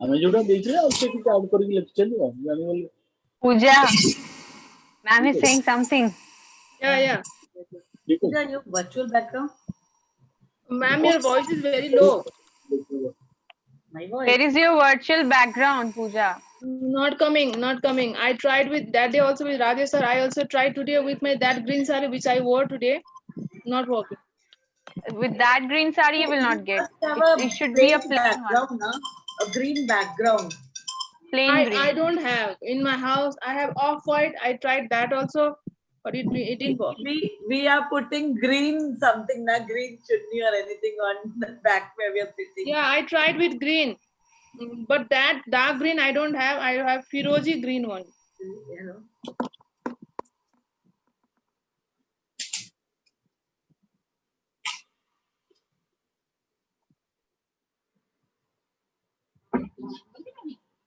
हमें जोड़ा देख रहे हैं उससे कुछ ऐड करके लेके चलिए जाने वाले Pooja, ma'am is saying something. Yeah. Pooja, your virtual background. Ma'am, your voice is very low. My voice. Where is your virtual background, Pooja? Not coming. I tried with that day also with Rajesh sir. I also tried today with my that green saree which I wore today. Not working. With that green saree, you will not get. It should be a plain background, one. A green background. Plain green. I don't have. In my house, I have off-white. I tried that also, but it didn't work. We are putting green something, not green chutney or anything on the back where we are sitting. Yeah, I tried with green, but that dark green I don't have. I have Firozi green one.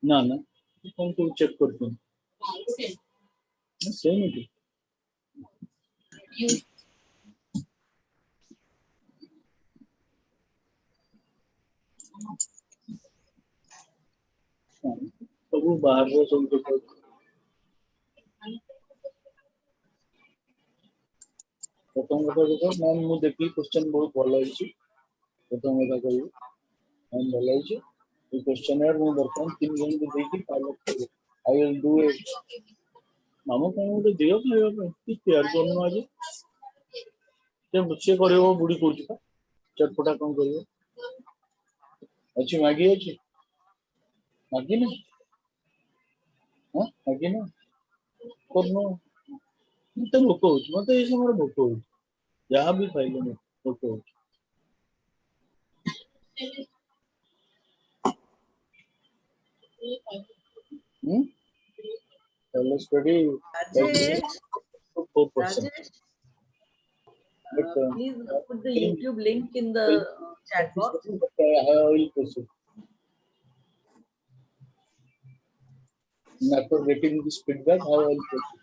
ना कौन को check करते हैं same है तो वो बाहर वो सुन के प्रथम কথা देखो मैम मु देखी क्वेश्चन बहुत भलो होची प्रथम কথা कहू मैम भलो होची ये क्वेश्चन यार मु बर्तमान 3 जन को देखी पायलट करू आई विल डू इट मामू कौन तो दियो खाइबा पे कि तैयार करनो आज ते मुझसे करियो बुडी कहूची का चटपटा कौन करियो अच्छी मैगी अच्छी मैगी ना हां मैगी ना करनो मत भोक होची मत ये समय भोक होची जहां भी खाइलो मत भोक होची Hello, study. Rajesh, 4%. please put the YouTube link in the chat box. I will proceed. After getting this feedback, I will proceed.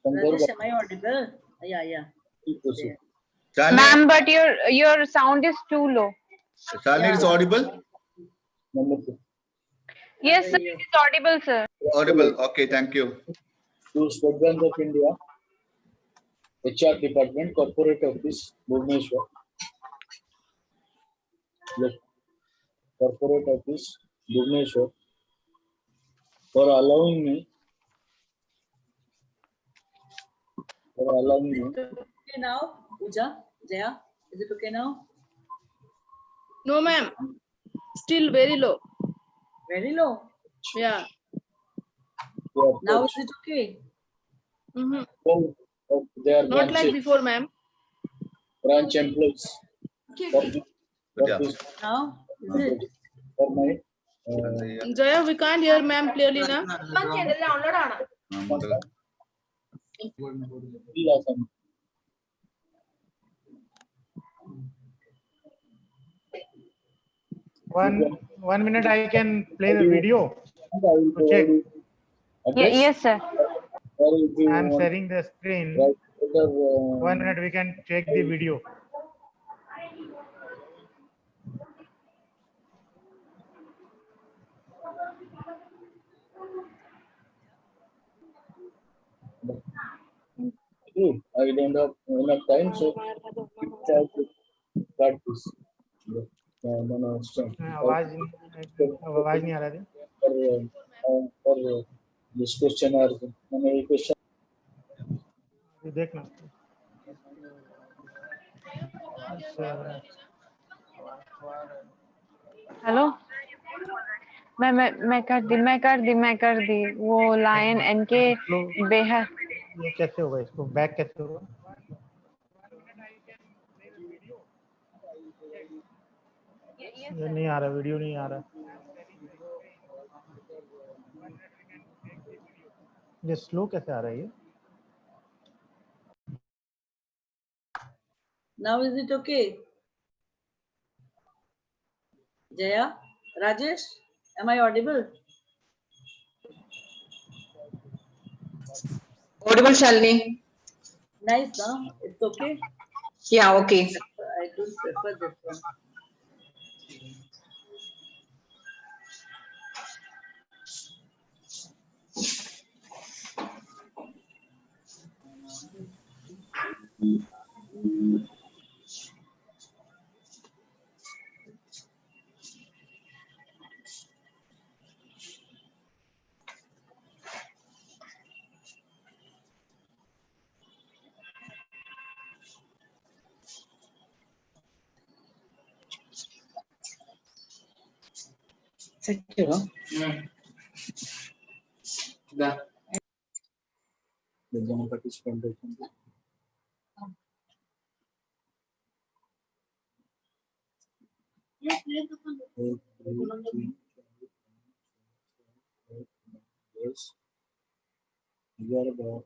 Rajesh, am I audible? Yeah. Ma'am, but your sound is too low. Shalini is audible? Number 2. Yes, sir, it is audible, sir. Audible. Okay, thank you. To State Bank of India, HR Department, Corporate Office, Bhubaneswar. Look, Corporate Office, Bhubaneswar, for allowing me. Okay now, Pooja, Jaya, is it okay now? No, ma'am. Still very low. Very low. Yeah. Now is it okay? They are not like before, ma'am. Branch employees. Now is it? For my Jaya, we can't hear ma'am clearly now. one minute I can play the video And I will to check. provide you address. Yes, sir. Or if you I'm want sharing the screen. write better, 1 minute we can check the video. okay, I don't have enough time, so try to practice. आवाज नहीं आ रहा था. For this question or any question. ये देखना. Hello. मैं कर दी वो lion N के बेहद. ये कैसे होगा, इसको बैक कैसे होगा? ये नहीं आ रहा, वीडियो नहीं आ रहा. ये स्लो कैसे आ रहा है ये? Now is it okay? Jaya, Rajesh, am I audible? Audible, Shalini. Nice, huh? It's okay. Yeah, okay. I don't prefer this one. The Jama participant. Yes. You are about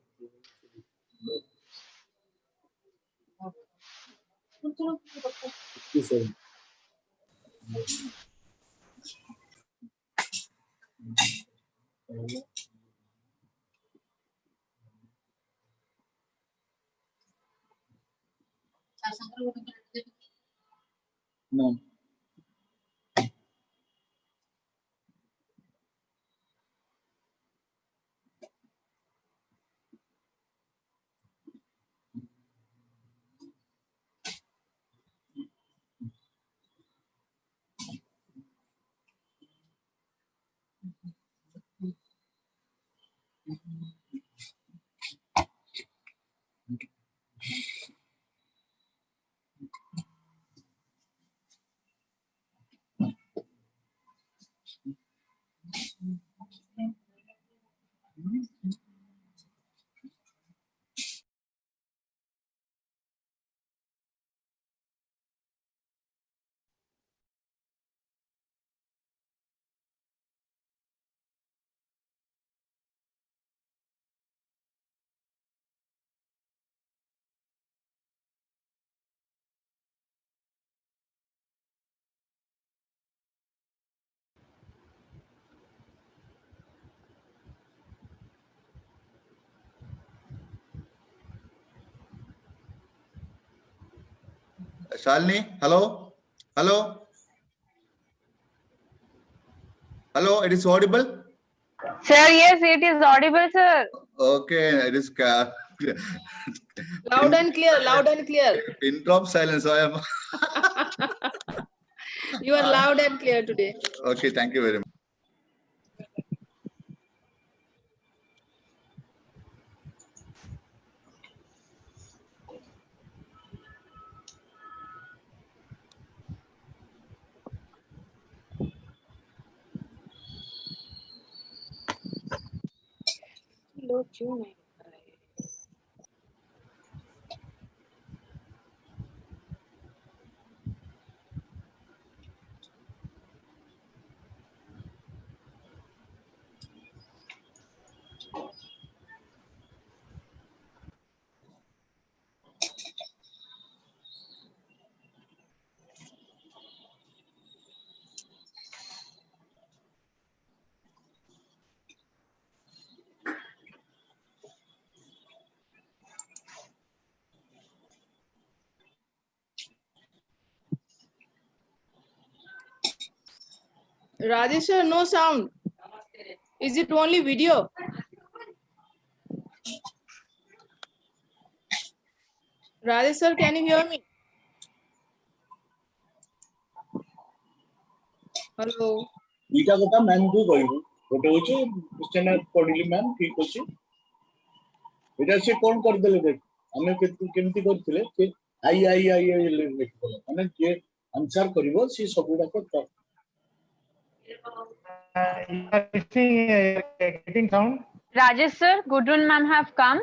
57. No. Shalini, hello? Hello? Hello, it is audible? Sir, yes, it is audible, sir. Okay, it is Loud and clear, loud and clear. pin drop silence. I am You are loud and clear today. okay. Thank you very much. लोग क्यों नहीं कर रहे? Rajesh sir, no sound. Is it only video? Rajesh sir, can you hear me? Hello. ଦୁଇଟା କଥା ma'am କୁ କହିବୁ ଗୋଟେ ହଉଛି କ୍ୱେଶ୍ଚନ ପଢିଲି ମ୍ୟାମ୍ ଠିକ ଅଛି ଏଇଟା ସେ କଣ କରିଦେଲେ ଦେଖ ଆମେ କେମିତି କରିଥିଲେ ସେ ଆଇ ଲେଖିଦେଲେ ମାନେ ଯିଏ ଆନ୍ସର କରିବ ସେ ସବୁଯାକ Getting sound? Rajesh sir, Gudrun ma'am have come.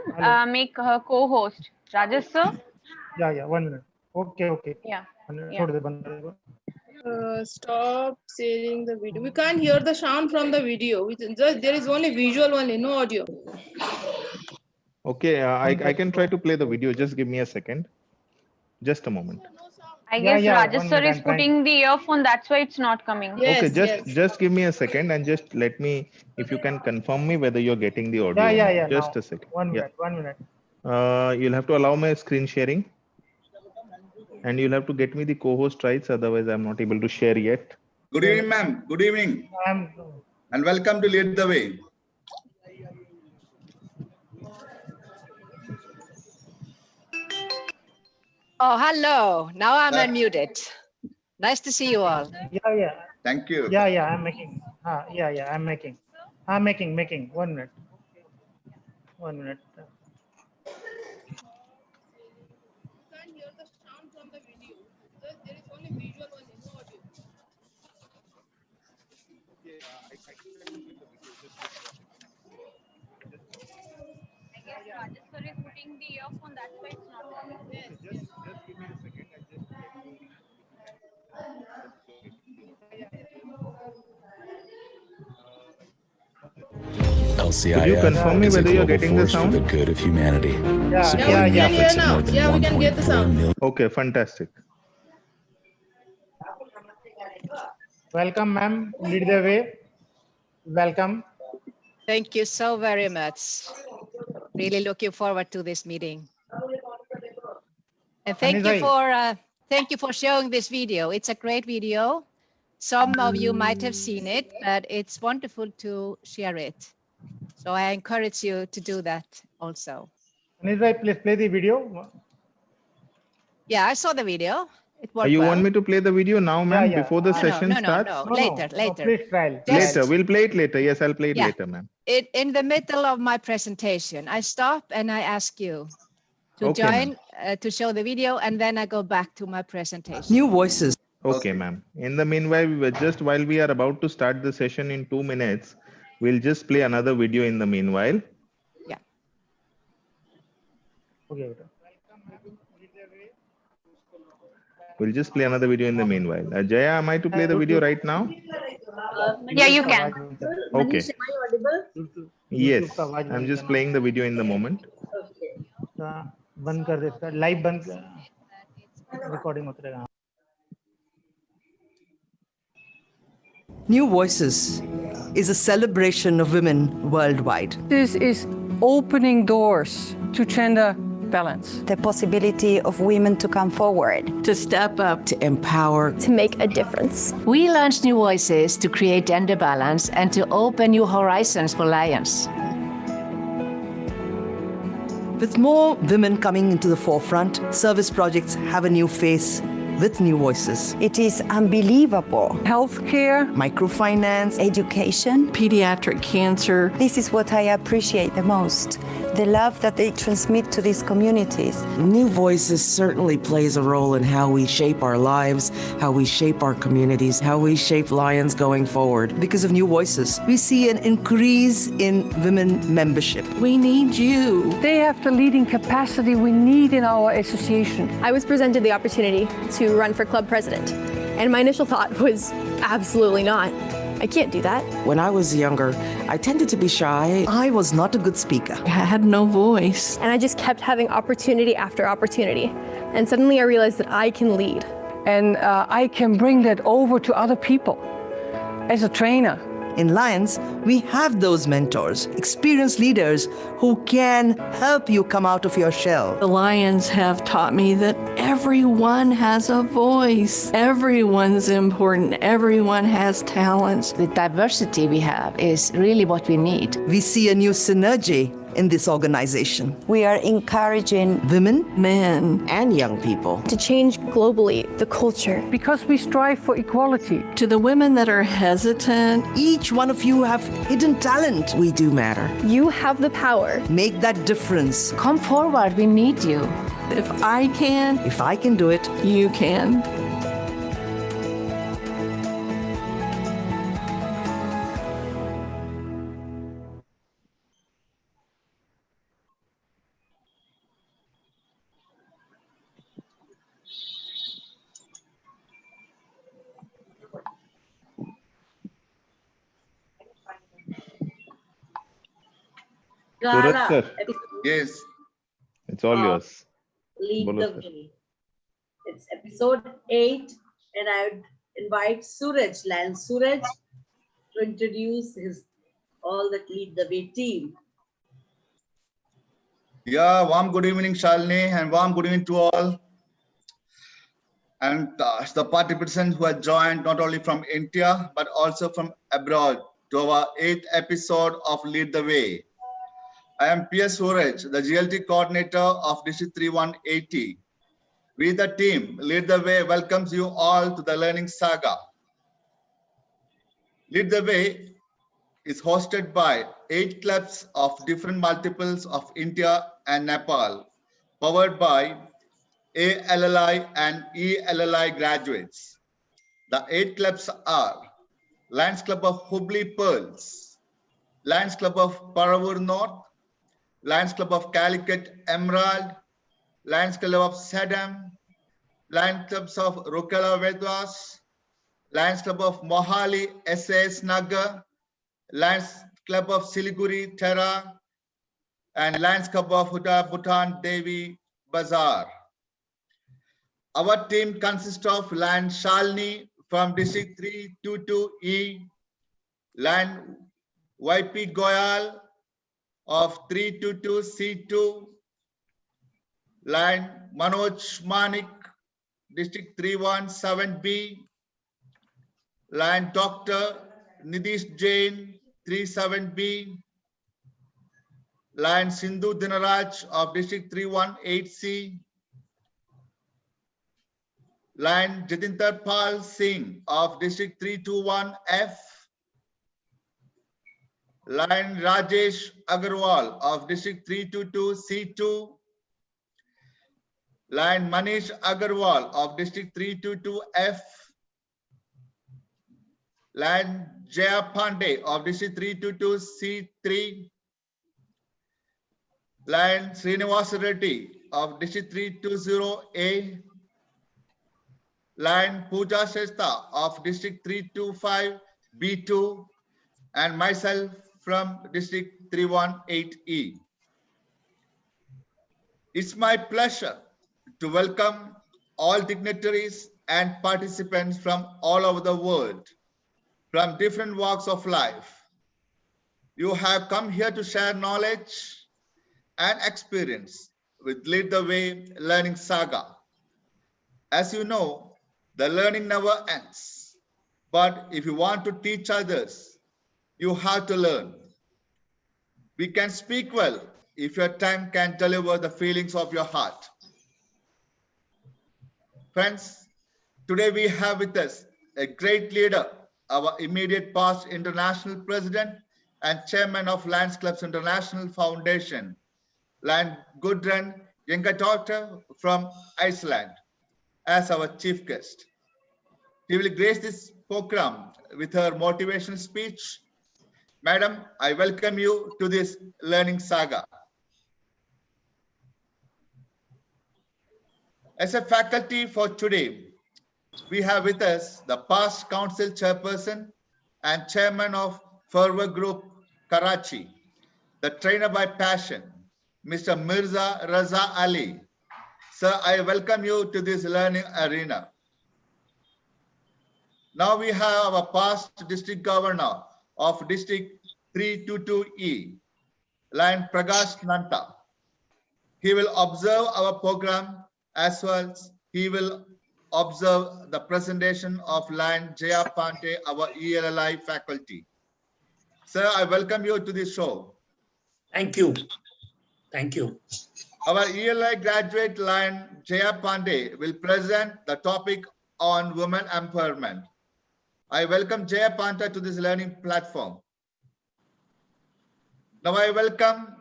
Make her co-host. Rajesh sir? Yeah, 1 minute. Okay. Yeah. छोड़ दे, बंद कर दे। Stop sharing the video. We can't hear the sound from the video. There is only visual only, no audio. Okay, I can try to play the video. Just give me a second. Just a moment. I guess Rajesh 1 sir minute, is I'm putting the earphone. That's why it's not coming. Yes, Okay, yes. just give me a second and just let me, if you can confirm me whether you're getting the audio. or Yeah. not. Just now. a second. 1 Yeah. minute, 1 minute. You'll have to allow my screen sharing. And you'll have to get me the co-host rights, otherwise I'm not able to share yet. Good evening, ma'am. Good evening. And welcome to Lead the Way. Oh, hello. Now I'm unmuted. Nice to see you all. Yeah. Thank you. Yeah, I'm making. I'm making. I'm making. 1 minute. 1 minute. Can't hear the sound from the video. There is only visual only, no audio. I guess Rajesh sir is putting the earphone. That's why it's not coming. Yes. Just give me a second. LCIF Could you confirm me is a whether you're global getting the force for sound? the good of humanity. Yeah, Supporting the yeah. efforts Yeah, of more than yeah, we can get the 1.4 sound. million. Okay, fantastic. Welcome, ma'am. Lead the way. Welcome. Thank you so very much. Really looking forward to this meeting. And thank you for showing this video. It's a great video. Some of you might have seen it, but it's wonderful to share it. So I encourage you to do that also. Anil, please play the video. Yeah, I saw the video. It worked You well. want me to play the video now, ma'am, Yeah. before the session starts? No. Later. Please trial. Later, we'll play it later. Yes, I'll play it Yeah. later, ma'am. In the middle of my presentation, I stop and I ask you to Okay, join to show the video, and then I go back to my presentation. New voices. Okay, ma'am. In the meanwhile, while we are about to start the session in 2 minutes, we'll just play another video in the meanwhile. Yeah. Okay. We'll just play another video in the meanwhile. Jaya, am I to play the video right now? Yeah, you can. Okay. Manish, am I audible? Yes, I'm just playing the video in the moment. बंद कर दे इसका live बंद recording होता रहेगा. New Voices is a celebration of women worldwide. This is opening doors to gender balance. The possibility of women to come forward. To step up. To empower. To make a difference. We launched New Voices to create gender balance and to open new horizons for Lions. With more women coming into the forefront, service projects have a new face with New Voices. It is unbelievable. Healthcare, microfinance, education, pediatric cancer. This is what I appreciate the most. The love that they transmit to these communities. New Voices certainly plays a role in how we shape our lives, how we shape our communities, how we shape Lions going forward. Because of New Voices, we see an increase in women membership. We need you. They have the leading capacity we need in our association. I was presented the opportunity to run for club president, and my initial thought was absolutely not. I can't do that. When I was younger, I tended to be shy. I was not a good speaker. I had no voice. And I just kept having opportunity after opportunity. And suddenly I realized that I can lead. And I can bring that over to other people as a trainer. In Lions, we have those mentors, experienced leaders who can help you come out of your shell. The Lions have taught me that everyone has a voice. Everyone's important. Everyone has talents. The diversity we have is really what we need. We see a new synergy in this organization. We are encouraging women, men, and young people to change globally the culture. Because we strive for equality. To the women that are hesitant, each one of you have hidden talent. We do matter. You have the power. Make that difference. Come forward, we need you. If I can do it, you can. Suraj sir, Yes. it's all yours. Lead Bolo, the sir. way. It's episode 8, and I would invite Suraj, Lance Suraj, to introduce all that Lead the Way team. Yeah, warm good evening, Shalini, and warm good evening to all. And the participants who have joined not only from India, but also from abroad to our 8th episode of Lead the Way. I am P.S. Suraj, the GLT coordinator of District 3180. We, the team, Lead the Way, welcomes you all to the Learning Saga. Lead the Way is hosted by 8 clubs of different multiples of India and Nepal, powered by ALLI and ELLI graduates. The 8 clubs are Lions Club of Hubli Pearls, Lions Club of Paravur North, Lions Club of Calicut Emerald, Lions Club of Saddam, Lions Clubs of Rukala Vedwas, Lions Club of Mohali SAS Nagar, Lions Club of Siliguri Terra, and Lions Club of Huda Bhutan Devi Bazaar. Our team consists of Lion Shalini from District 322E, Lion YP Goyal of 322C2, Lion Manoj Manik, District 317B, Lion Dr. Nidish Jain, 37B, Lion Sindhu Dinaraj of District 318C, Lion Jatinder Pal Singh of District 321F, Lion Rajesh Agarwal of District 322C2, Lion Manish Agarwal of District 322F, Lion Jaya Pandey of District 322C3, Lion Srinivasa Reddy of District 320A, Lion Pooja Shrestha of District 325B2, and myself from District 318E. It's my pleasure to welcome all dignitaries and participants from all over the world, from different walks of life. You have come here to share knowledge and experience with Lead the Way Learning Saga. As you know, the learning never ends. But if you want to teach others, you have to learn. We can speak well if your tongue can deliver the feelings of your heart. Friends, today we have with us a great leader, our immediate past international president and chairman of Lions Clubs International Foundation, Lion Gudrun Yengadóttir from Iceland, as our chief guest. She will grace this program with her motivational speech. Madam, I welcome you to this learning saga. As a faculty for today, we have with us the past council chairperson and chairman of Fervor Group, Karachi, the trainer by passion, Mr. Mirza Raza Ali. Sir, I welcome you to this learning arena. Now we have our past district governor of District 322E, Lion Prakash Nanta. He will observe our program as well as he will observe the presentation of Lion Jaya Pante, our ELLI faculty. Sir, I welcome you to this show. Thank you. Thank you. Our ELI graduate Lion Jaya Pandey will present the topic on women empowerment. I welcome Jaya Panta to this learning platform. Now I welcome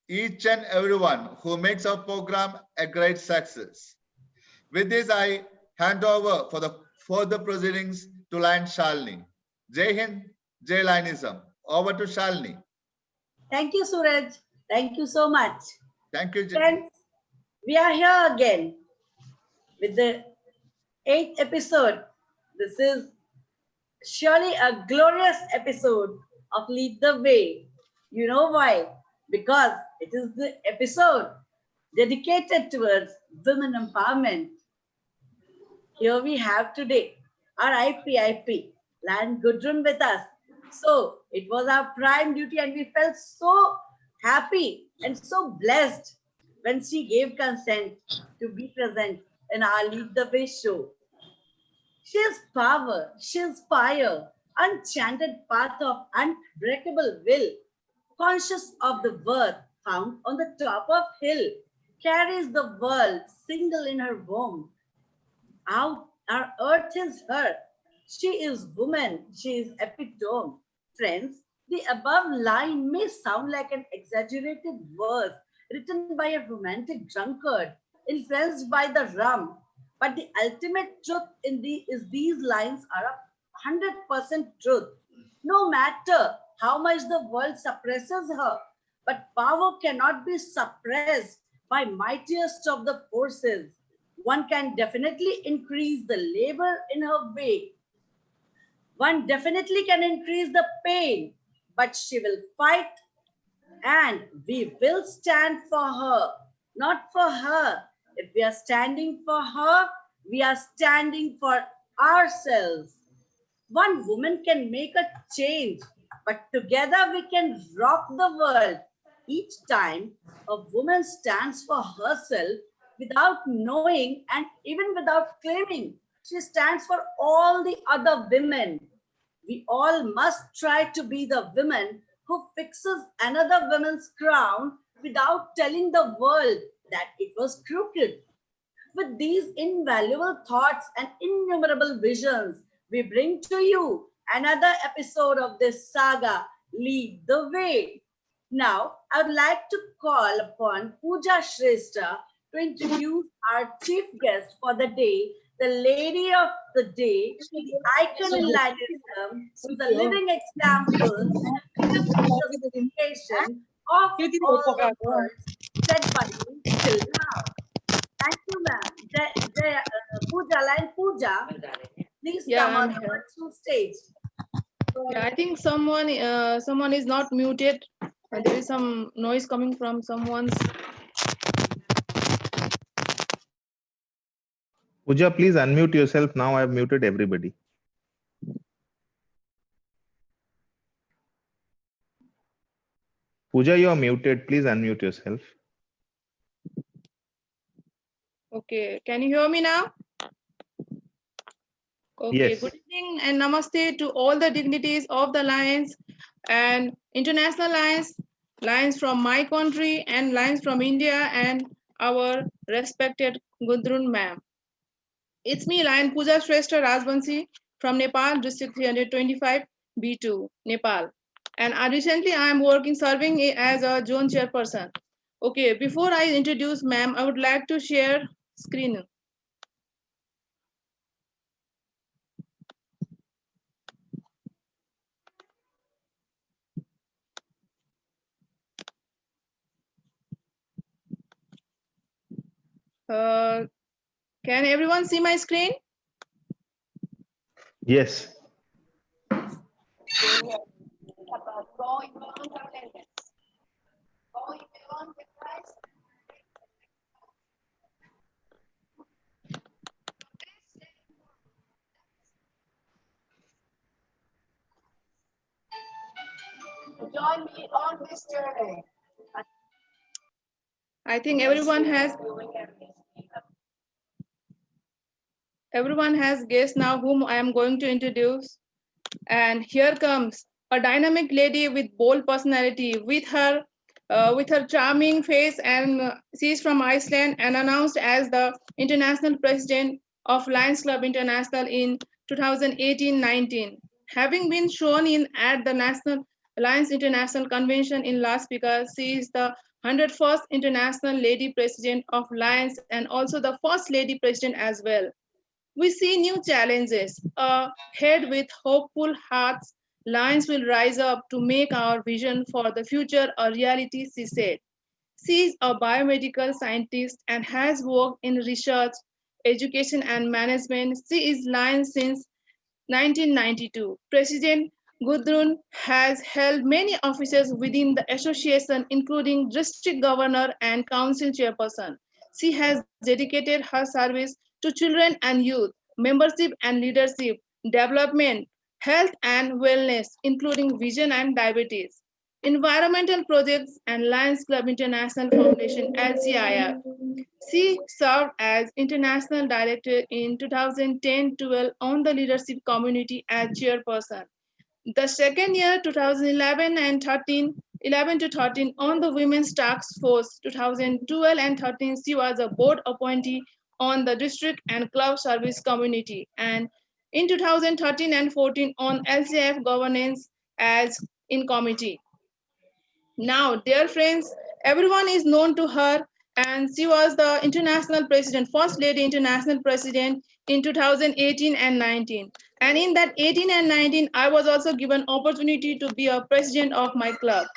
each and everyone who makes our program a great success. With this, I hand over for the further proceedings to Lion Shalini. Jai Hind, Jai Lionism. Over to Shalini. Thank you, Suraj. Thank you so much. Thank you. Friends, we are here again with the 8th episode. This is surely a glorious episode of Lead the Way. You know why? Because it is the episode dedicated towards women empowerment. Here we have today our IPIP, Lion Gudrun, with us. So it was our prime duty and we felt so happy and so blessed when she gave consent to be present in our Lead the Way show. She is power, she is fire, enchanted path of unbreakable will, conscious of the worth found on the top of hill, carries the world single in her womb. Out, our earth is her. She is woman, she is epitome. Friends, the above line may sound like an exaggerated verse written by a romantic drunkard, influenced by the rum. But the ultimate truth in these lines are 100% truth. No matter how much the world suppresses her, but power cannot be suppressed by mightiest of the forces. One can definitely increase the labor in her way. One definitely can increase the pain, but she will fight and we will stand for her, not for her. If we are standing for her, we are standing for ourselves. One woman can make a change, but together we can rock the world. Each time a woman stands for herself without knowing and even without claiming, she stands for all the other women. We all must try to be the women who fixes another woman's crown without telling the world that it was crooked. With these invaluable thoughts and innumerable visions, we bring to you another episode of this saga, Lead the Way. Now, I would like to call upon Pooja Shrestha to introduce our chief guest for the day, the lady of the day, the icon in Lionism, who is a living example and representation of all the words said by you till now. Thank you, ma'am. Pooja, Lion Pooja, please come on the virtual stage. Yeah, I think someone is not muted. There is some noise coming from someone's. Pooja, please unmute yourself now. I have muted everybody. Pooja, you are muted. Please unmute yourself. Okay, can you hear me now? Okay, Yes. Good evening and namaste to all the dignitaries of the Lions and international Lions, Lions from my country and Lions from India and our respected Gudrun ma'am. It's me, Lion Pooja Shrestha Rajbansi from Nepal, District 325, B2, Nepal. And recently I am serving as a zone chairperson. Okay, before I introduce ma'am, I would like to share screen. Can everyone see my screen? Yes. join me on this journey. I think everyone has guessed now whom I am going to introduce. And here comes a dynamic lady with bold personality, with her charming face, and she's from Iceland and announced as the international president of Lions Club International in 2018-19. Having been shown in at the National Lions International Convention in Las Vegas, she is the 101st International Lady President of Lions and also the First Lady President as well. We see new challenges. Ahead with hopeful hearts, Lions will rise up to make our vision for the future a reality, she said. She is a biomedical scientist and has worked in research, education, and management. She is Lions since 1992. President Gudrun has held many offices within the association, including district governor and council chairperson. She has dedicated her service to children and youth, membership and leadership, development, health and wellness, including vision and diabetes, environmental projects, and Lions Club International Foundation, LCIF. She served as International Director in 2010-12 on the Leadership Community as chairperson. The second year, 2011 and 11 to 13 on the Women's Task Force, 2012 and 13, she was a board appointee on the District and Club Service Community, and in 2013 and 14 on LCIF governance as in committee. Now, dear friends, everyone is known to her, and she was the international president, first lady international president in 2018 and 19. And in that 18 and 19, I was also given opportunity to be a president of my club.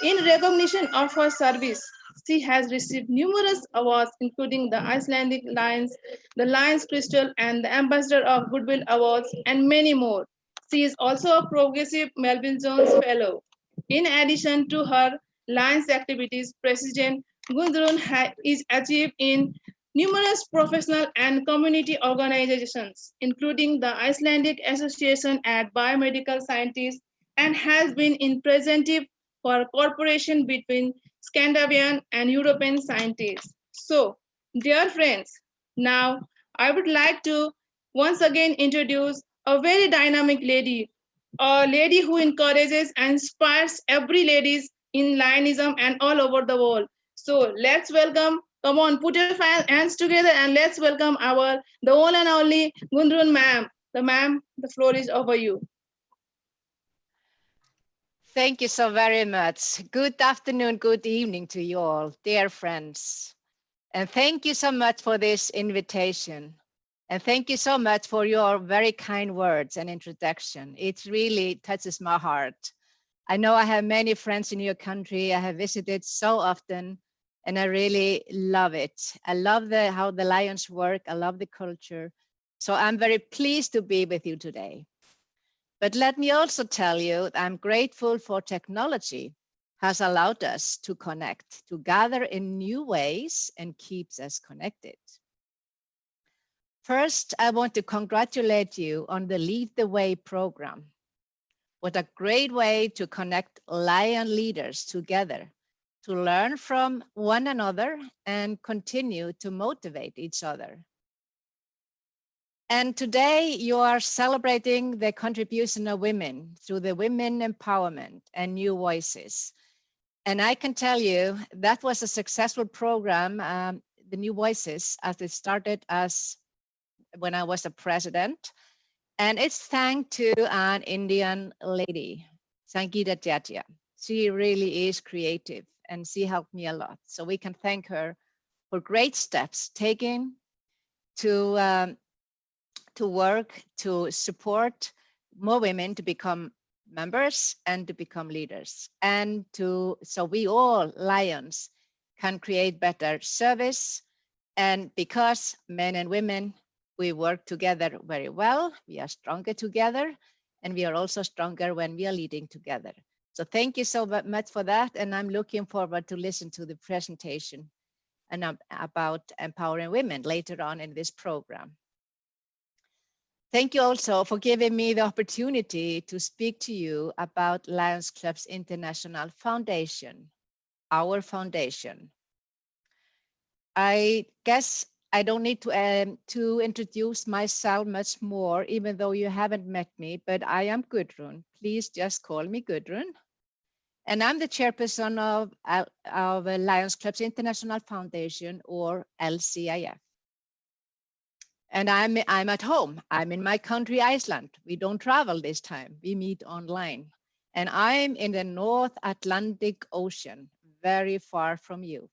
In recognition of her service, she has received numerous awards, including the Icelandic Lions, the Lions Crystal, and the Ambassador of Goodwill Awards, and many more. She is also a Progressive Melville Jones Fellow. In addition to her Lions activities, President Gudrun is achieved in numerous professional and community organizations, including the Icelandic Association at Biomedical Scientists, and has been in representative for cooperation between Scandinavian and European scientists. So, dear friends, now I would like to once again introduce a very dynamic lady, a lady who encourages and inspires every ladies in Lionism and all over the world. So let's welcome, come on, put your hands together and let's welcome the one and only Gudrun ma'am. The floor is over you. Thank you so very much. Good afternoon, good evening to you all, dear friends. And thank you so much for this invitation. And thank you so much for your very kind words and introduction. It really touches my heart. I know I have many friends in your country. I have visited so often, and I really love it. I love how the Lions work. I love the culture. So I'm very pleased to be with you today. But let me also tell you, I'm grateful for technology has allowed us to connect, to gather in new ways and keeps us connected. First, I want to congratulate you on the Lead the Way program. What a great way to connect Lion leaders together, to learn from one another and continue to motivate each other. And today you are celebrating the contribution of women through the Women Empowerment and New Voices. And I can tell you that was a successful program, the New Voices, as it started as when I was a president. And it's thanks to an Indian lady, Sangeeta Jatia. She really is creative and she helped me a lot. So we can thank her for great steps taken to work to support more women to become members and to become leaders, and so we all Lions can create better service. And because men and women, we work together very well, we are stronger together, and we are also stronger when we are leading together. So thank you so much for that, and I'm looking forward to listen to the presentation and about empowering women later on in this program. Thank you also for giving me the opportunity to speak to you about Lions Clubs International Foundation, our foundation. I guess I don't need to introduce myself much more, even though you haven't met me, but I am Gudrun. Please just call me Gudrun. And I'm the chairperson of Lions Clubs International Foundation, or LCIF. And I'm at home. I'm in my country, Iceland. We don't travel this time. We meet online. And I'm in the North Atlantic Ocean, very far from you.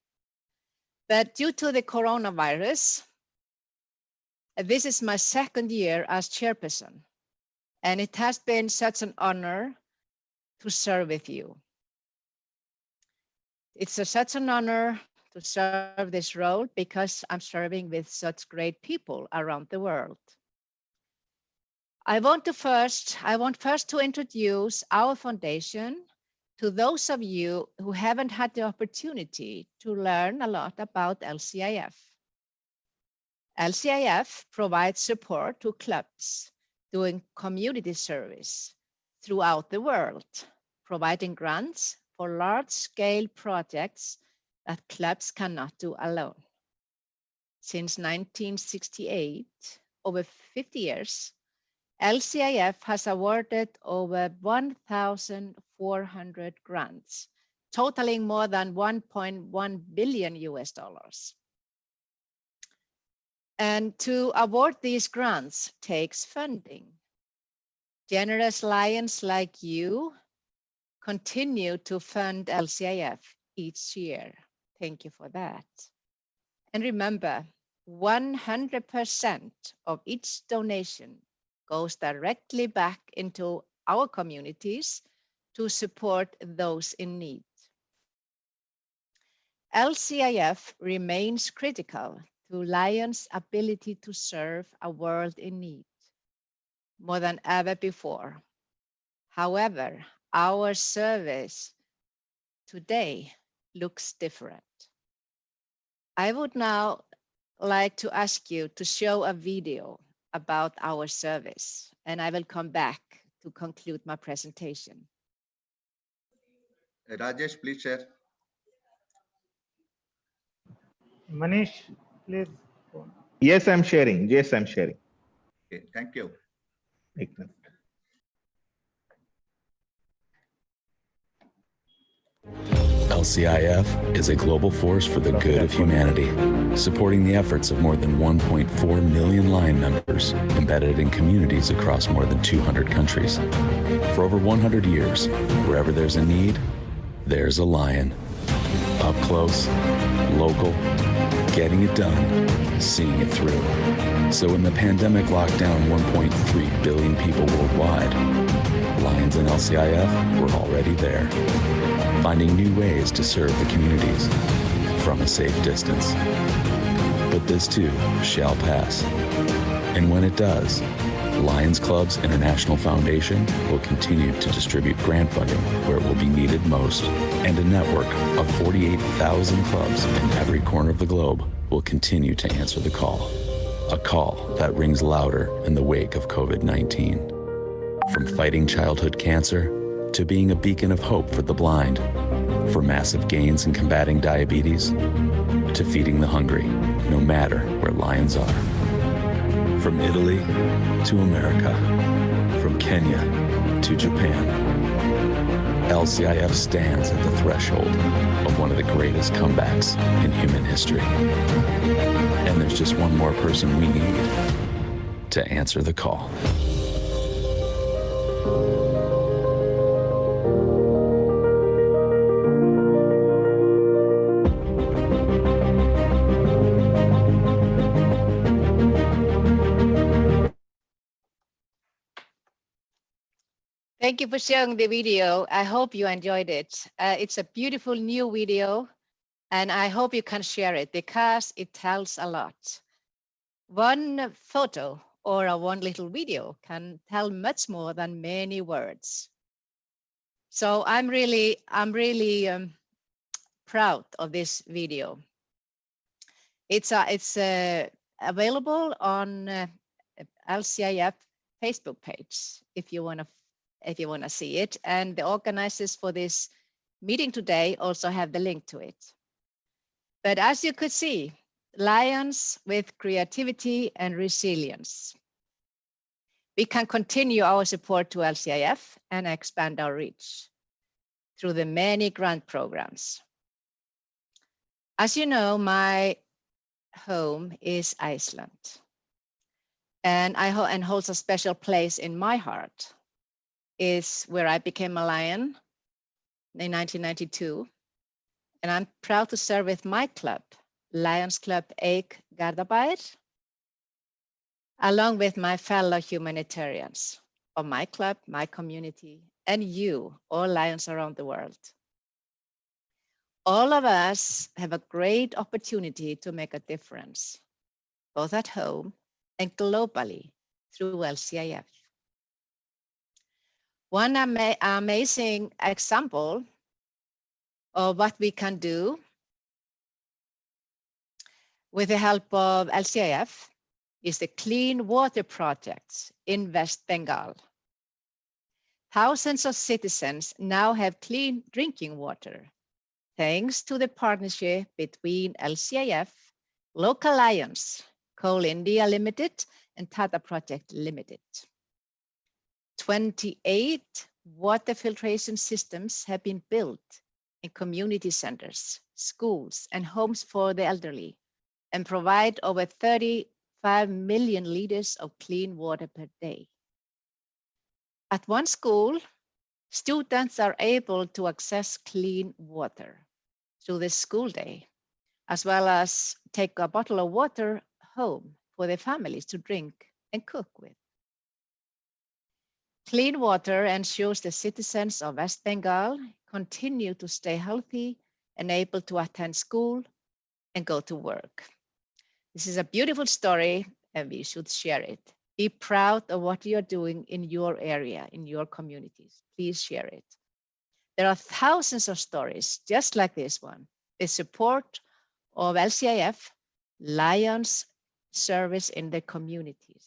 But due to the coronavirus, this is my second year as chairperson. And it has been such an honor to serve with you. It's such an honor to serve this role because I'm serving with such great people around the world. I want first to introduce our foundation to those of you who haven't had the opportunity to learn a lot about LCIF. LCIF provides support to clubs doing community service throughout the world, providing grants for large-scale projects that clubs cannot do alone. Since 1968, over 50 years, LCIF has awarded over 1,400 grants, totaling more than $1.1 billion US. And to award these grants takes funding. Generous Lions like you continue to fund LCIF each year. Thank you for that. And remember, 100% of each donation goes directly back into our communities to support those in need. LCIF remains critical to Lions' ability to serve a world in need more than ever before. However, our service today looks different. I would now like to ask you to show a video about our service, and I will come back to conclude my presentation. Rajesh, please share. Manish, please. Yes, I'm sharing. Yes, I'm sharing. Okay, thank you. Excellent. LCIF is a global force for the good of humanity, supporting the efforts of more than 1.4 million Lion members embedded in communities across more than 200 countries. For over 100 years, wherever there's a need, there's a Lion. Up close, local, getting it done, seeing it through. So when the pandemic locked down 1.3 billion people worldwide, Lions and LCIF were already there, finding new ways to serve the communities from a safe distance. But this too shall pass. And when it does, Lions Clubs International Foundation will continue to distribute grant funding where it will be needed most, and a network of 48,000 clubs in every corner of the globe will continue to answer the call. A call that rings louder in the wake of COVID-19. From fighting childhood cancer to being a beacon of hope for the blind, for massive gains in combating diabetes, to feeding the hungry, no matter where Lions are. From Italy to America, from Kenya to Japan, LCIF stands at the threshold of one of the greatest comebacks in human history. And there's just one more person we need to answer the call. Thank you for sharing the video. I hope you enjoyed it. It's a beautiful new video, and I hope you can share it because it tells a lot. One photo or one little video can tell much more than many words. So I'm really proud of this video. It's available on LCIF Facebook page if you want to see it. And the organizers for this meeting today also have the link to it. But as you could see, lions with creativity and resilience. We can continue our support to LCIF and expand our reach through the many grant programs. As you know, my home is Iceland, and holds a special place in my heart. Is where I became a lion in 1992, and I'm proud to serve with my club, Lions Club Eik Garðabær, along with my fellow humanitarians of my club, my community, and you, all lions around the world. All of us have a great opportunity to make a difference, both at home and globally through LCIF. One amazing example of what we can do with the help of LCIF is the Clean Water Project in West Bengal. Thousands of citizens now have clean drinking water, thanks to the partnership between LCIF, local lions, Coal India Limited, and Tata Project Limited. 28 water filtration systems have been built in community centers, schools, and homes for the elderly, and provide over 35 million liters of clean water per day. At one school, students are able to access clean water through the school day, as well as take a bottle of water home for their families to drink and cook with. Clean water ensures the citizens of West Bengal continue to stay healthy and able to attend school and go to work. This is a beautiful story, and we should share it. Be proud of what you're doing in your area, in your communities. Please share it. There are thousands of stories just like this one, with support of LCIF, Lions service in the communities.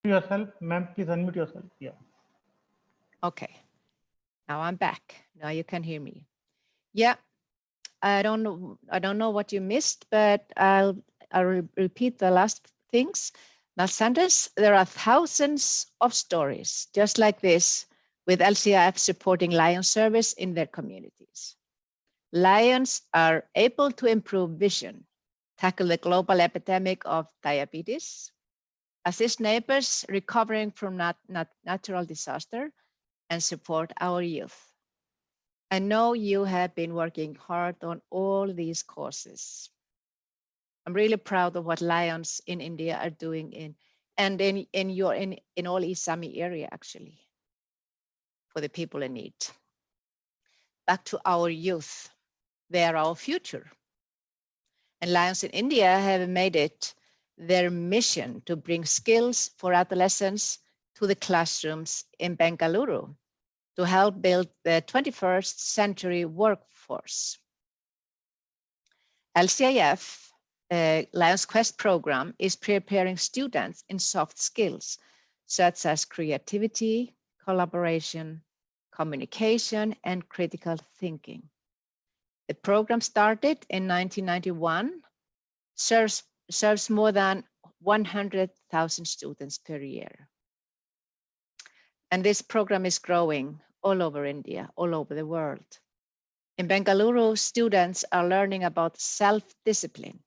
Yourself, ma'am, please unmute yourself. Yeah. Okay, now I'm back. Now you can hear me. Yeah, I don't know what you missed, but I'll repeat the last things. Last sentence, there are thousands of stories just like this with LCIF supporting Lion service in their communities. Lions are able to improve vision, tackle the global epidemic of diabetes, assist neighbors recovering from natural disaster, and support our youth. I know you have been working hard on all these causes. I'm really proud of what Lions in India are doing in all East Sami area, actually, for the people in need. Back to our youth. They are our future. And Lions in India have made it their mission to bring skills for adolescents to the classrooms in Bengaluru to help build the 21st century workforce. LCIF, Lions Quest program, is preparing students in soft skills such as creativity, collaboration, communication, and critical thinking. The program started in 1991, serves more than 100,000 students per year. And this program is growing all over India, all over the world. In Bengaluru, students are learning about self-discipline,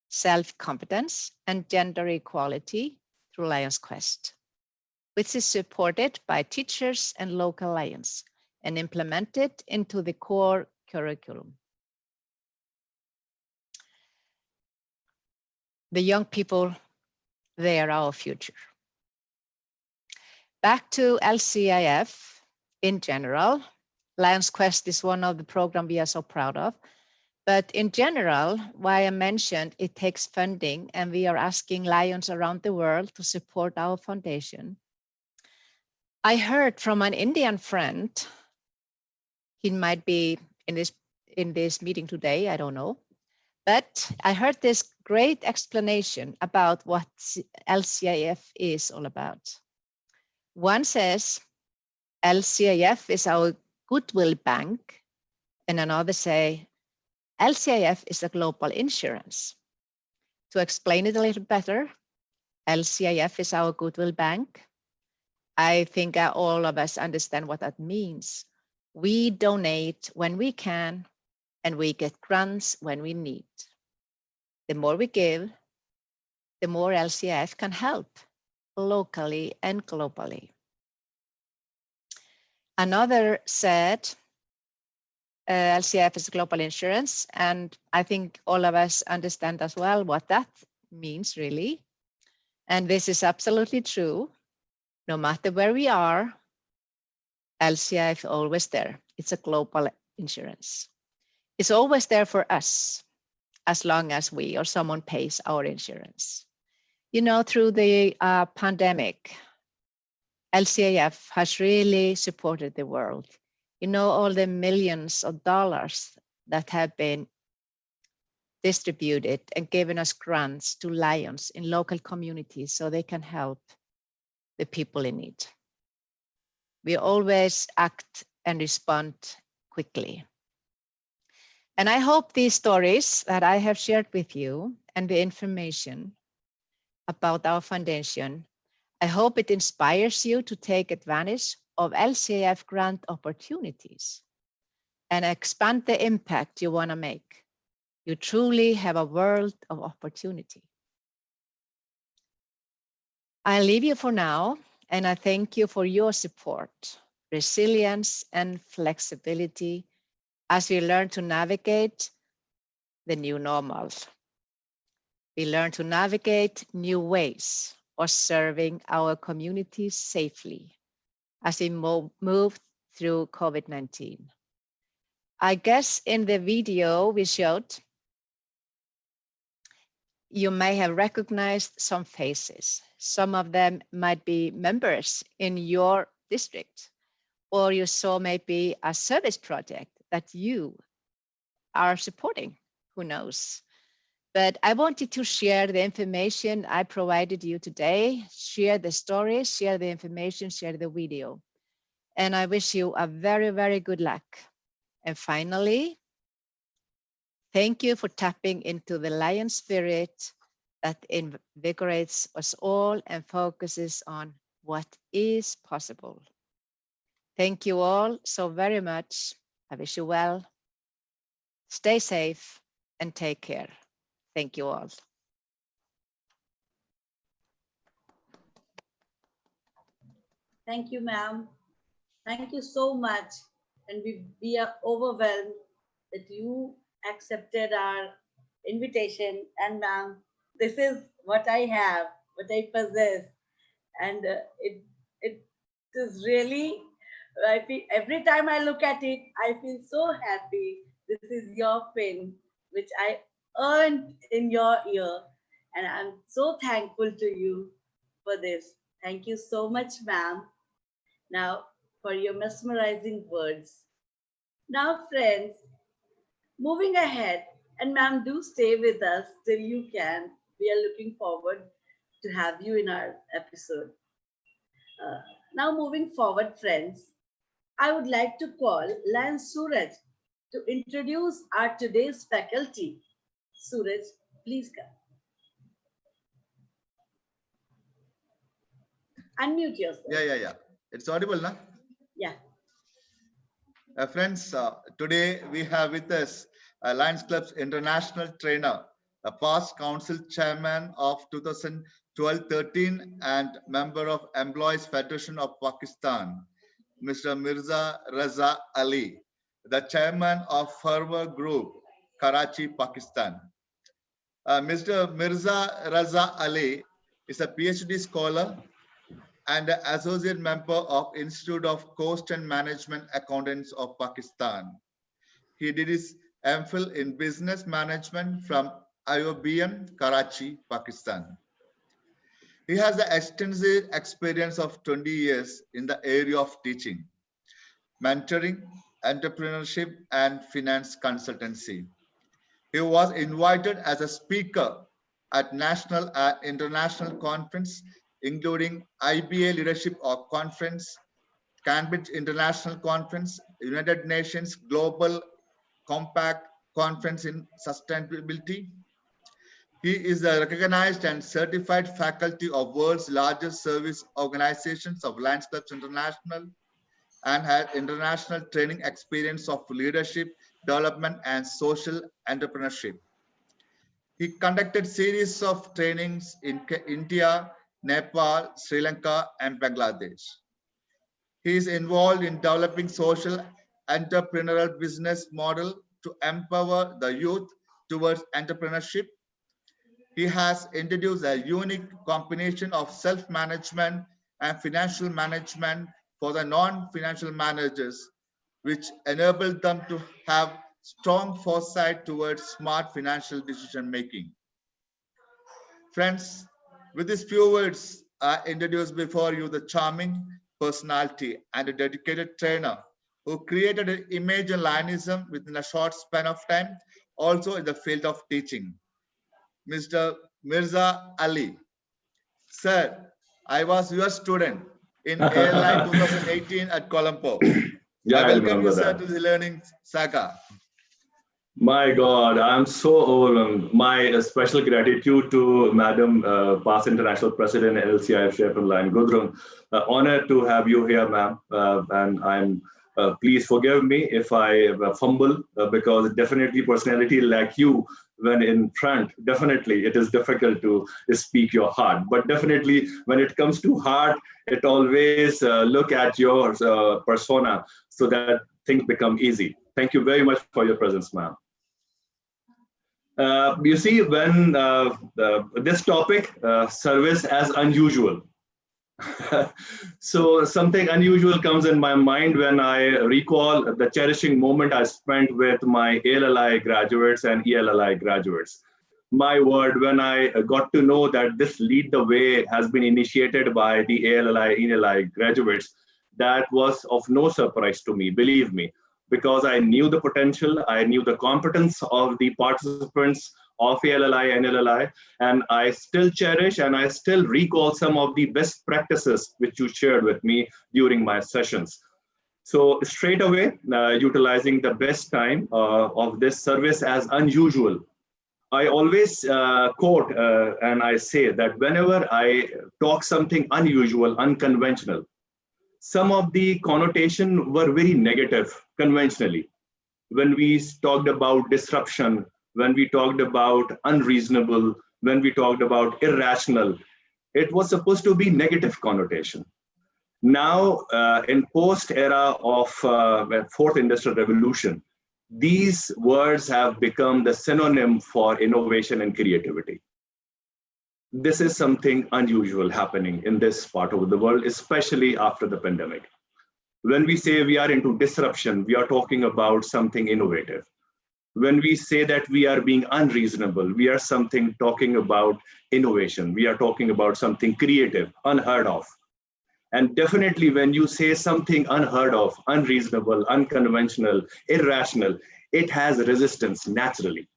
self-competence, and gender equality through Lions Quest, which is supported by teachers and local lions and implemented into the core curriculum. The young people, they are our future. Back to LCIF in general. Lions Quest is one of the programs we are so proud of. But in general, why I mentioned it takes funding, and we are asking Lions around the world to support our foundation. I heard from an Indian friend, he might be in this meeting today, I don't know, But I heard this great explanation about what LCIF is all about. One says LCIF is our goodwill bank, and another say LCIF is a global insurance. To explain it a little better, LCIF is our goodwill bank. I think all of us understand what that means. We donate when we can, and we get grants when we need. The more we give, the more LCIF can help locally and globally. Another said, LCIF is global insurance, and I think all of us understand as well what that means really. And this is absolutely true. No matter where we are, LCIF is always there. It's a global insurance. It's always there for us as long as we or someone pays our insurance. You know, through the pandemic, LCIF has really supported the world. You know, all the millions of dollars that have been distributed and given us grants to Lions in local communities so they can help the people in need. We always act and respond quickly. And I hope these stories that I have shared with you and the information about our foundation, I hope it inspires you to take advantage of LCIF grant opportunities and expand the impact you want to make. You truly have a world of opportunity. I leave you for now, and I thank you for your support, resilience, and flexibility as we learn to navigate the new normal. We learn to navigate new ways of serving our communities safely as we move through COVID-19. I guess in the video we showed, you may have recognized some faces. Some of them might be members in your district, or you saw maybe a service project that you are supporting, who knows? But I wanted to share the information I provided you today, share the stories, share the information, share the video. And I wish you a very, very good luck. And finally, thank you for tapping into the Lion spirit that invigorates us all and focuses on what is possible. Thank you all so very much. I wish you well. Stay safe and take care. Thank you all. Thank you, ma'am. Thank you so much. And we are overwhelmed that you accepted our invitation. And ma'am, this is what I have, what I possess. And it is really, I feel, every time I look at it, I feel so happy. This is your pin, which I earned in your ear. And I'm so thankful to you for this. Thank you so much, ma'am. Now, for your mesmerizing words. Now, friends, moving ahead, and ma'am, do stay with us till you can. We are looking forward to have you in our episode. Now, moving forward, friends, I would like to call Lion Suraj to introduce our today's faculty. Suraj, please come. Unmute yourself. Yeah. It's audible, na? Yeah. Friends, today we have with us Lions Club's international trainer, a past council chairman of 2012-13 and member of Employees Federation of Pakistan, Mr. Mirza Raza Ali, the chairman of Fervor Group, Karachi, Pakistan. Mr. Mirza Raza Ali is a PhD scholar and associate member of Institute of Coast and Management Accountants of Pakistan. He did his MPhil in Business Management from IOBM, Karachi, Pakistan. He has the extensive experience of 20 years in the area of teaching, mentoring, entrepreneurship, and finance consultancy. He was invited as a speaker at national and international conference, including IBA Leadership Conference, Cambridge International Conference, United Nations Global Compact Conference in Sustainability. He is a recognized and certified faculty of world's largest service organizations of Lions Clubs International and has international training experience of leadership, development, and social entrepreneurship. He conducted series of trainings in India, Nepal, Sri Lanka, and Bangladesh. He is involved in developing social entrepreneurial business model to empower the youth towards entrepreneurship. He has introduced a unique combination of self-management and financial management for the non-financial managers, which enabled them to have strong foresight towards smart financial decision making. Friends, with these few words, I introduce before you the charming personality and a dedicated trainer who created an image of Lionism within a short span of time, also in the field of teaching, Mr. Mirza Ali. Sir, I was your student in ALI 2018 at Colombo. Yeah, I welcome you, sir, that. to the Learning Saga. My God, I'm so overwhelmed. My special gratitude to Madam past International President LCIF Chairman Lion Gudrun. Honored to have you here, ma'am. And I'm please forgive me if I fumble because definitely personality like you when in front, definitely it is difficult to speak your heart. But definitely when it comes to heart, it always look at your persona so that things become easy. Thank you very much for your presence, ma'am. You see, when this topic, service as unusual. So something unusual comes in my mind when I recall the cherishing moment I spent with my ALLI graduates and ELLI graduates. My word, when I got to know that this Lead the Way has been initiated by the ALLI, ELLI graduates, that was of no surprise to me, believe me, because I knew the potential, I knew the competence of the participants of ALLI and LLI, and I still cherish and I still recall some of the best practices which you shared with me during my sessions. So straight away, utilizing the best time of this service as unusual, I always quote and I say that whenever I talk something unusual, unconventional, some of the connotation were very negative conventionally. When we talked about disruption, when we talked about unreasonable, when we talked about irrational, it was supposed to be negative connotation. Now, in post-era of Fourth Industrial Revolution, these words have become the synonym for innovation and creativity. This is something unusual happening in this part of the world, especially after the pandemic. When we say we are into disruption, we are talking about something innovative. When we say that we are being unreasonable, we are talking about innovation. We are talking about something creative, unheard of. And definitely when you say something unheard of, unreasonable, unconventional, irrational, it has resistance naturally.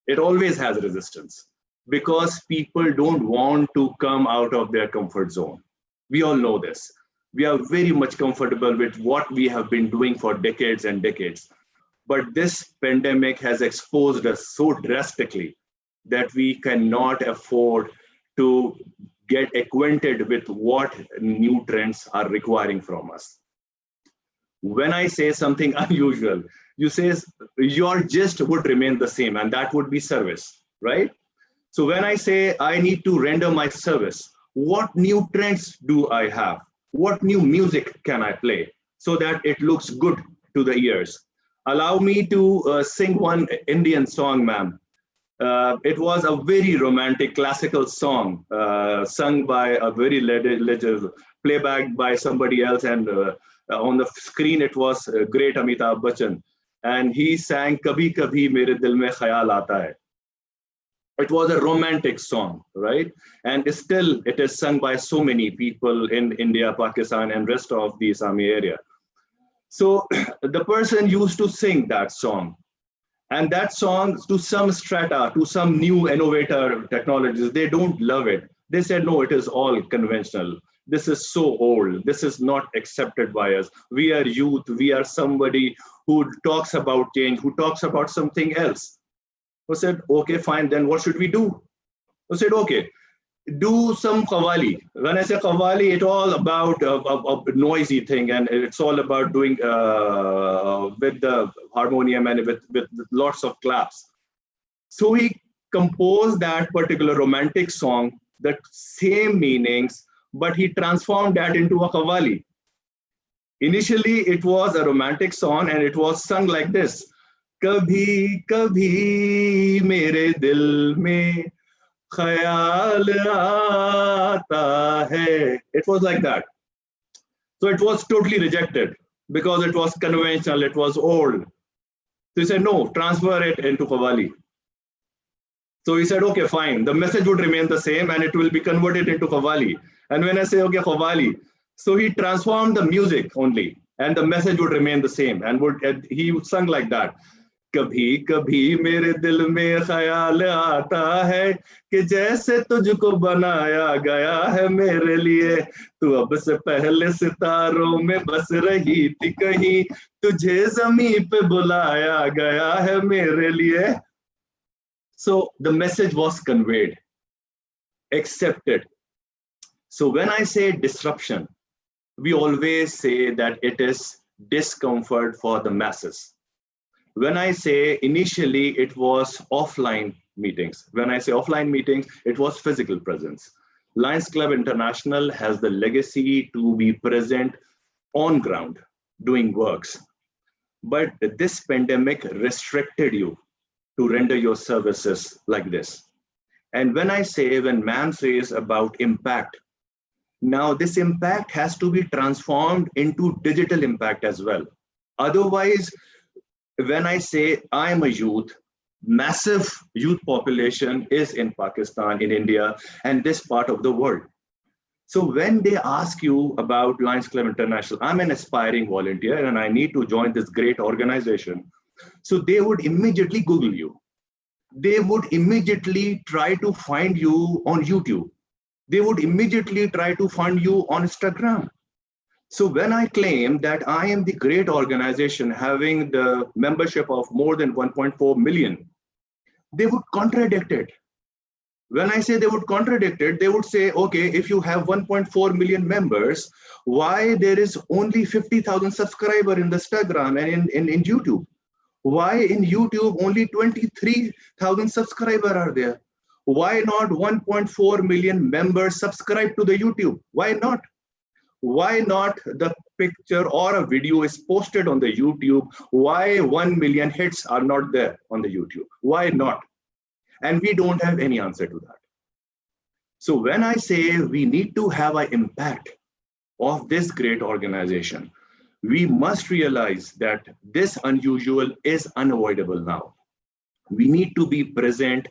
It always has resistance because people don't want to come out of their comfort zone. We all know this. We are very much comfortable with what we have been doing for decades and decades. But this pandemic has exposed us so drastically that we cannot afford to get acquainted with what new trends are requiring from us. When I say something unusual, you say your gist would remain the same, and that would be service, right? So when I say I need to render my service, what new trends do I have? What new music can I play so that it looks good to the ears? Allow me to sing one Indian song, ma'am. It was a very romantic classical song sung by a very legend, playback by somebody else, and on the screen it was great Amitabh Bachchan, and he sang "Kabhi Kabhi Mere Dil Mein Khayal Aata Hai." It was a romantic song, right? And still it is sung by so many people in India, Pakistan, and rest of the Assami area. So the person used to sing that song. And that song, to some strata, to some new innovator technologies, they don't love it. They said, no, it is all conventional. This is so old. This is not accepted by us. We are youth. We are somebody who talks about change, who talks about something else. I said, okay, fine. Then what should we do? I said, okay, do some qawwali. When I say qawwali, it's all about a noisy thing, and it's all about doing with the harmonium and with lots of claps. So he composed that particular romantic song, the same meanings, but he transformed that into a qawwali. Initially, it was a romantic song, and it was sung like this: Kabhi kabhi mere dil mein khayal aata hai. It was like that. So it was totally rejected because it was conventional, it was old. So he said, no, transfer it into qawwali. So he said, okay, fine. The message would remain the same and it will be converted into qawwali. And when I say, okay, qawwali, so he transformed the music only and the message would remain the same. And he sung like that. कभी कभी मेरे दिल में ख्याल आता है कि जैसे तुझको बनाया गया है मेरे लिए, तू अब से पहले सितारों में बस रही थी कहीं, तुझे ज़मीं पे बुलाया गया है मेरे लिए. So the message was conveyed, accepted. So when I say disruption, we always say that it is discomfort for the masses. When I say initially it was offline meetings, when I say offline meetings, it was physical presence. Lions Club International has the legacy to be present on ground, doing works. But this pandemic restricted you to render your services like this. And when I say, when man says about impact, now this impact has to be transformed into digital impact as well. Otherwise, when I say I'm a youth, massive youth population is in Pakistan, in India, and this part of the world. So when they ask you about Lions Club International, I'm an aspiring volunteer and I need to join this great organization. So they would immediately Google you. They would immediately try to find you on YouTube. They would immediately try to find you on Instagram. So when I claim that I am the great organization having the membership of more than 1.4 million, they would contradict it. When I say they would contradict it, they would say, okay, if you have 1.4 million members, why there is only 50,000 subscribers in the Instagram and in YouTube? Why in YouTube only 23,000 subscribers are there? Why not 1.4 million members subscribe to the YouTube? Why not? Why not the picture or a video is posted on the YouTube? Why 1 million hits are not there on the YouTube? Why not? And we don't have any answer to that. So when I say we need to have an impact of this great organization, we must realize that this unusual is unavoidable now. We need to be present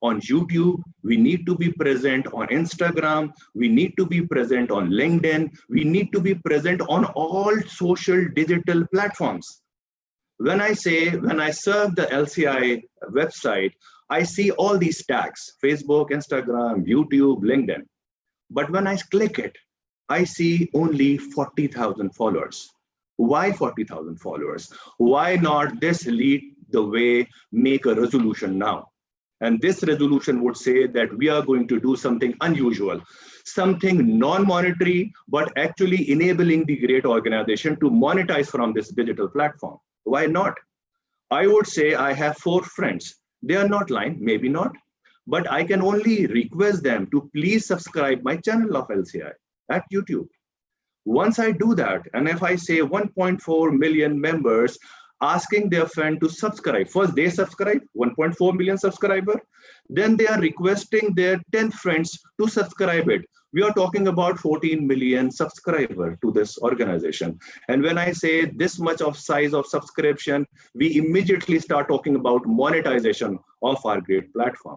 on YouTube, we need to be present on Instagram, we need to be present on LinkedIn, we need to be present on all social digital platforms. When I surf the LCI website, I see all these tags: Facebook, Instagram, YouTube, LinkedIn. But when I click it, I see only 40,000 followers. Why 40,000 followers? Why not this lead the way, make a resolution now? And this resolution would say that we are going to do something unusual, something non-monetary, but actually enabling the great organization to monetize from this digital platform. Why not? I would say I have 4 friends. They are not lying, maybe not, but I can only request them to please subscribe my channel of LCI at YouTube. Once I do that, and if I say 1.4 million members asking their friend to subscribe, first they subscribe, 1.4 million subscriber, then they are requesting their 10 friends to subscribe it. We are talking about 14 million subscribers to this organization. And when I say this much of size of subscription, we immediately start talking about monetization of our great platform.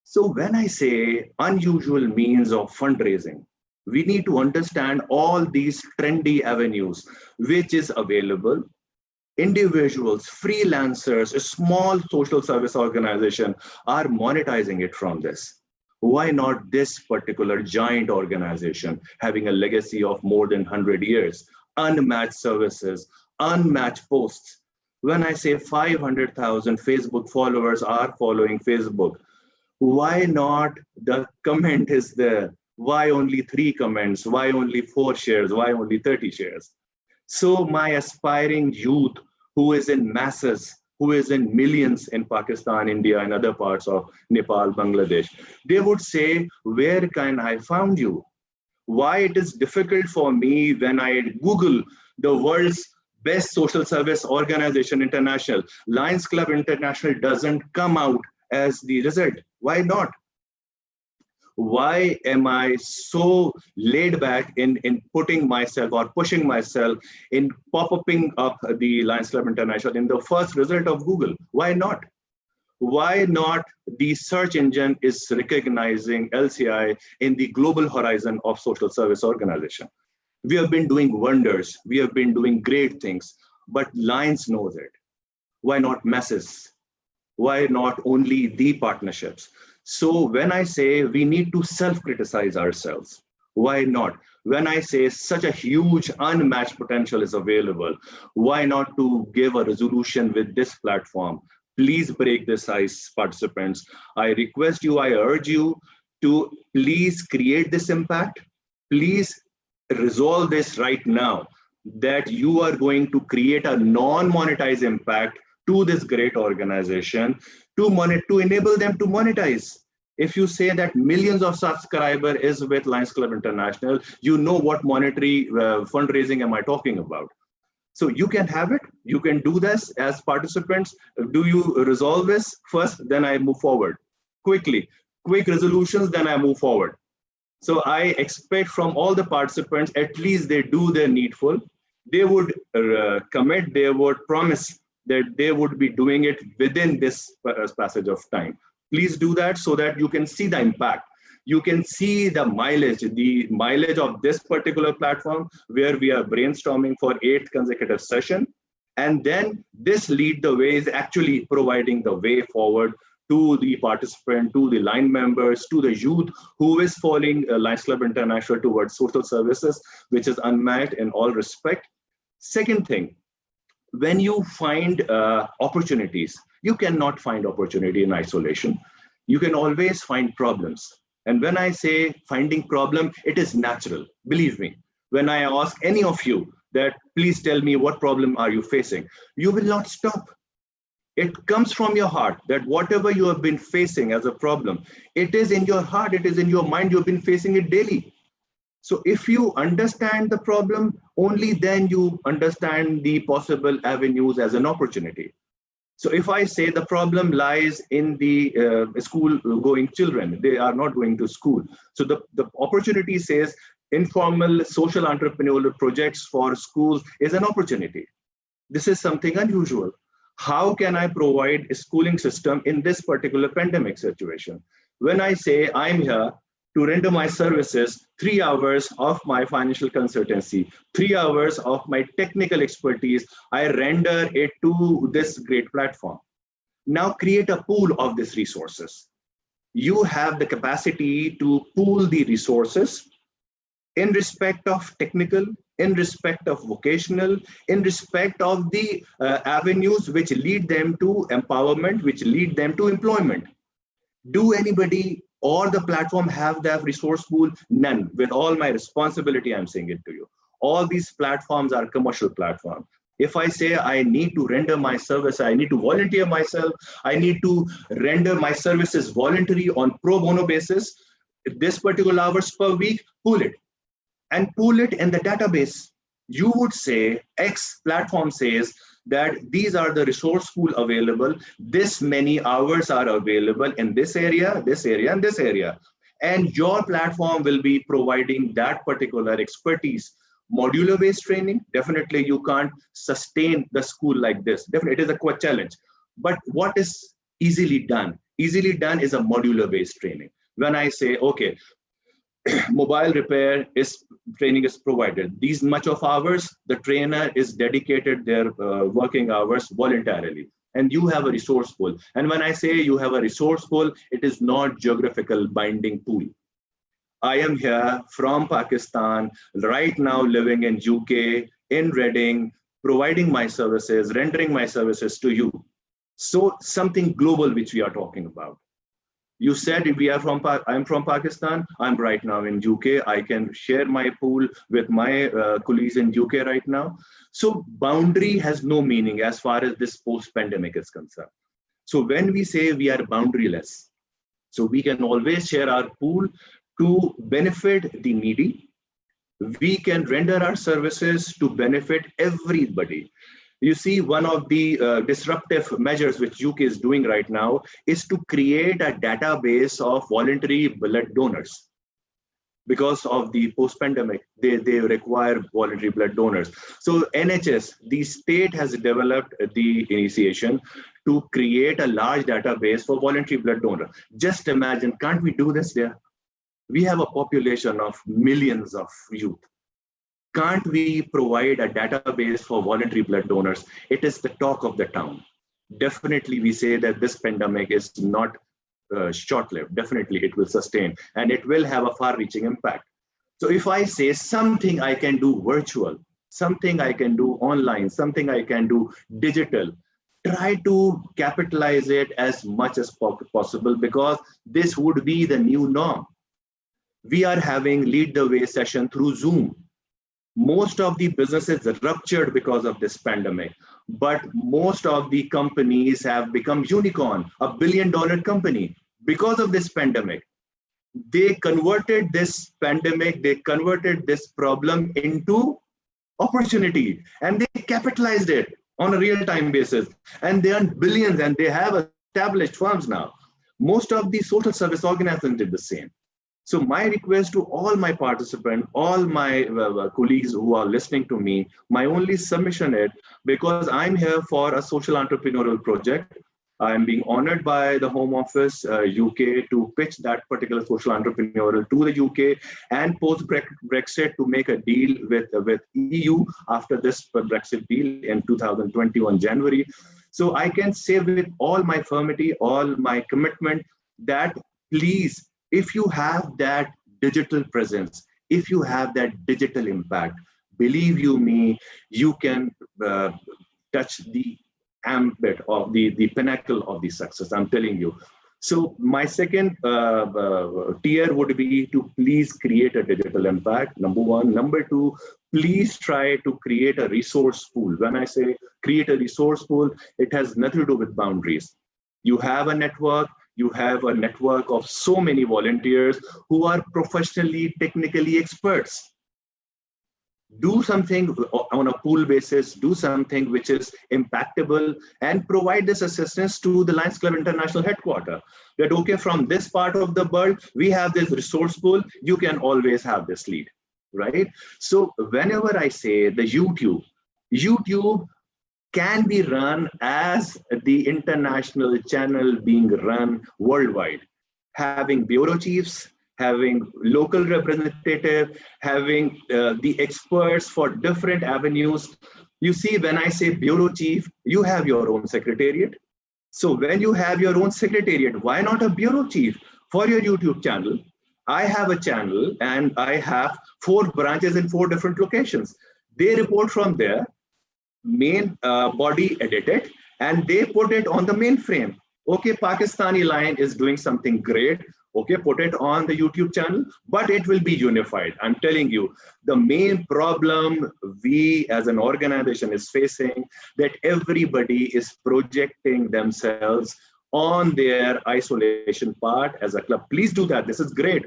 So when I say unusual means of fundraising, we need to understand all these trendy avenues which is available individuals, freelancers, a small social service organization are monetizing it from this. Why not this particular giant organization having a legacy of more than 100 years, unmatched services, unmatched posts? When I say 500,000 Facebook followers are following Facebook, why not the comment is there? Why only 3 comments? Why only 4 shares? Why only 30 shares? So my aspiring youth who is in masses, who is in millions in Pakistan, India, and other parts of Nepal, Bangladesh, they would say, where can I find you? Why it is difficult for me when I Google the world's best social service organization international, Lions Club International doesn't come out as the result. Why not? Why am I so laid back in putting myself or pushing myself in pop-upping up the Lions Club International in the first result of Google? Why not? Why not the search engine is recognizing LCI in the global horizon of social service organization? We have been doing wonders. We have been doing great things, but Lions knows it. Why not masses? Why not only the partnerships? So when I say we need to self-criticize ourselves, why not? When I say such a huge unmatched potential is available, why not to give a resolution with this platform? Please break this ice, participants. I request you, I urge you to please create this impact. Please resolve this right now, that you are going to create a non-monetized impact to this great organization to enable them to monetize. If you say that millions of subscribers is with Lions Club International, you know what monetary fundraising am I talking about. So you can have it, you can do this as participants. Do you resolve this first, then I move forward quickly, quick resolutions, then I move forward. So I expect from all the participants, at least they do their needful. They would commit, they would promise that they would be doing it within this passage of time. Please do that so that you can see the impact. You can see the mileage of this particular platform where we are brainstorming for 8th consecutive session. And then this lead the way is actually providing the way forward to the participant, to the line members, to the youth who is following Lions Club International towards social services, which is unmatched in all respect. Second thing, when you find opportunities, you cannot find opportunity in isolation. You can always find problems. And when I say finding problem, it is natural. Believe me, when I ask any of you that please tell me what problem are you facing, you will not stop. It comes from your heart that whatever you have been facing as a problem, it is in your heart, it is in your mind, you've been facing it daily. So if you understand the problem, only then you understand the possible avenues as an opportunity. So if I say the problem lies in the school-going children, they are not going to school. So the opportunity says informal social entrepreneurial projects for schools is an opportunity. This is something unusual. How can I provide a schooling system in this particular pandemic situation? When I say I'm here to render my services, 3 hours of my financial consultancy, 3 hours of my technical expertise, I render it to this great platform. Now create a pool of these resources. You have the capacity to pool the resources in respect of technical, in respect of vocational, in respect of the avenues which lead them to empowerment, which lead them to employment. Do anybody or the platform have that resource pool? None. With all my responsibility, I'm saying it to you. All these platforms are commercial platforms. If I say I need to render my service, I need to volunteer myself, I need to render my services voluntary on pro bono basis, this particular hours per week, pool it. And pool it in the database. You would say X platform says that these are the resource pool available, this many hours are available in this area, and this area. And your platform will be providing that particular expertise. Modular-based training, definitely you can't sustain the school like this. Definitely, it is a quite challenge. But what is easily done? Easily done is a modular-based training. When I say, okay, mobile repair training is provided. These much of hours, the trainer is dedicated their working hours voluntarily. And you have a resource pool. And when I say you have a resource pool, it is not geographical binding pool. I am here from Pakistan, right now living in UK, in Reading, providing my services, rendering my services to you. So something global which we are talking about. You said I'm from Pakistan, I'm right now in UK, I can share my pool with my colleagues in UK right now. So boundary has no meaning as far as this post-pandemic is concerned. So when we say we are boundaryless, so we can always share our pool to benefit the needy. We can render our services to benefit everybody. You see, one of the disruptive measures which UK is doing right now is to create a database of voluntary blood donors. Because of the post-pandemic, they require voluntary blood donors. So NHS, the state has developed the initiation to create a large database for voluntary blood donors. Just imagine, can't we do this there? We have a population of millions of youth. Can't we provide a database for voluntary blood donors? It is the talk of the town. Definitely, we say that this pandemic is not short-lived. Definitely, it will sustain and it will have a far-reaching impact. So if I say something I can do virtual, something I can do online, something I can do digital, try to capitalize it as much as possible because this would be the new norm. We are having Lead the Way session through Zoom. Most of the businesses ruptured because of this pandemic, but most of the companies have become unicorn, $1 billion company because of this pandemic. They converted this pandemic, they converted this problem into opportunity and they capitalized it on a real-time basis and they earned billions and they have established firms now. Most of the social service organizations did the same. So my request to all my participants, all my colleagues who are listening to me, my only submission is, because I'm here for a social entrepreneurial project, I'm being honored by the Home Office, UK, to pitch that particular social entrepreneurial to the UK and post-Brexit to make a deal with EU after this Brexit deal in 2021 January. So I can say with all my firmity, all my commitment that please, if you have that digital presence, if you have that digital impact, believe you me, you can touch the ambit of the pinnacle of the success, I'm telling you. So my second tier would be to please create a digital impact, number one. Number two, please try to create a resource pool. When I say create a resource pool, it has nothing to do with boundaries. You have a network, you have a network of so many volunteers who are professionally, technically experts. Do something on a pool basis, do something which is impactable and provide this assistance to the Lions Club International headquarters. That okay, from this part of the world, we have this resource pool, you can always have this lead, right? So whenever I say the YouTube can be run as the international channel being run worldwide, having bureau chiefs, having local representative, having the experts for different avenues. You see, when I say bureau chief, you have your own secretariat. So when you have your own secretariat, why not a bureau chief for your YouTube channel? I have a channel and I have 4 branches in 4 different locations. They report from there, main body edited, and they put it on the mainframe. Okay, Pakistani Lion is doing something great. Okay, put it on the YouTube channel, but it will be unified. I'm telling you, the main problem we as an organization is facing, that everybody is projecting themselves on their isolation part as a club. Please do that, this is great.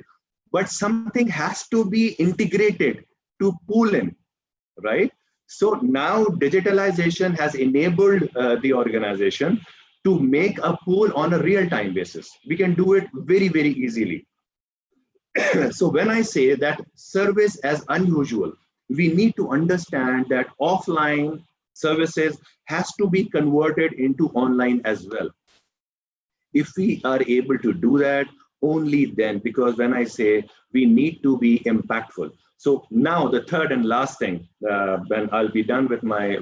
But something has to be integrated to pull in, right? So now digitalization has enabled the organization to make a pool on a real-time basis. We can do it very, very easily. So when I say that service as unusual, we need to understand that offline services has to be converted into online as well. If we are able to do that, only then, because when I say we need to be impactful. So now the third and last thing, when I'll be done with my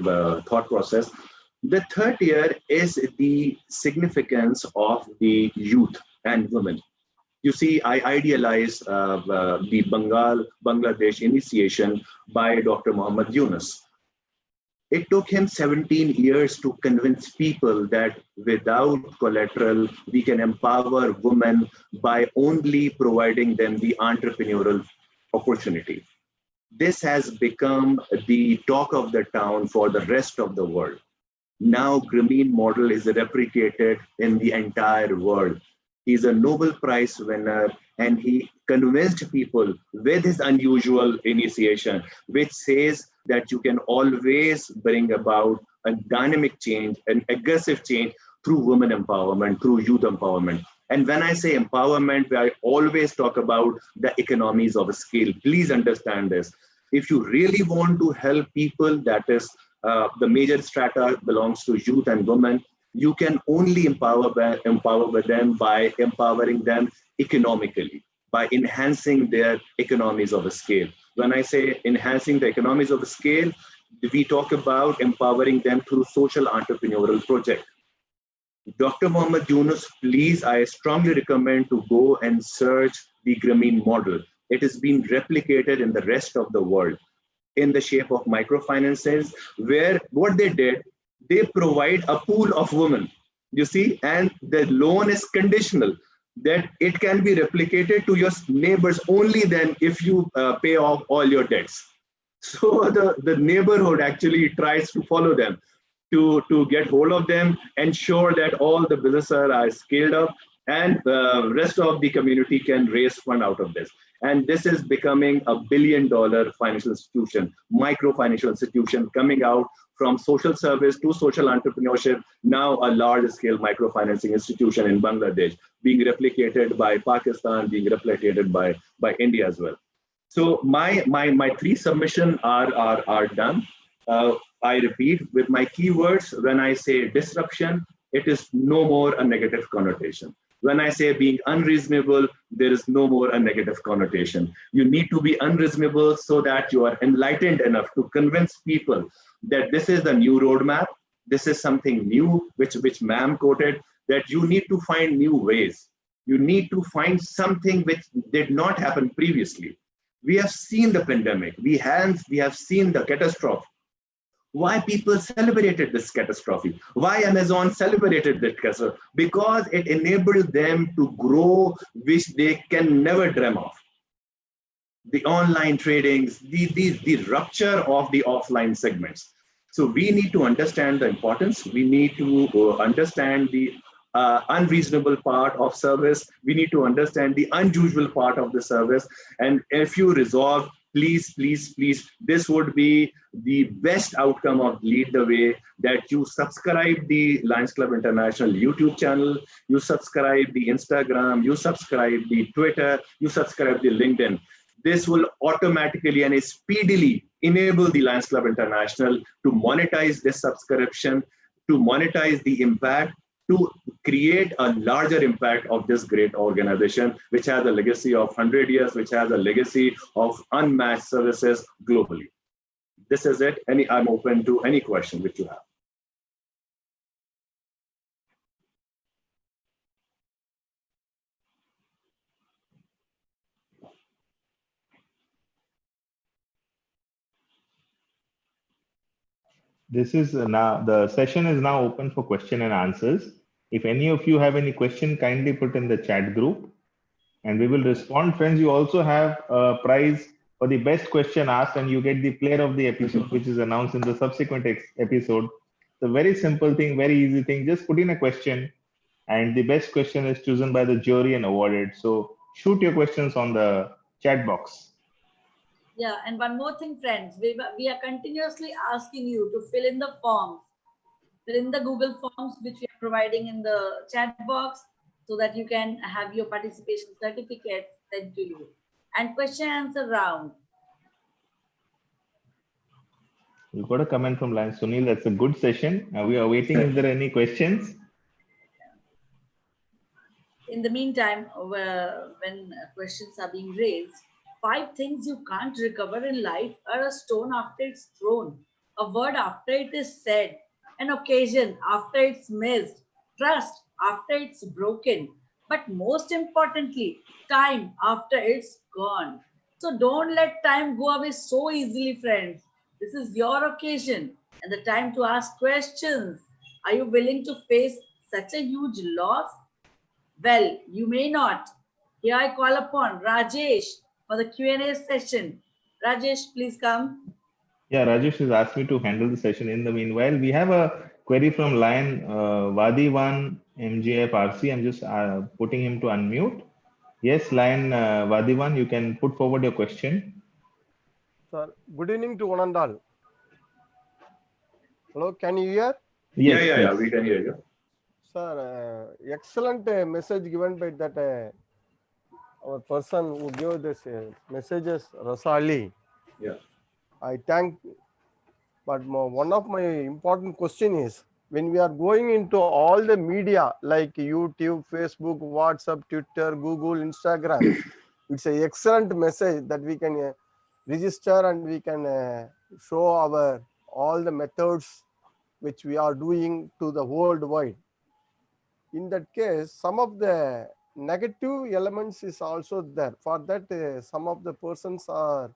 thought process, the third year is the significance of the youth and women. You see, I idealize the Bangladesh initiation by Dr. Muhammad Yunus. It took him 17 years to convince people that without collateral, we can empower women by only providing them the entrepreneurial opportunity. This has become the talk of the town for the rest of the world. Now, Grameen model is replicated in the entire world. He's a Nobel Prize winner, and he convinced people with his unusual initiation, which says that you can always bring about a dynamic change, an aggressive change through women empowerment, through youth empowerment. And when I say empowerment, I always talk about the economies of scale. Please understand this. If you really want to help people, that is the major strata belongs to youth and women, you can only empower them by empowering them economically, by enhancing their economies of scale. When I say enhancing the economies of scale, we talk about empowering them through social entrepreneurial projects. Dr. Muhammad Yunus, please, I strongly recommend to go and search the Grameen model. It has been replicated in the rest of the world in the shape of microfinances, where what they did, they provide a pool of women, you see, and the loan is conditional, that it can be replicated to your neighbors only then if you pay off all your debts. So the neighborhood actually tries to follow them, to get hold of them, ensure that all the businesses are scaled up, and the rest of the community can raise fund out of this. And this is becoming $1 billion financial institution, micro financial institution, coming out from social service to social entrepreneurship, now a large-scale microfinancing institution in Bangladesh, being replicated by Pakistan, being replicated by India as well. So my three submissions are done. I repeat with my keywords, when I say disruption, it is no more a negative connotation. When I say being unreasonable, there is no more a negative connotation. You need to be unreasonable so that you are enlightened enough to convince people that this is the new roadmap. This is something new, which ma'am quoted, that you need to find new ways. You need to find something which did not happen previously. We have seen the pandemic. We have seen the catastrophe. Why people celebrated this catastrophe? Why Amazon celebrated this catastrophe? Because it enabled them to grow, which they can never dream of. The online tradings, the rupture of the offline segments. So we need to understand the importance. We need to understand the unreasonable part of service. We need to understand the unusual part of the service. And if you resolve, please, please, please, this would be the best outcome of Lead the Way, that you subscribe the Lions Club International YouTube channel, you subscribe the Instagram, you subscribe the Twitter, you subscribe the LinkedIn. This will automatically and speedily enable the Lions Club International to monetize this subscription, to monetize the impact, to create a larger impact of this great organization, which has a legacy of 100 years, which has a legacy of unmatched services globally. This is it. I'm open to any question which you have. This is now, the session is now open for question and answers. If any of you have any question, kindly put in the chat group and we will respond. Friends, you also have a prize for the best question asked, and you get the player of the episode, which is announced in the subsequent episode. It's a very simple thing, very easy thing. Just put in a question and the best question is chosen by the jury and awarded. So shoot your questions on the chat box. Yeah, and one more thing, friends, we are continuously asking you to fill in the forms, fill in the Google forms, which we are providing in the chat box, so that you can have your participation certificate sent to you. And question answer round. We've got a comment from Lion Sunil. That's a good session. We are waiting if there are any questions. in the meantime, when questions are being raised, 5 things you can't recover in life are a stone after it's thrown, a word after it is said, an occasion after it's missed, trust after it's broken, but most importantly, time after it's gone. So don't let time go away so easily, friends. This is your occasion and the time to ask questions. Are you willing to face such a huge loss? Well, you may not. Here I call upon Rajesh for the Q&A session. Rajesh, please come. Yeah, Rajesh has asked me to handle the session. In the meanwhile, we have a query from line Vadiwan MGF RC. I'm just putting him to unmute. Yes, line Vadiwan, you can put forward your question. Sir, good evening to one and all. Hello, can you hear? Yes, Yeah, we can hear you. Sir, excellent message given by that our person who gave this messages, Rasali. Yeah. I thank, but one of my important question is, when we are going into all the media like YouTube, Facebook, WhatsApp, Twitter, Google, Instagram, it's an excellent message that we can register and we can show our all the methods which we are doing to the worldwide. In that case, some of the negative elements is also there. For that, some of the persons are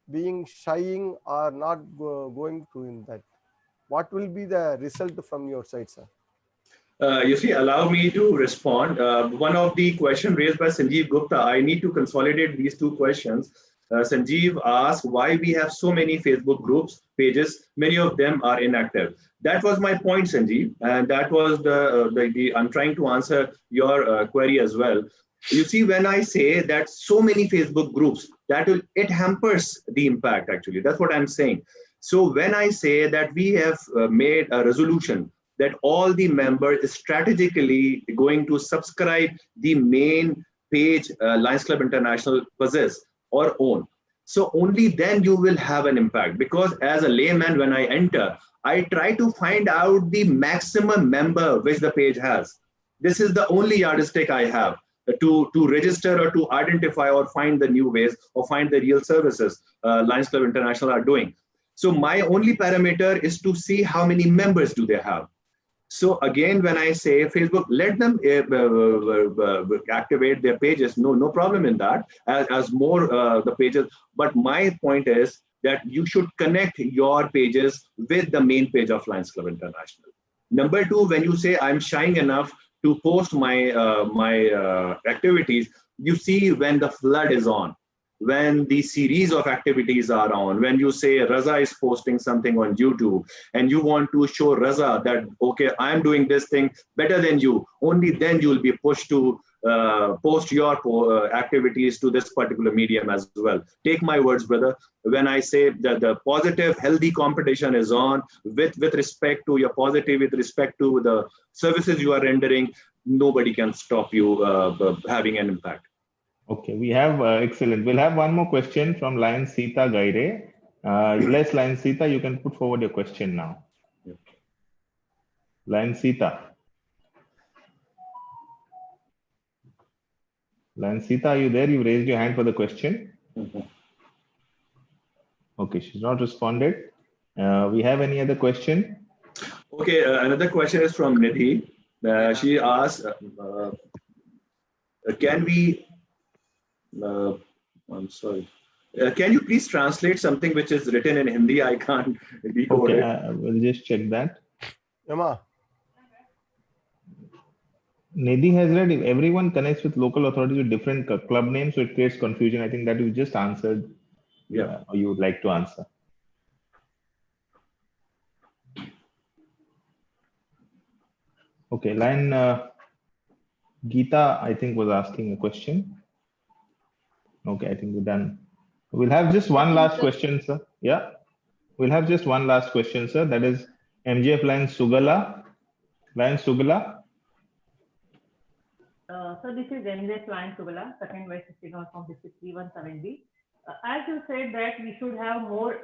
being shying or not going to in that. What will be the result from your side, sir? You see, allow me to respond. One of the questions raised by Sanjeev Gupta, I need to consolidate these 2 questions. Sanjeev asked why we have so many Facebook groups, pages, many of them are inactive. That was my point, Sanjeev, and that was I'm trying to answer your query as well. You see, when I say that so many Facebook groups, it hampers the impact actually. That's what I'm saying. So when I say that we have made a resolution that all the members is strategically going to subscribe the main page Lions Club International possess or own. So only then you will have an impact, because as a layman, when I enter, I try to find out the maximum member which the page has. This is the only yardstick I have to register or to identify or find the new ways or find the real services Lions Club International are doing. So my only parameter is to see how many members do they have. So again, when I say Facebook, let them activate their pages. No problem in that, as more the pages. But my point is that you should connect your pages with the main page of Lions Club International. Number 2, when you say I'm shying enough to post my activities, you see when the flood is on, when the series of activities are on, when you say Raza is posting something on YouTube and you want to show Raza that, okay, I'm doing this thing better than you, only then you will be pushed to post your activities to this particular medium as well. Take my words, brother. When I say that the positive, healthy competition is on with respect to your positive, with respect to the services you are rendering, nobody can stop you having an impact. Okay, we have excellent. We'll have one more question from line Sita Gaire. Yes, line Sita, you can put forward your question now. Yep. Line Sita. Line Sita, are you there? You raised your hand for the question. Okay, she's not responded. We have any other question? Okay, another question is from Nidhi. She asked, can we, I'm sorry. Can you please translate something which is written in Hindi? I can't decode it. We'll just check that. Emma. Nidhi has read, if everyone connects with local authorities with different club names, so it creates confusion. I think that you just answered. Yeah. Or you would like to answer. Okay, line Geeta, I think, was asking a question. Okay, I think we're done. We'll have just one last question, sir. Yeah, we'll have just one last question, sir. That is MGF line Sugala. Line Sugala. So this is MGF line Sugala, second vice president from district 317B. As you said that we should have more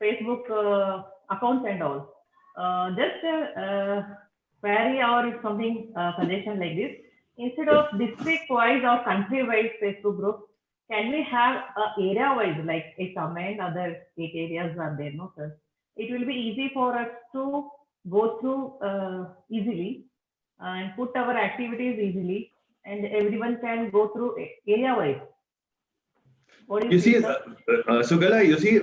Facebook accounts and all. Just query or something suggestion like this. instead of district-wise or country-wise Facebook group, can we have area-wise, like a comment, other 8 areas are there, no sir? It will be easy for us to go through easily and put our activities easily, and everyone can go through area-wise. What do You see, think, sir? Sugala, you see,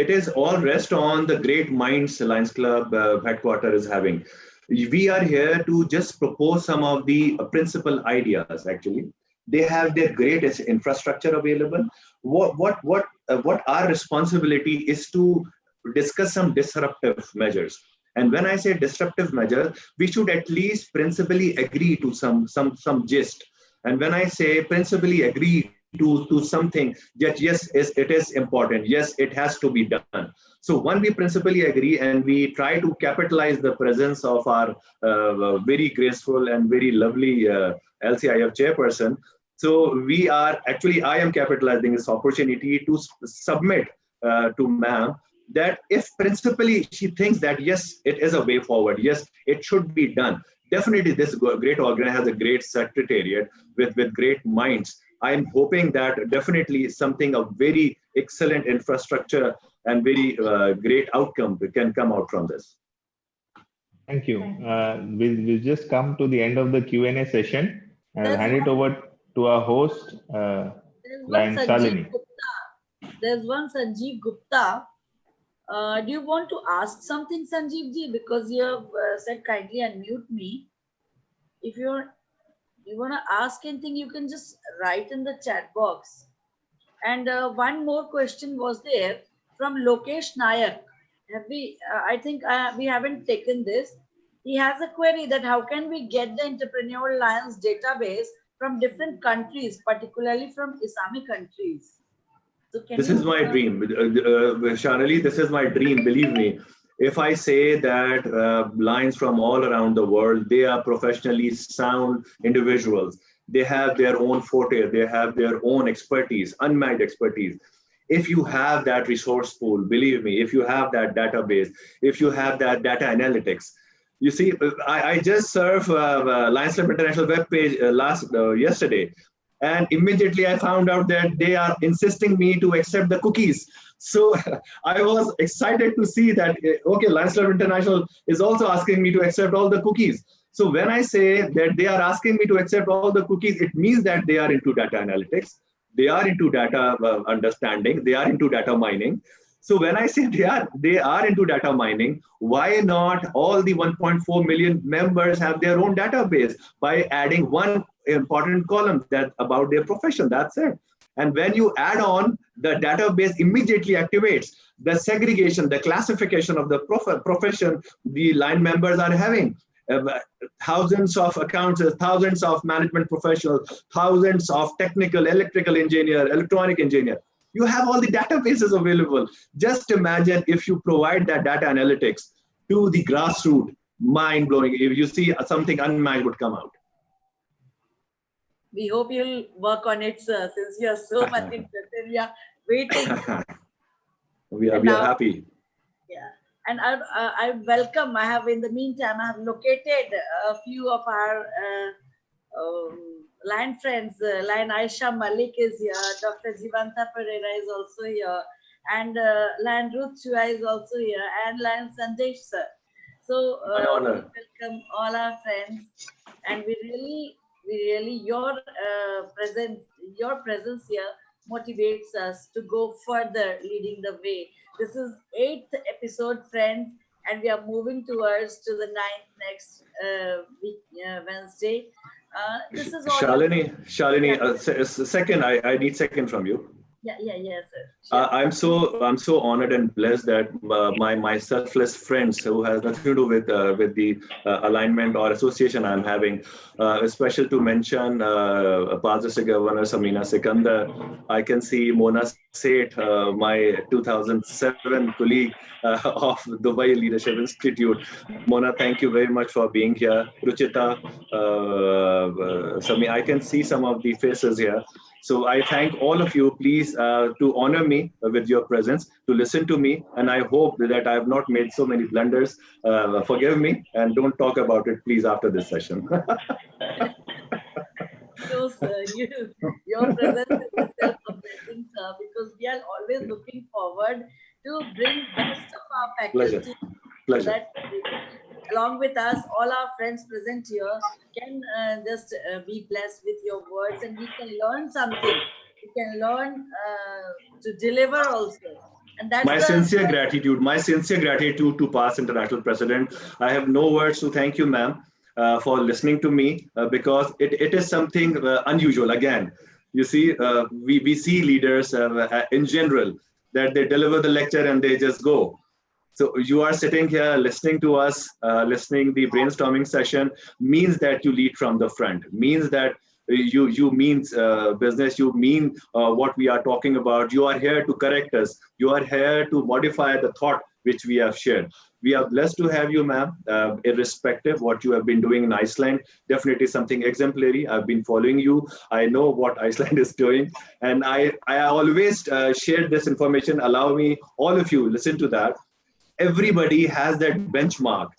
it is all rest on the Great Minds Lions Club headquarters is having. We are here to just propose some of the principal ideas, actually. They have their greatest infrastructure available. What our responsibility is to discuss some disruptive measures. And when I say disruptive measures, we should at least principally agree to some gist. And when I say principally agree to something that yes, it is important, yes, it has to be done. So when we principally agree and we try to capitalize the presence of our very graceful and very lovely LCIF chairperson, so we are actually, I am capitalizing this opportunity to submit to ma'am that if principally she thinks that yes, it is a way forward, yes, it should be done. Definitely this great organization has a great secretariat with great minds. I'm hoping that definitely something of very excellent infrastructure and very great outcome can come out from this. Thank you. We'll just come to the end of the Q&A session, and I'll hand it over to our host, Lion Shalini. There's one Sanjeev Gupta. Do you want to ask something, Sanjeev ji? Because you have said kindly unmute me. If you want to ask anything, you can just write in the chat box. And one more question was there from Lokesh Nayak. Have we? I think we haven't taken this. He has a query that how can we get the Entrepreneurial Lions database from different countries, particularly from Islamic countries? So this is my dream, Shanali, this is my dream, believe me. If I say that Lions from all around the world, they are professionally sound individuals. They have their own forte, they have their own expertise, unmatched expertise. If you have that resource pool, believe me, if you have that database, if you have that data analytics, you see, I just surfed Lions Club International webpage yesterday, and immediately I found out that they are insisting me to accept the cookies. So I was excited to see that, okay, Lions Club International is also asking me to accept all the cookies. So when I say that they are asking me to accept all the cookies, it means that they are into data analytics, they are into data understanding, they are into data mining. So when I say they are into data mining, why not all the 1.4 million members have their own database by adding one important column that about their profession? That's it. And when you add on, the database immediately activates the segregation, the classification of the profession the line members are having. Thousands of accounts, thousands of management professionals, thousands of technical, electrical engineer, electronic engineer. You have all the databases available. Just imagine if you provide that data analytics to the grassroots, mind blowing. If you see something unmatched would come out. We hope you'll work on it, sir, since you are so much interested. We are waiting. we are happy. Yeah. And I welcome, I have in the meantime, I have located a few of our Lion friends. Lion Aisha Malik is here, Dr. Jivanta Pereira is also here, and Lion Ruth Chua is also here, and Lion Sandesh sir. So we welcome all our friends, and we really your presence here motivates us to go further, leading the way. This is 8th episode, friends, and we are moving towards to the 9th next week, Wednesday. This is all. Shalini, second, I need second from you. Yes, sir. Sure. I'm so honored and blessed that my selfless friends who has nothing to do with the alignment or association I'm having. Special to mention Past District Governor Samina Sikandar. I can see Mona Seth, my 2007 colleague of Dubai Leadership Institute. Mona, thank you very much for being here. Ruchita, Sami, I can see some of the faces here. So I thank all of you, please, to honor me with your presence, to listen to me. And I hope that I have not made so many blunders. Forgive me and don't talk about it, please, after this session. So, sir, your presence is itself a blessing, sir, because we are always looking forward to bring best of our Pleasure. faculty. Pleasure. That along with us, all our friends present here can just be blessed with your words, and we can learn something. We can learn to deliver also. And that's My sincere gratitude to past international president. I have no words to thank you, ma'am, for listening to me because it is something unusual. Again, you see, we see leaders in general that they deliver the lecture and they just go. So you are sitting here listening to us, listening the brainstorming session means that you lead from the front, means that you mean business, you mean what we are talking about. You are here to correct us. You are here to modify the thought which we have shared. We are blessed to have you, ma'am, irrespective what you have been doing in Iceland. Definitely something exemplary. I've been following you. I know what Iceland is doing. And I always share this information. Allow me, all of you, listen to that. Everybody has that benchmark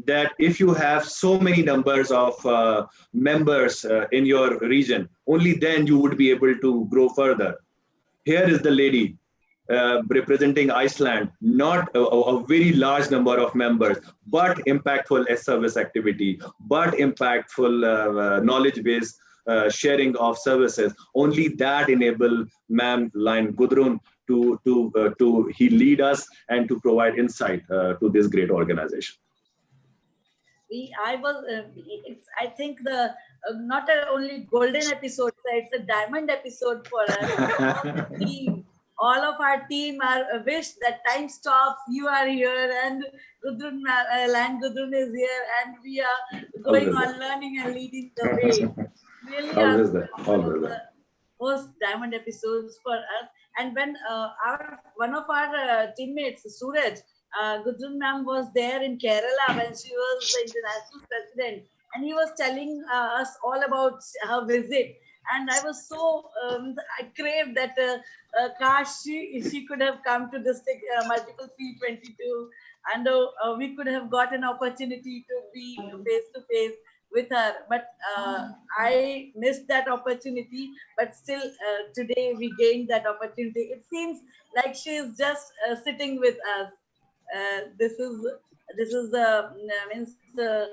that if you have so many numbers of members in your region, only then you would be able to grow further. Here is the lady representing Iceland, not a very large number of members, but impactful service activity, but impactful knowledge-based sharing of services. Only that enable ma'am Lion Gudrun to he lead us and to provide insight to this great organization. I think the not a only golden episode, it's a diamond episode for us. All of our team are wish that time stops. You are here, and Gudrun, Lion Gudrun is here, and we are going on learning and leading the way. Really, Always there. Most diamond episodes for us. And when one of our teammates, Suraj, Gudrun ma'am was there in Kerala when she was the international president, and he was telling us all about her visit. And I was so I craved that she could have come to this multiple C22, and we could have got an opportunity to be face to face with her, but I missed that opportunity. But still, today we gained that opportunity. It seems like she is just sitting with us. This is the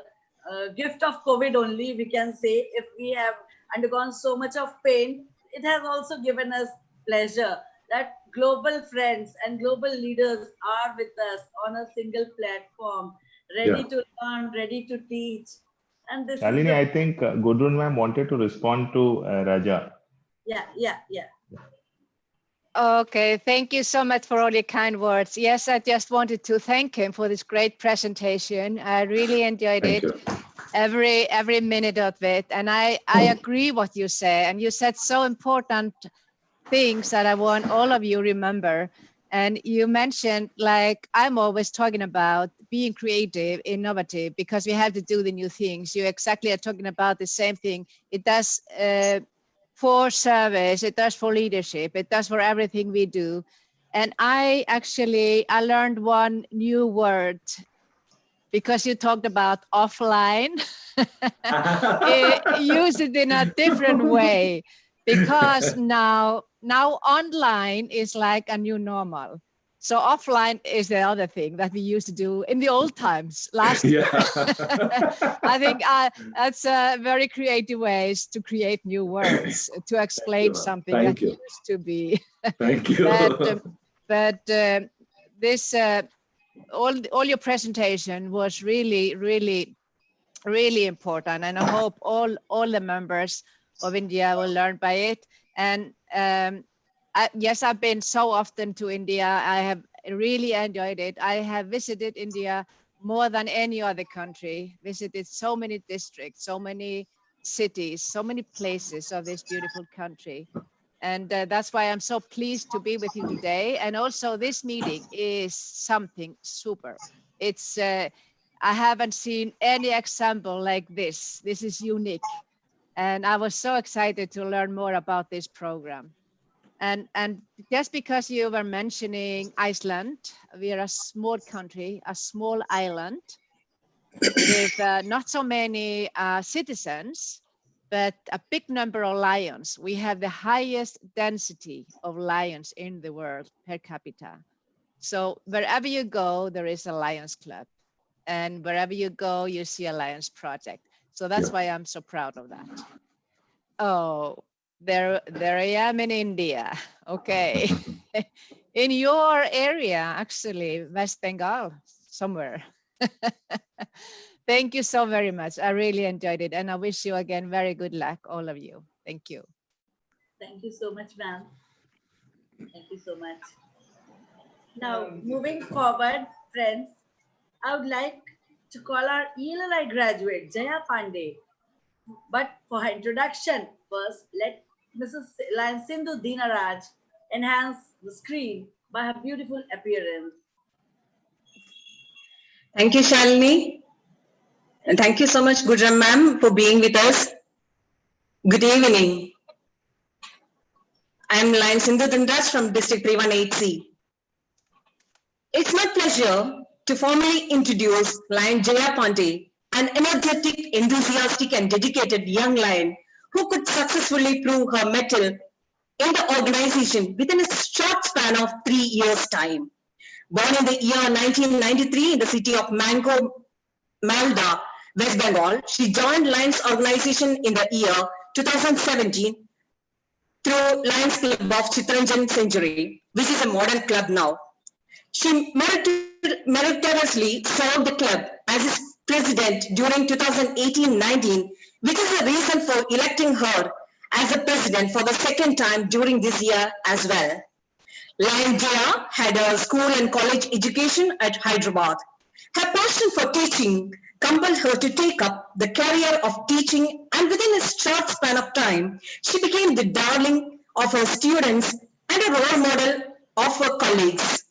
gift of COVID only, we can say. If we have undergone so much of pain, it has also given us pleasure that global friends and global leaders are with us on a single platform, ready to learn, ready to teach. And this Shalini, I think Gudrun ma'am wanted to respond to Raja. Yeah. Okay, thank you so much for all your kind words. Yes, I just wanted to thank him for this great presentation. I really enjoyed it, every minute of it. And I agree what you say. And you said so important things that I want all of you remember. And you mentioned, like I'm always talking about, being creative, innovative, because we have to do the new things. You exactly are talking about the same thing. It does for service, it does for leadership, it does for everything we do. And I learned one new word because you talked about offline. Use it in a different way, because now online is like a new normal. So offline is the other thing that we used to do in the old times last year. I think that's very creative ways to create new words to explain something that used to be. Thank you. But this all your presentation was really, really, really important, and I hope all the members of India will learn by it. And yes, I've been so often to India. I have really enjoyed it. I have visited India more than any other country, visited so many districts, so many cities, so many places of this beautiful country. And that's why I'm so pleased to be with you today. And also this meeting is something super. It's, I haven't seen any example like this. This is unique. And I was so excited to learn more about this program. And just because you were mentioning Iceland, we are a small country, a small island with not so many citizens, but a big number of lions. We have the highest density of lions in the world per capita. So wherever you go, there is a Lions Club. And wherever you go, you see a Lions Project. So that's why I'm so proud of that. Oh, there I am in India. Okay. In your area, actually, West Bengal, somewhere. Thank you so very much. I really enjoyed it. And I wish you again very good luck, all of you. Thank you. Thank you so much, ma'am. Thank you so much. Now, moving forward, friends, I would like to call our ELLI graduate, Jaya Pandey. But for her introduction, first, let Mrs. Lion Sindhu Dinaraj enhance the screen by her beautiful appearance. Thank you, Shalini. And thank you so much, Gujram ma'am, for being with us. Good evening. I'm Lion Sindhu Dinaraj from District 318C. It's my pleasure to formally introduce Lion Jaya Pandey, an energetic, enthusiastic, and dedicated young lion who could successfully prove her mettle in the organization within a short span of 3 years' time. Born in the year 1993 in the city of Malda, West Bengal, she joined Lions organization in the year 2017 through Lions Club of Chittaranjan Century, which is a modern club now. She meritoriously served the club as its president during 2018-19, which is the reason for electing her as the president for the second time during this year as well. Lion Jaya had a school and college education at Hyderabad. Her passion for teaching compelled her to take up the career of teaching, and within a short span of time, she became the darling of her students and a role model of her colleagues.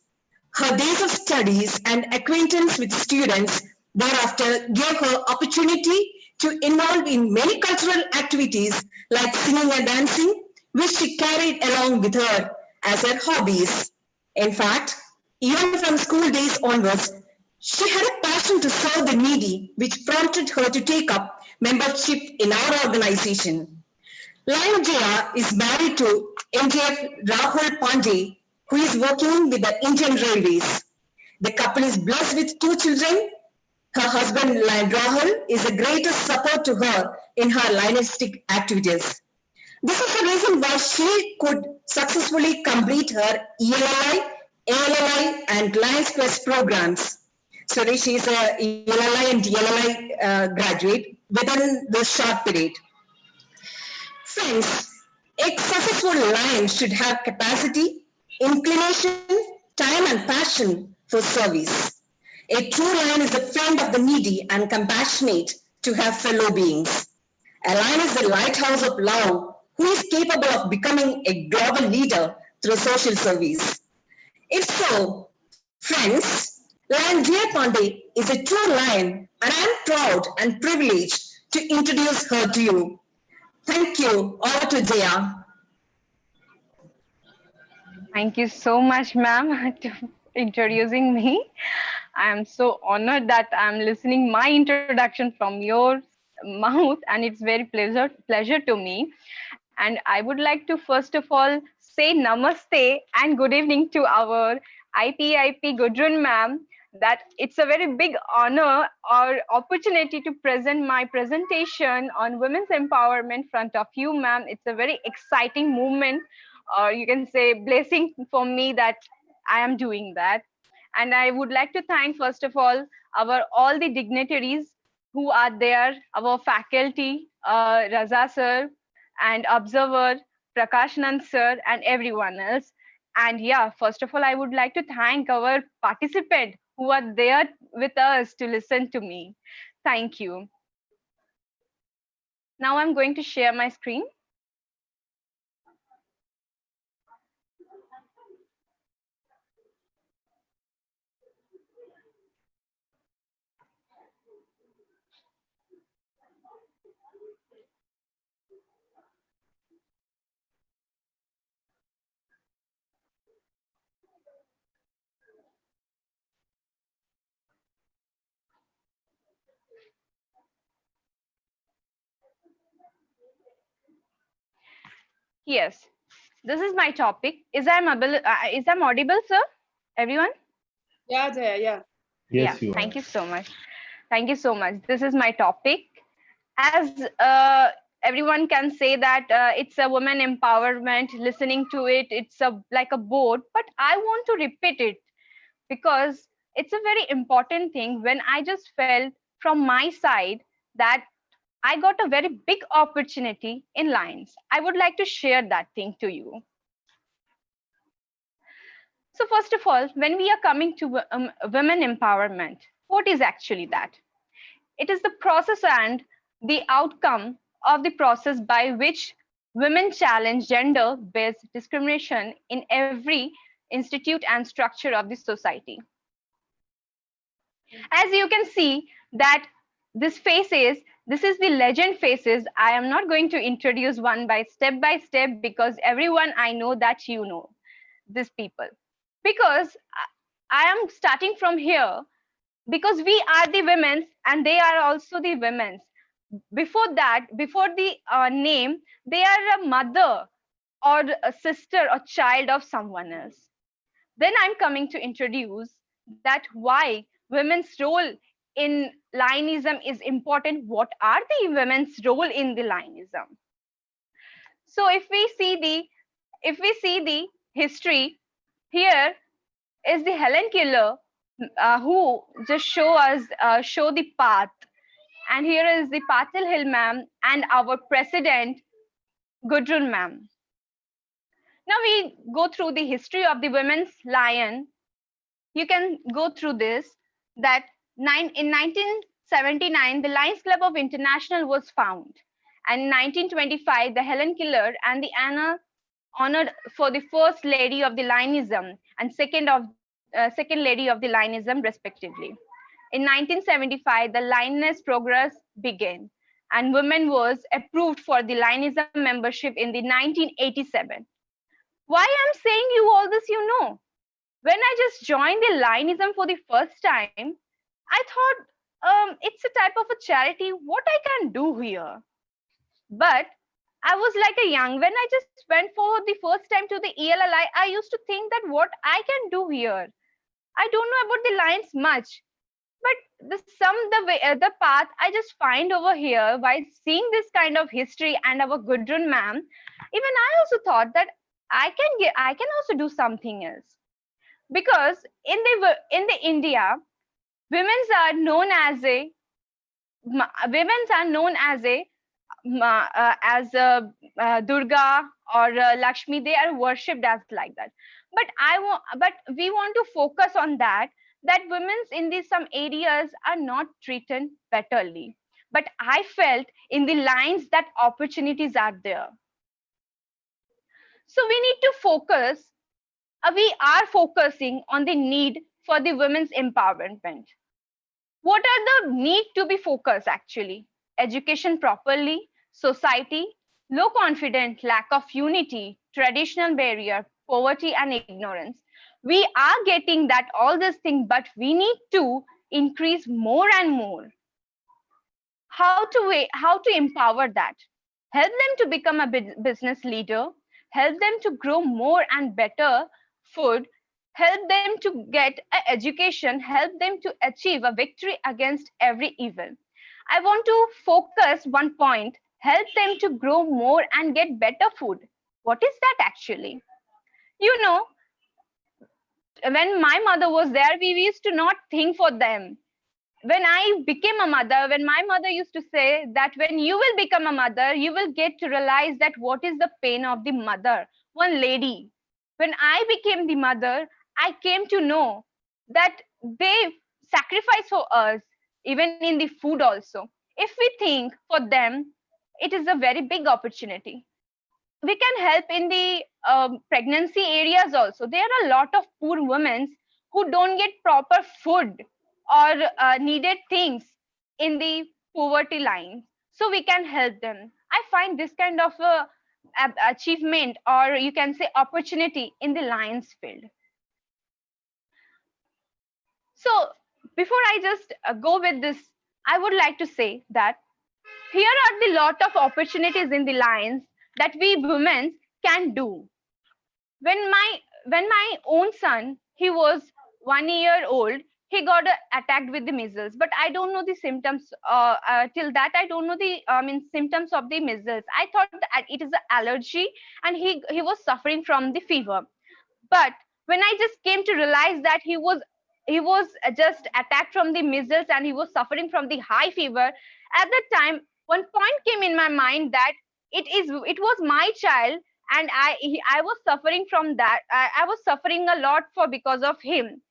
Her days of studies and acquaintance with students thereafter gave her opportunity to involve in many cultural activities like singing and dancing, which she carried along with her as her hobbies. In fact, even from school days onwards, she had a passion to serve the needy, which prompted her to take up membership in our organization. Lion Jaya is married to MJF Rahul Pandey, who is working with the Indian Railways. The couple is blessed with 2 children. Her husband, Lion Rahul, is the greatest support to her in her lionistic activities. This is the reason why she could successfully complete her ELLI, ALLI, and Lions Plus programs. So she is a ELLI and DLLI graduate within the short period. Friends, a successful lion should have capacity, inclination, time, and passion for service. A true lion is a friend of the needy and compassionate to her fellow beings. A lion is the lighthouse of love who is capable of becoming a global leader through social service. If so, friends, Lion Jaya Pandey is a true lion, and I am proud and privileged to introduce her to you. Thank you. Over to Jaya. Thank you so much, ma'am, to introducing me. I am so honored that I'm listening my introduction from your mouth, and it's very pleasure to me. And I would like to first of all say namaste and good evening to our IPIP Gudrun ma'am, that it's a very big honor or opportunity to present my presentation on women's empowerment front of you, ma'am. It's a very exciting moment, or you can say blessing for me that I am doing that. And I would like to thank first of all all the dignitaries who are there, our faculty, Raza sir, and observer Prakash Nand sir, and everyone else. And yeah, first of all, I would like to thank our participant who are there with us to listen to me. Thank you. Now I'm going to share my screen. Yes, this is my topic. Is I'm audible, sir? Everyone? Yeah, Jaya, yeah. Yes, you Thank are. you so much. Thank you so much. This is my topic. As everyone can say that it's a woman empowerment, listening to it, it's like a board, but I want to repeat it because it's a very important thing. When I just felt from my side that I got a very big opportunity in Lions, I would like to share that thing to you. So first of all, when we are coming to women empowerment, what is actually that? It is the process and the outcome of the process by which women challenge gender-based discrimination in every institute and structure of the society. As you can see that this is the legend faces. I am not going to introduce one by step because everyone I know that you know these people. Because I am starting from here because we are the women's and they are also the women's. Before that, before the name, they are a mother or a sister or child of someone else. Then I'm coming to introduce that why women's role in Lionism is important. What are the women's role in the Lionism? So if we see the history, here is the Helen Keller who just show the path. And here is the Patil Hill ma'am and our president Gudrun ma'am. Now we go through the history of the women's lion. You can go through this that in 1979 the Lions Club of International was found, and in 1925 the Helen Keller and the Anna honored for the first lady of the Lionism and second lady of the Lionism respectively. In 1975 the Lioness Progress began and women was approved for the Lionism membership in the 1987. Why I'm saying you all this, you know? When I just joined the Lionism for the first time, I thought it's a type of a charity, what I can do here. But I was like a young, when I just went for the first time to the ELLI, I used to think that what I can do here. I don't know about the Lions much, but the path I just find over here by seeing this kind of history and our Gudrun ma'am, even I also thought that I can also do something else. Because in the India, women's are known as Durga or Lakshmi. They are worshipped as like that. But we want to focus on that women's in these some areas are not treated betterly. But I felt in the Lions that opportunities are there. So we need to focus. We are focusing on the need for the women's empowerment. What are the need to be focused actually? Education properly, society, low confidence, lack of unity, traditional barrier, poverty and ignorance. We are getting that all these things, but we need to increase more and more. How to empower that? Help them to become a business leader, help them to grow more and better food, help them to get an education, help them to achieve a victory against every evil. I want to focus one point, help them to grow more and get better food. What is that actually? You know, when my mother was there, we used to not think for them. When I became a mother, when my mother used to say that when you will become a mother, you will get to realize that what is the pain of the mother, one lady. When I became the mother, I came to know that they sacrifice for us, even in the food also. If we think for them, it is a very big opportunity. We can help in the pregnancy areas also. There are a lot of poor women who don't get proper food or needed things in the poverty line. So we can help them. I find this kind of achievement, or you can say opportunity, in the Lions field. So before I just go with this, I would like to say that here are the lot of opportunities in the Lions that we women can do. When my own son, he was 1 year old, he got attacked with the measles, but I don't know the symptoms. Till that, I don't know the symptoms of the measles. I thought that it is an allergy, and he was suffering from the fever. But when I just came to realize that he was just attacked from the measles and he was suffering from the high fever, at that time one point came in my mind that it was my child, and I was suffering from that. I was suffering a lot because of him.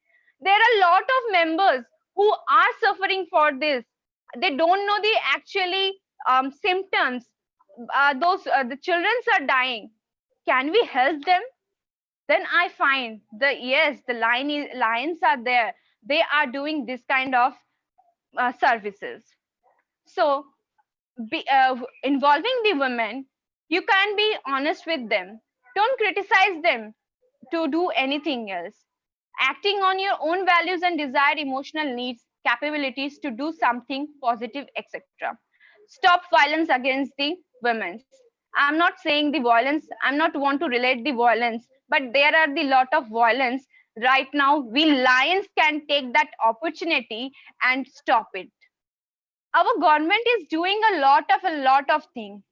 There are a lot of members who are suffering for this. They don't know the actually symptoms. The children are dying. Can we help them? Then I find the lions are there. They are doing this kind of services. So involving the women, you can be honest with them. Don't criticize them to do anything else. Acting on your own values and desired emotional needs, capabilities to do something positive, etc. Stop violence against the women. I'm not saying the violence, I'm not want to relate the violence, but there are the lot of violence right now. We lions can take that opportunity and stop it. Our government is doing a lot of things.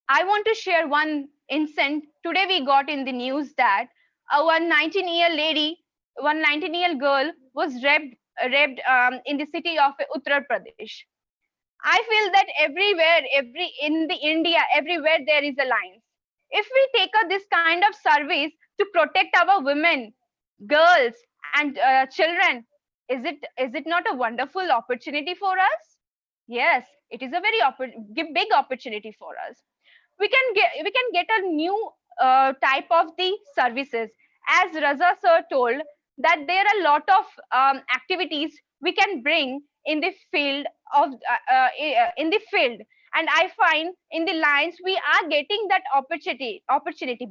I want to share one incident. Today we got in the news that a 19-year girl was raped in the city of Uttar Pradesh. I feel that in the India, everywhere there is a lions. If we take this kind of service to protect our women, girls, and children, is it not a wonderful opportunity for us? Yes, it is a very big opportunity for us. We can get a new type of the services. As Raza sir told, that there are a lot of activities we can bring in the field and I find in the lions we are getting that opportunity.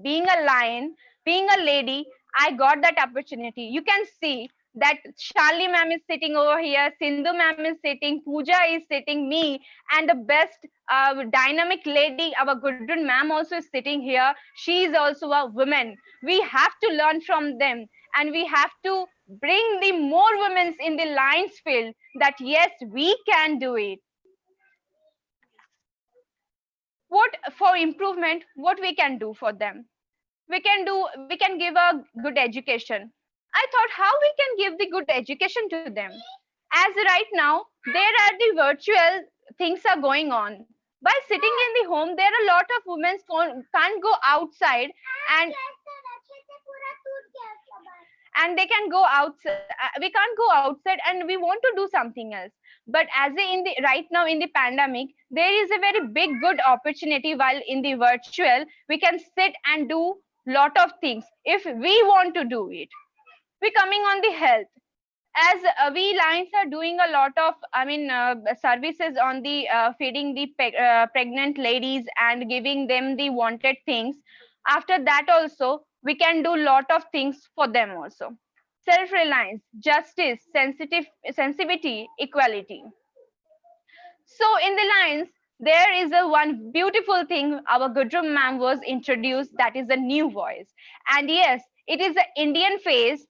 Being a lion, being a lady, I got that opportunity. You can see that Shalini ma'am is sitting over here, Sindhu ma'am is sitting, Pooja is sitting, me, and the best dynamic lady, our Gudrun ma'am also is sitting here. She is also a woman. We have to learn from them, and we have to bring the more women in the lions field, that yes, we can do it. What for improvement, what we can do for them? We can give a good education. I thought how we can give the good education to them. As right now, there are the virtual things are going on. By sitting in the home, there are a lot of women can't go outside and they can go outside. We can't go outside and we want to do something else. But right now in the pandemic, there is a very big good opportunity. While in the virtual, we can sit and do lot of things if we want to do it. We coming on the health, as we lions are doing a lot of services on the feeding the pregnant ladies and giving them the wanted things. After that also we can do lot of things for them also. Self-reliance, justice, sensitivity, equality. So in the lions, there is a one beautiful thing our Gudrun ma'am was introduced, that is a new voice. And yes, it is an Indian face,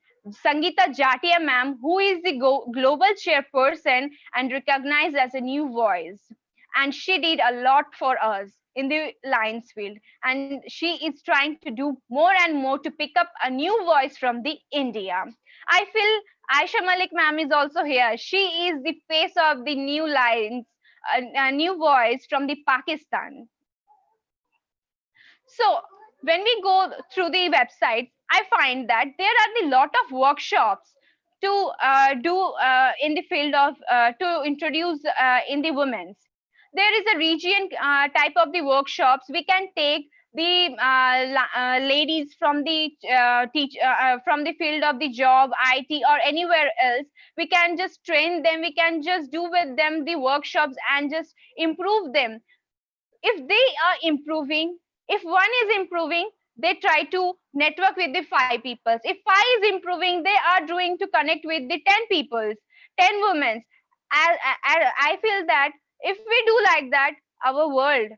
Sangeeta Jatia ma'am, who is the global chairperson and recognized as a new voice. And she did a lot for us in the lions field. And she is trying to do more and more to pick up a new voice from the India. I feel Aisha Malik ma'am is also here. She is the face of the new lions, a new voice from the Pakistan. So when we go through the website, I find that there are a lot of workshops to do in the field of to introduce in the women's. There is a region type of the workshops. We can take the ladies from the from the field of the job, IT, or anywhere else. We can just train them. We can just do with them the workshops and just improve them. If they are improving, if one is improving, they try to network with the 5 people. If 5 is improving, they are doing to connect with the 10 people, 10 women. I feel that if we do like that, our world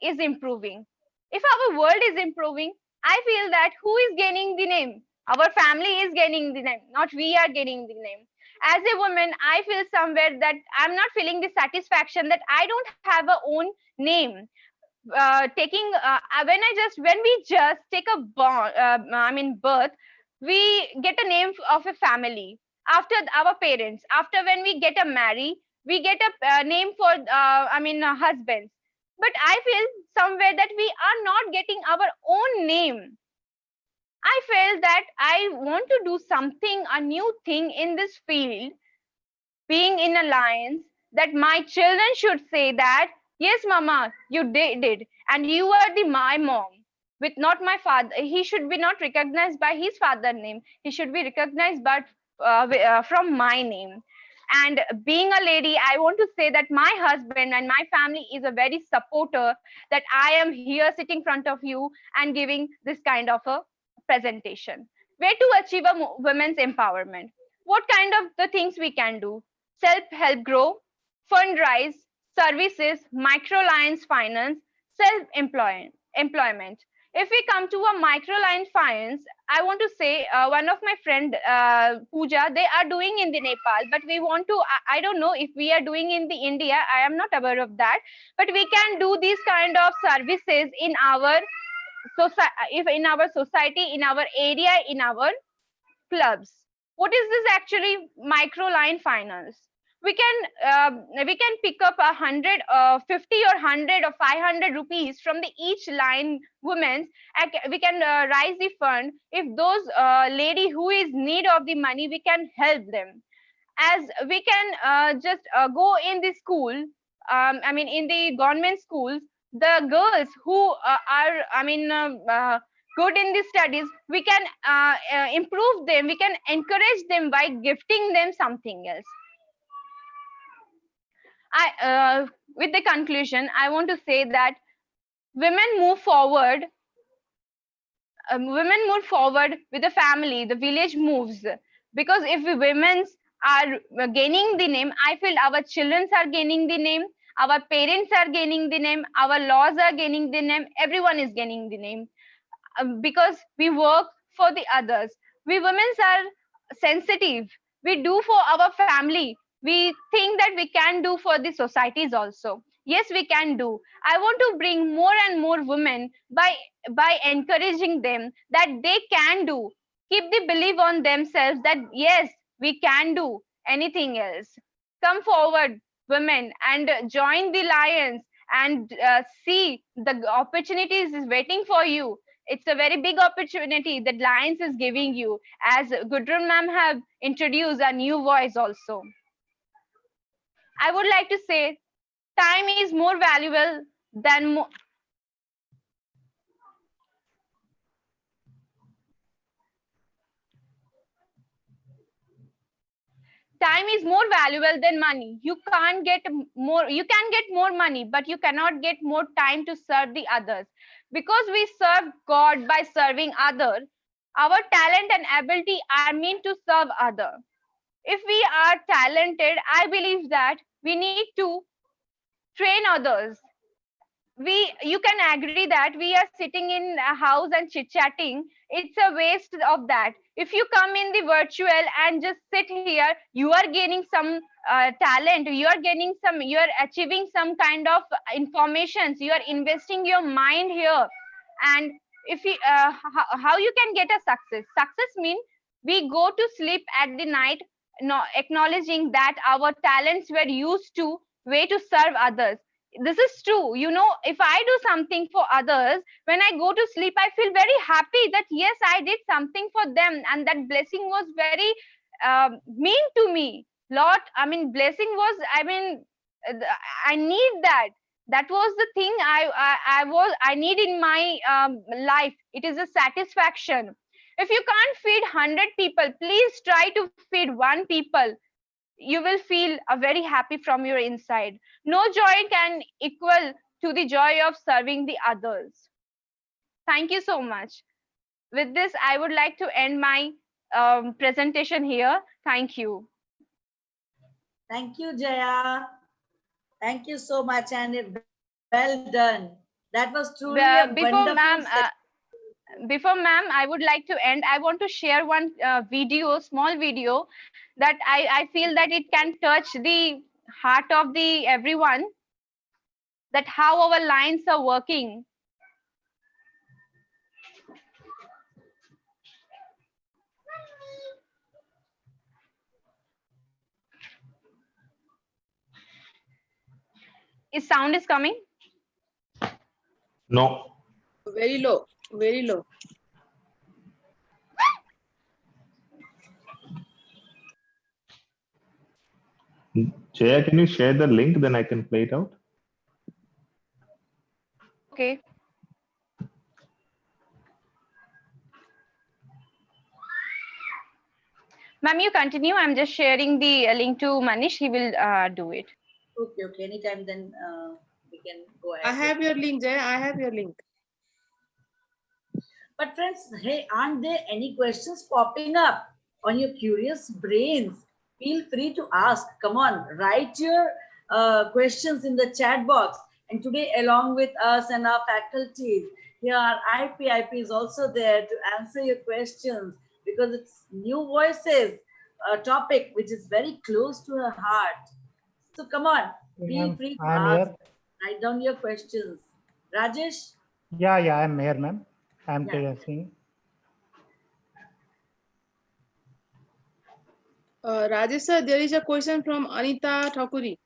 is improving. If our world is improving, I feel that who is gaining the name? Our family is gaining the name, not we are gaining the name. As a woman, I feel somewhere that I'm not feeling the satisfaction that I don't have a own name. When we just take a birth, we get a name of a family after our parents. After when we get a marry, we get a name for husbands. But I feel somewhere that we are not getting our own name. I felt that I want to do something, a new thing in this field, being in alliance, that my children should say that, yes, mama, you did it, and you are my mom, with not my father. He should be not recognized by his father name. He should be recognized from my name. And being a lady, I want to say that my husband and my family is a very supporter, that I am here sitting in front of you and giving this kind of a presentation. Where to achieve a women's empowerment? What kind of the things we can do? Self-help grow, fundraise, services, micro-lines finance, self-employment. If we come to a micro-line finance, I want to say one of my friend, Pooja, they are doing in the Nepal, but we want to, I don't know if we are doing in the India, I am not aware of that, but we can do these kind of services in our society, in our area, in our clubs. What is this actually micro-line finance? We can pick up 100, 50 or 100 or 500 rupees from the each line women. We can raise the fund. If those lady who is need of the money, we can help them. As we can just go in the school, in the government schools, the girls who are good in the studies, we can improve them, we can encourage them by gifting them something else. With the conclusion, I want to say that women move forward. Women move forward with the family, the village moves. Because if we women are gaining the name, I feel our children are gaining the name, our parents are gaining the name, our laws are gaining the name, everyone is gaining the name. Because we work for the others. We women are sensitive. We do for our family. We think that we can do for the societies also. Yes, we can do. I want to bring more and more women by encouraging them that they can do. Keep the belief on themselves that yes, we can do anything else. Come forward, women, and join the Lions and see the opportunities is waiting for you. It's a very big opportunity that Lions is giving you, as Gudrun ma'am have introduced a new voice also. I would like to say, time is more valuable than time is more valuable than money. You can get more money, but you cannot get more time to serve the others. Because we serve God by serving others, our talent and ability are meant to serve others. If we are talented, I believe that we need to train others. You can agree that we are sitting in a house and chit-chatting. It's a waste of that. If you come in the virtual and just sit here, you are gaining some talent, you are achieving some kind of informations, you are investing your mind here. And if you how you can get a success means we go to sleep at the night acknowledging that our talents were used to way to serve others. This is true. If I do something for others, when I go to sleep, I feel very happy that yes, I did something for them, and that blessing was very mean to me. Blessing was, I need that. That was the thing I need in my life. It is a satisfaction. If you can't feed 100 people, please try to feed one people. You will feel very happy from your inside. No joy can equal to the joy of serving the others. Thank you so much. With this, I would like to end my presentation here. Thank you. Thank you, Jaya. Thank you so much, and well done. That was truly a before wonderful ma'am, before ma'am, I would like to end. I want to share one video, small video, that I feel that it can touch the heart of the everyone, that how our lines are working. Is sound is coming? No. Very low, very low. Jaya, can you share the link? Then I can play it out. Okay. Ma'am, you continue. I'm just sharing the link to Manish. He will do it. Okay, okay. Anytime then we can go ahead. I have your link, Jay. I have your link. But friends, hey, aren't there any questions popping up on your curious brains? Feel free to ask. Come on, write your questions in the chat box. And today, along with us and our faculties, here our IPIP is also there to answer your questions, because it's New Voices topic, which is very close to her heart. So come on, feel free to ask. Write down your questions. Rajesh? Yeah, I'm here, ma'am. I'm seeing. Rajesh sir, there is a question from Anita Thakuri.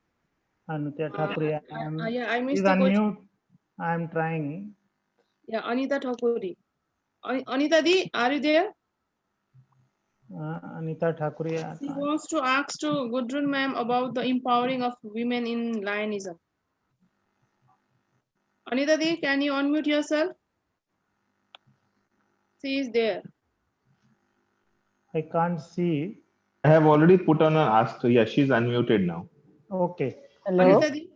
Anita Thakuri. I missed the question. I'm trying. Yeah, Anita Thakuri. Anita Di, are you there? Anita Thakuri. She wants to ask to Gudrun ma'am about the empowering of women in Lionism. Anita Di, can you unmute yourself? She is there. I can't see. I have already put on an ask. Yeah, she's unmuted now. Okay. Hello. Anita Di?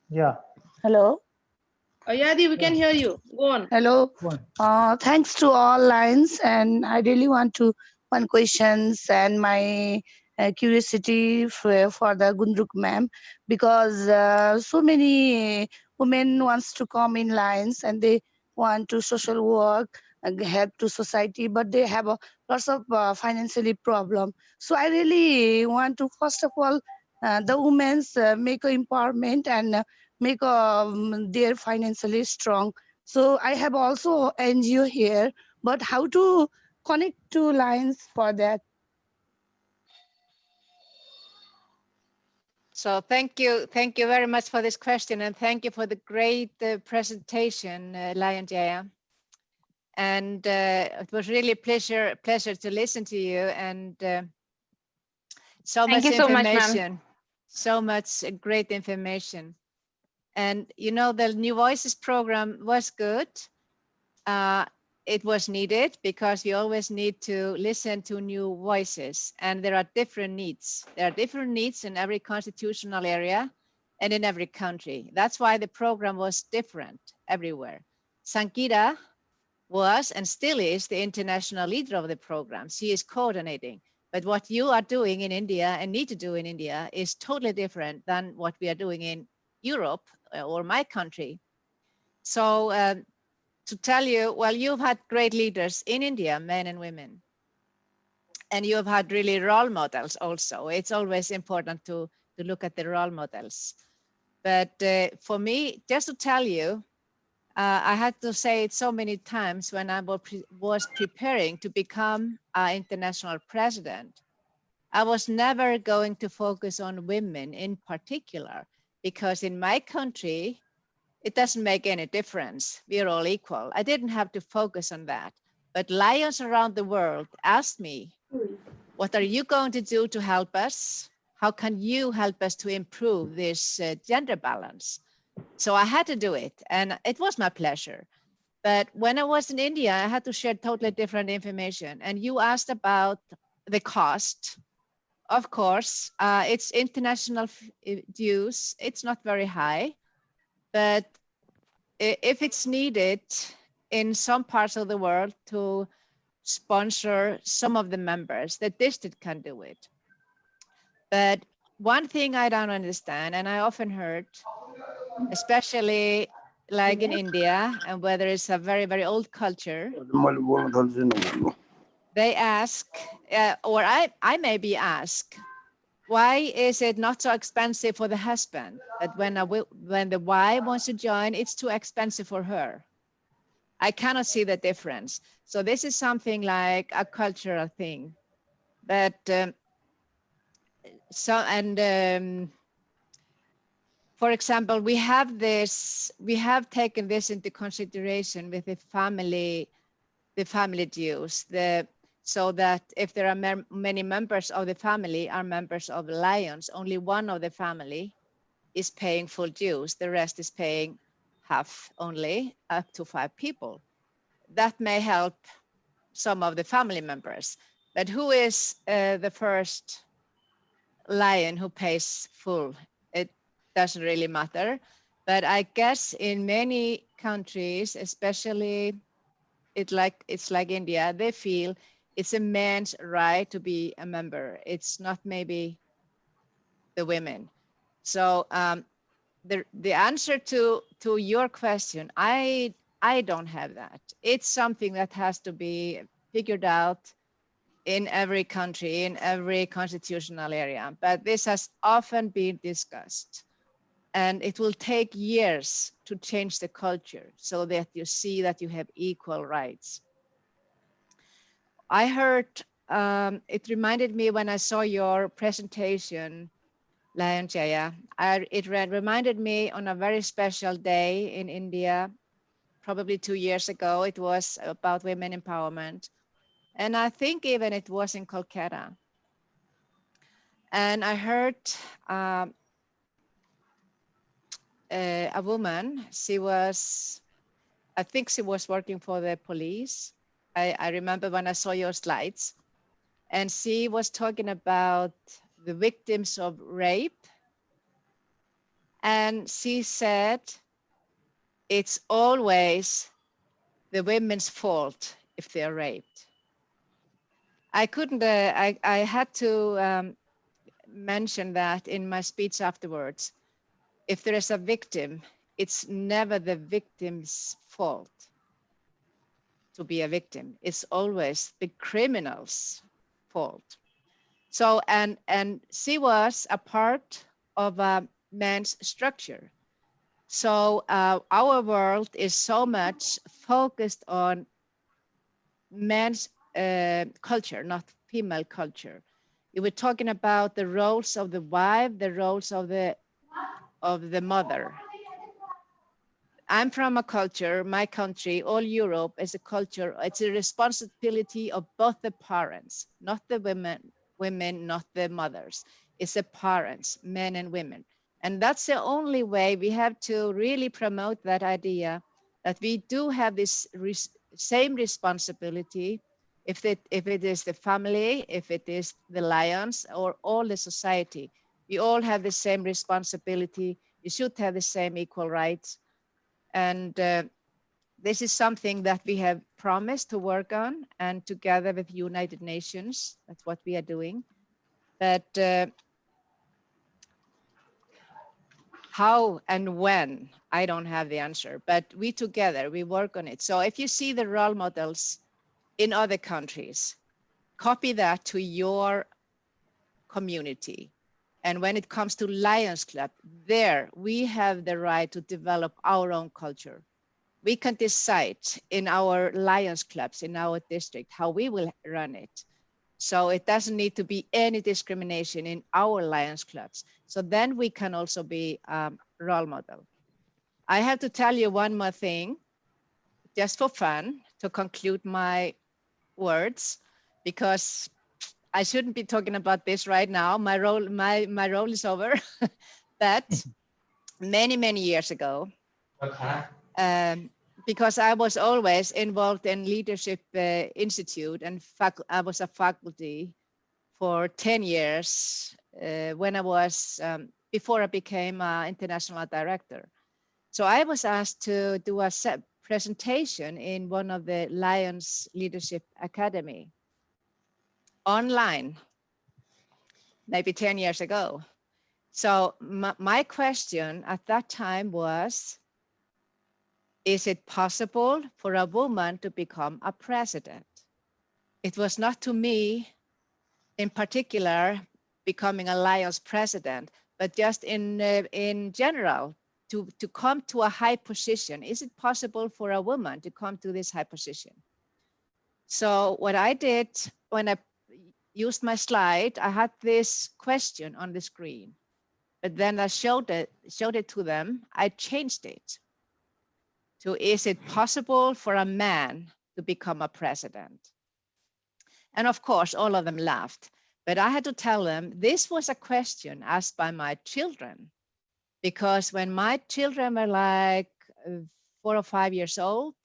Yeah. Hello. Yadi, we can hear you. Go on. Hello. Thanks to all lines, and I really want to one questions and my curiosity for the Gundruk ma'am, because so many women wants to come in lines and they want to social work and help to society, but they have lots of financially problem. So I really want to first of all the women's make a empowerment and make their financially strong. So I have also NGO here, but how to connect to lines for that? So thank you very much for this question, and thank you for the great presentation, Lion Jaya. And it was really a pleasure to listen to you, and so much information, so much great information. And you know, the New Voices program was good. It was needed because we always need to listen to new voices, and there are different needs. There are different needs in every constitutional area and in every country. That's why the program was different everywhere. Sangeeta was and still is the international leader of the program. She is coordinating. But what you are doing in India and need to do in India is totally different than what we are doing in Europe or my country. So to tell you, well, you've had great leaders in India, men and women, and you have had really role models also. It's always important to look at the role models. But for me, just to tell you, I had to say it so many times when I was preparing to become an international president. I was never going to focus on women in particular, because in my country, it doesn't make any difference. We are all equal. I didn't have to focus on that. But lions around the world asked me, what are you going to do to help us? How can you help us to improve this gender balance? So I had to do it, and it was my pleasure. But when I was in India, I had to share totally different information. And you asked about the cost. Of course, it's international dues. It's not very high. But if it's needed in some parts of the world to sponsor some of the members, the district can do it. But one thing I don't understand, and I often heard, especially like in India, and whether it's a very, very old culture, they ask, or I maybe ask, why is it not so expensive for the husband? But when the wife wants to join, it's too expensive for her. I cannot see the difference. So this is something like a cultural thing. But for example, we have taken this into consideration with the family dues, so that if there are many members of the family are members of the Lions, only one of the family is paying full dues. The rest is paying half only, up to 5 people. That may help some of the family members. But who is the first Lion who pays full? It doesn't really matter. But I guess in many countries, especially it's like India, they feel it's a man's right to be a member. It's not maybe the women. So the answer to your question, I don't have that. It's something that has to be figured out in every country, in every constitutional area. But this has often been discussed. And it will take years to change the culture so that you see that you have equal rights. I heard, it reminded me when I saw your presentation, Lion Jaya, it reminded me on a very special day in India, probably 2 years ago. It was about women empowerment. And I think even it was in Kolkata. And I heard a woman, I think she was working for the police. I remember when I saw your slides, and she was talking about the victims of rape. And she said, it's always the women's fault if they're raped. I couldn't, I had to mention that in my speech afterwards. If there is a victim, it's never the victim's fault to be a victim. It's always the criminal's fault. So, and she was a part of a man's structure. So our world is so much focused on man's culture, not female culture. You were talking about the roles of the wife, the roles of the mother. I'm from a culture, my country, all Europe is a culture, it's a responsibility of both the parents, not the women, not the mothers. It's the parents, men and women. And that's the only way we have to really promote that idea that we do have this same responsibility if it is the family, if it is the Lions or all the society. We all have the same responsibility. We should have the same equal rights. And this is something that we have promised to work on, and together with United Nations, that's what we are doing. But how and when, I don't have the answer, but we together, we work on it. So if you see the role models in other countries, copy that to your community. And when it comes to Lions Club, there we have the right to develop our own culture. We can decide in our Lions Clubs, in our district, how we will run it. So it doesn't need to be any discrimination in our Lions Clubs. So then we can also be a role model. I have to tell you one more thing, just for fun, to conclude my words, because I shouldn't be talking about this right now. My role is over. But many years ago, because I was always involved in Leadership Institute, and I was a faculty for 10 years when I was, before I became an international director. So I was asked to do a presentation in one of the Lions Leadership Academy online, maybe 10 years ago. So my question at that time was, is it possible for a woman to become a president? It was not to me in particular becoming a Lions president, but just in general, to come to a high position. Is it possible for a woman to come to this high position? So what I did when I used my slide, I had this question on the screen, but then I showed it to them. I changed it to, is it possible for a man to become a president? And of course, all of them laughed, but I had to tell them this was a question asked by my children, because when my children were like 4 or 5 years old,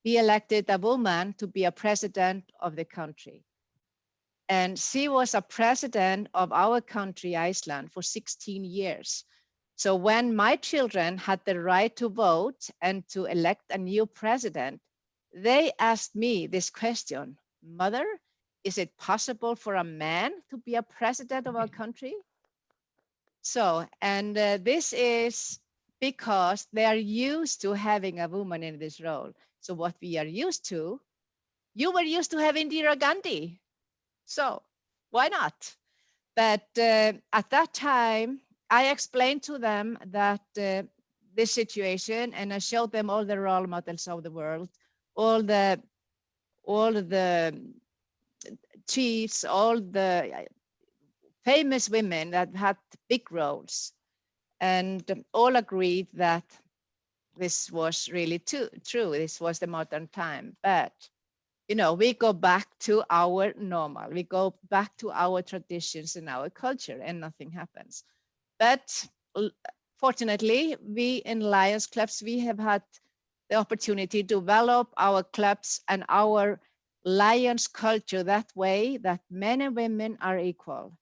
we elected a woman to be a president of the country. And she was a president of our country, Iceland, for 16 years. So when my children had the right to vote and to elect a new president, they asked me this question: Mother, is it possible for a man to be a president of our country? So, and this is because they are used to having a woman in this role. So what we are used to, you were used to having Indira Gandhi. So why not? But at that time, I explained to them that this situation, and I showed them all the role models of the world, all the chiefs, all the famous women that had big roles, and all agreed that this was really true. This was the modern time. But, you know, we go back to our normal. We go back to our traditions and our culture, and nothing happens. But fortunately, we in Lions Clubs, we have had the opportunity to develop our clubs and our Lions culture that way, that men and women are equal.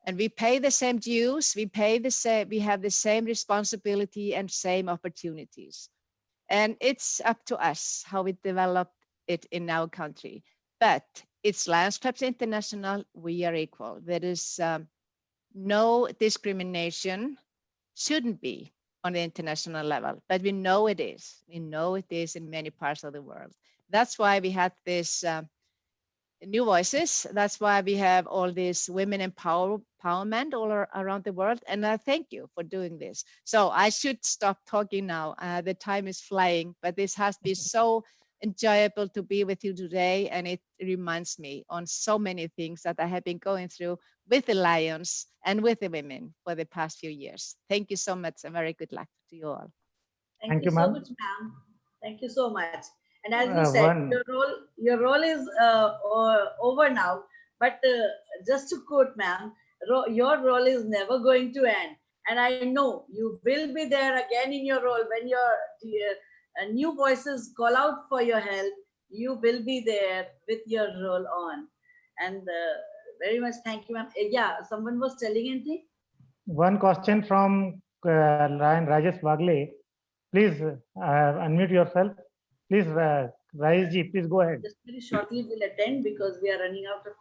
And we pay the same dues, we have the same responsibility and same opportunities. And it's up to us how we develop it in our country. But it's Lions Clubs International, we are equal. There is no discrimination, shouldn't be on the international level, but we know it is. We know it is in many parts of the world. That's why we had this New Voices. That's why we have all these women empowerment all around the world. And I thank you for doing this. So I should stop talking now. The time is flying, but this has been so enjoyable to be with you today. And it reminds me on so many things that I have been going through with the Lions and with the women for the past few years. Thank you so much and very good luck to you all. Thank you so much, ma'am. Thank you so much. And as you said, your role is over now. But just to quote, ma'am, your role is never going to end. And I know you will be there again in your role when your new voices call out for your help. You will be there with your role on. And very much thank you, ma'am. Yeah, someone was telling anything? One question from Rajesh Bagle. Please unmute yourself. Please, Rajesh, please go ahead. Just very shortly we'll attend because we are running out of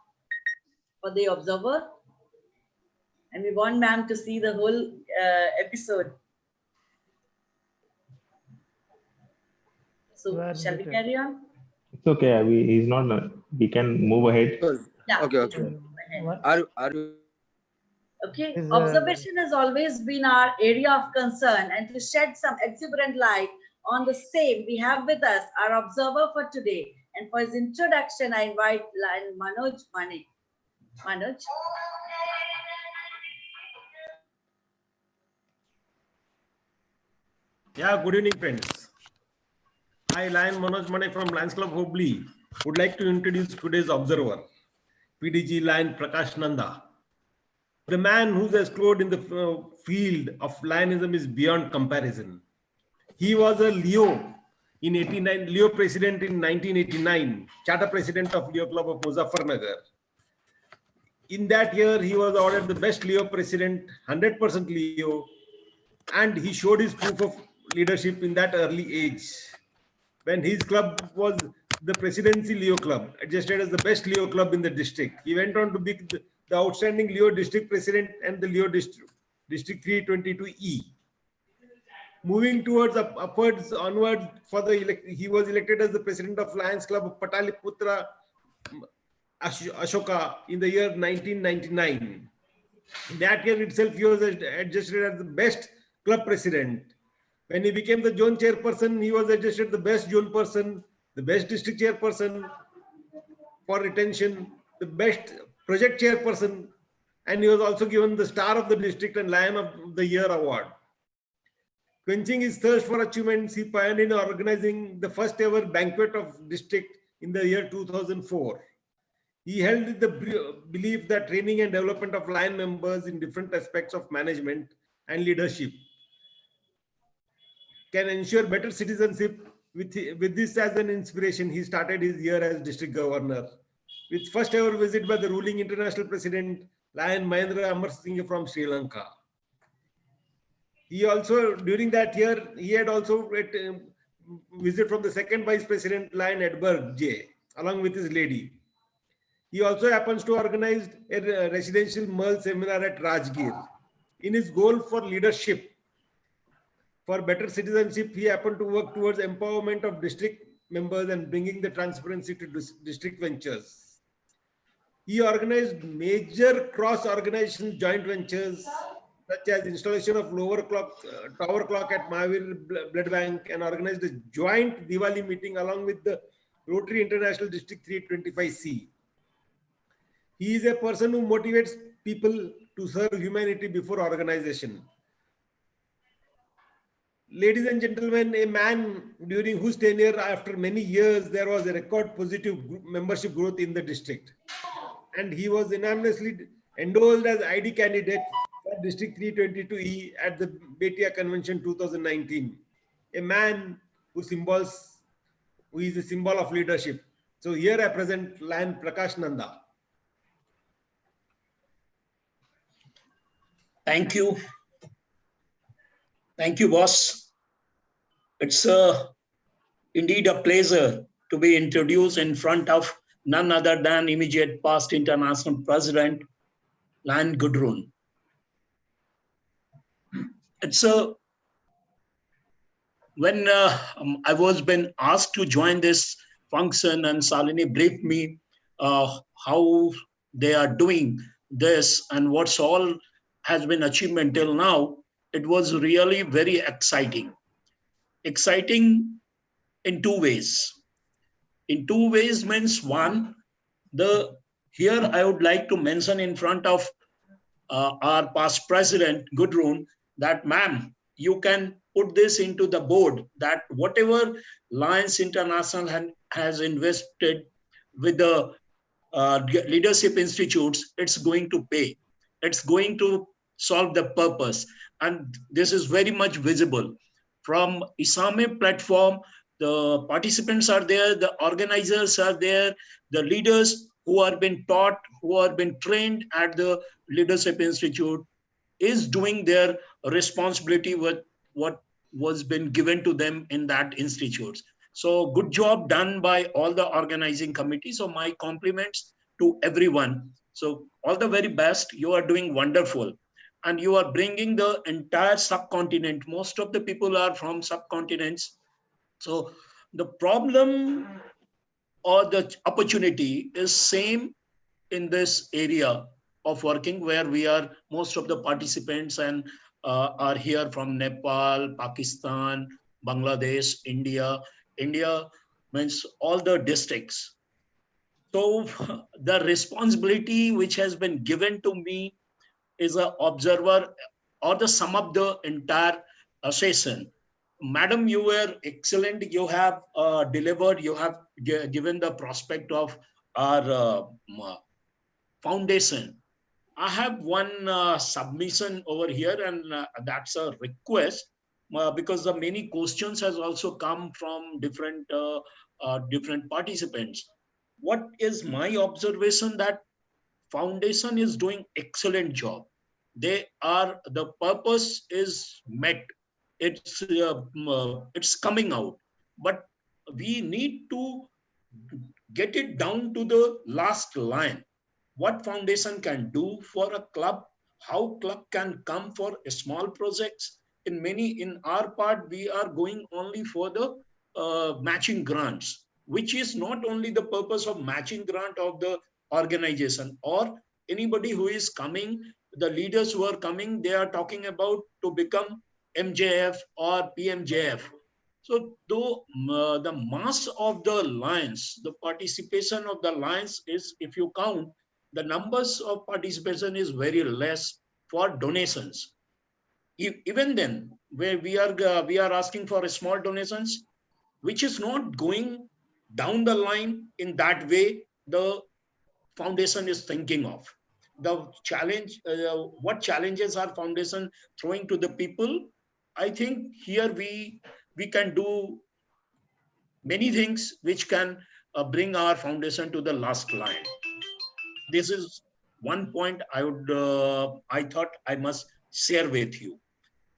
for the observer. And we want ma'am to see the whole episode. So shall we carry on? It's okay. He's not. We can move ahead. Yeah. Okay. Are you? Okay. Observation has always been our area of concern, and to shed some exuberant light on the same, we have with us our observer for today. And for his introduction, I invite Manoj Mane. Manoj. Yeah, good evening, friends. I, Lion Manoj Mane from Lions Club Hubli, would like to introduce today's observer, PDG Lion Prakash Nanda. The man who's explored in the field of Lionism is beyond comparison. He was a Leo in 89, Leo president in 1989, charter president of Leo Club of Muzaffarnagar. In that year, he was awarded the best Leo president, 100% Leo, and he showed his proof of leadership in that early age. When his club was the Presidency Leo Club, adjusted as the best Leo club in the district. He went on to be the outstanding Leo district president and the Leo district 322E. moving towards upwards, onwards for the he was elected as the president of Lions Club of Pataliputra Ashoka in the year 1999. In that year itself, he was adjusted as the best club president. When he became the zone chairperson, he was adjusted the best zone person, the best district chairperson for retention, the best project chairperson, and he was also given the Star of the District and Lion of the Year award. Quenching his thirst for achievements, he pioneered in organizing the first ever banquet of district in the year 2004. He held the belief that training and development of Lion members in different aspects of management and leadership can ensure better citizenship. With this as an inspiration, he started his year as district governor, with first ever visit by the ruling international president, Lion Mahendra Amar Singh from Sri Lanka. He also, during that year, he had also visit from the second vice president, Lion Edberg J, along with his lady. He also happens to organize a residential Merle seminar at Rajgir. In his goal for leadership, for better citizenship, he happened to work towards empowerment of district members and bringing the transparency to district ventures. He organized major cross-organization joint ventures such as installation of tower clock at Mahavir Blood Bank, and organized a joint Diwali meeting along with the Rotary International District 325C. He is a person who motivates people to serve humanity before organization. Ladies and gentlemen, a man during whose tenure after many years there was a record positive membership growth in the district. And he was unanimously endorsed as ID candidate for District 322E at the Betia Convention 2019. A man who is a symbol of leadership. So here I present Lion Prakash Nanda. Thank you. Thank you, boss. It's indeed a pleasure to be introduced in front of none other than immediate past international president, Lion Gudrun. It's when I was been asked to join this function and Salini briefed me how they are doing this and what's all has been achievement till now, it was really very exciting. Exciting in two ways. In two ways means one, here I would like to mention in front of our past president, Gudrun, that ma'am, you can put this into the board that whatever Lions International has invested with the leadership institutes, it's going to pay. It's going to solve the purpose. And this is very much visible. From ISAME platform, the participants are there, the organizers are there, the leaders who are being taught, who are being trained at the Leadership Institute is doing their responsibility with what was been given to them in that institute. So good job done by all the organizing committee. So my compliments to everyone. So all the very best. You are doing wonderful. And you are bringing the entire subcontinent. Most of the people are from subcontinents. So the problem or the opportunity is same in this area of working where we are, most of the participants and are here from Nepal, Pakistan, Bangladesh, India. India means all the districts. So the responsibility which has been given to me is an observer or the sum of the entire session. Madam, you were excellent. You have delivered, you have given the prospect of our foundation. I have one submission over here, and that's a request because the many questions has also come from different participants. What is my observation that foundation is doing excellent job. The purpose is met. It's coming out, but we need to get it down to the last line. What foundation can do for a club, how club can come for small projects, in our part, we are going only for the matching grants, which is not only the purpose of matching grant of the organization or anybody who is coming, the leaders who are coming, they are talking about to become MJF or PMJF. So though the mass of the Lions, the participation of the Lions is, if you count, the numbers of participation is very less for donations. Even then, where we are asking for small donations, which is not going down the line in that way the foundation is thinking of. The challenge, what challenges are foundation throwing to the people? I think here we can do many things which can bring our foundation to the last line. This is one point I thought I must share with you.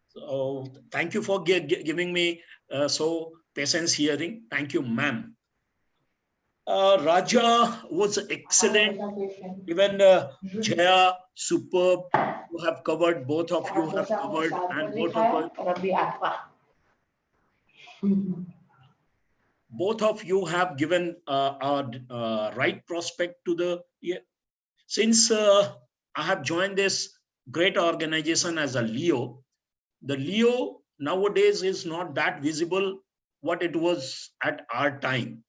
So thank you for giving me so patience hearing. Thank you, ma'am. Raja was excellent. Even Jaya, superb. You have covered, both of you have covered, and both of you have given a right prospect to the. Since I have joined this great organization as a Leo, the Leo nowadays is not that visible what it was at our time.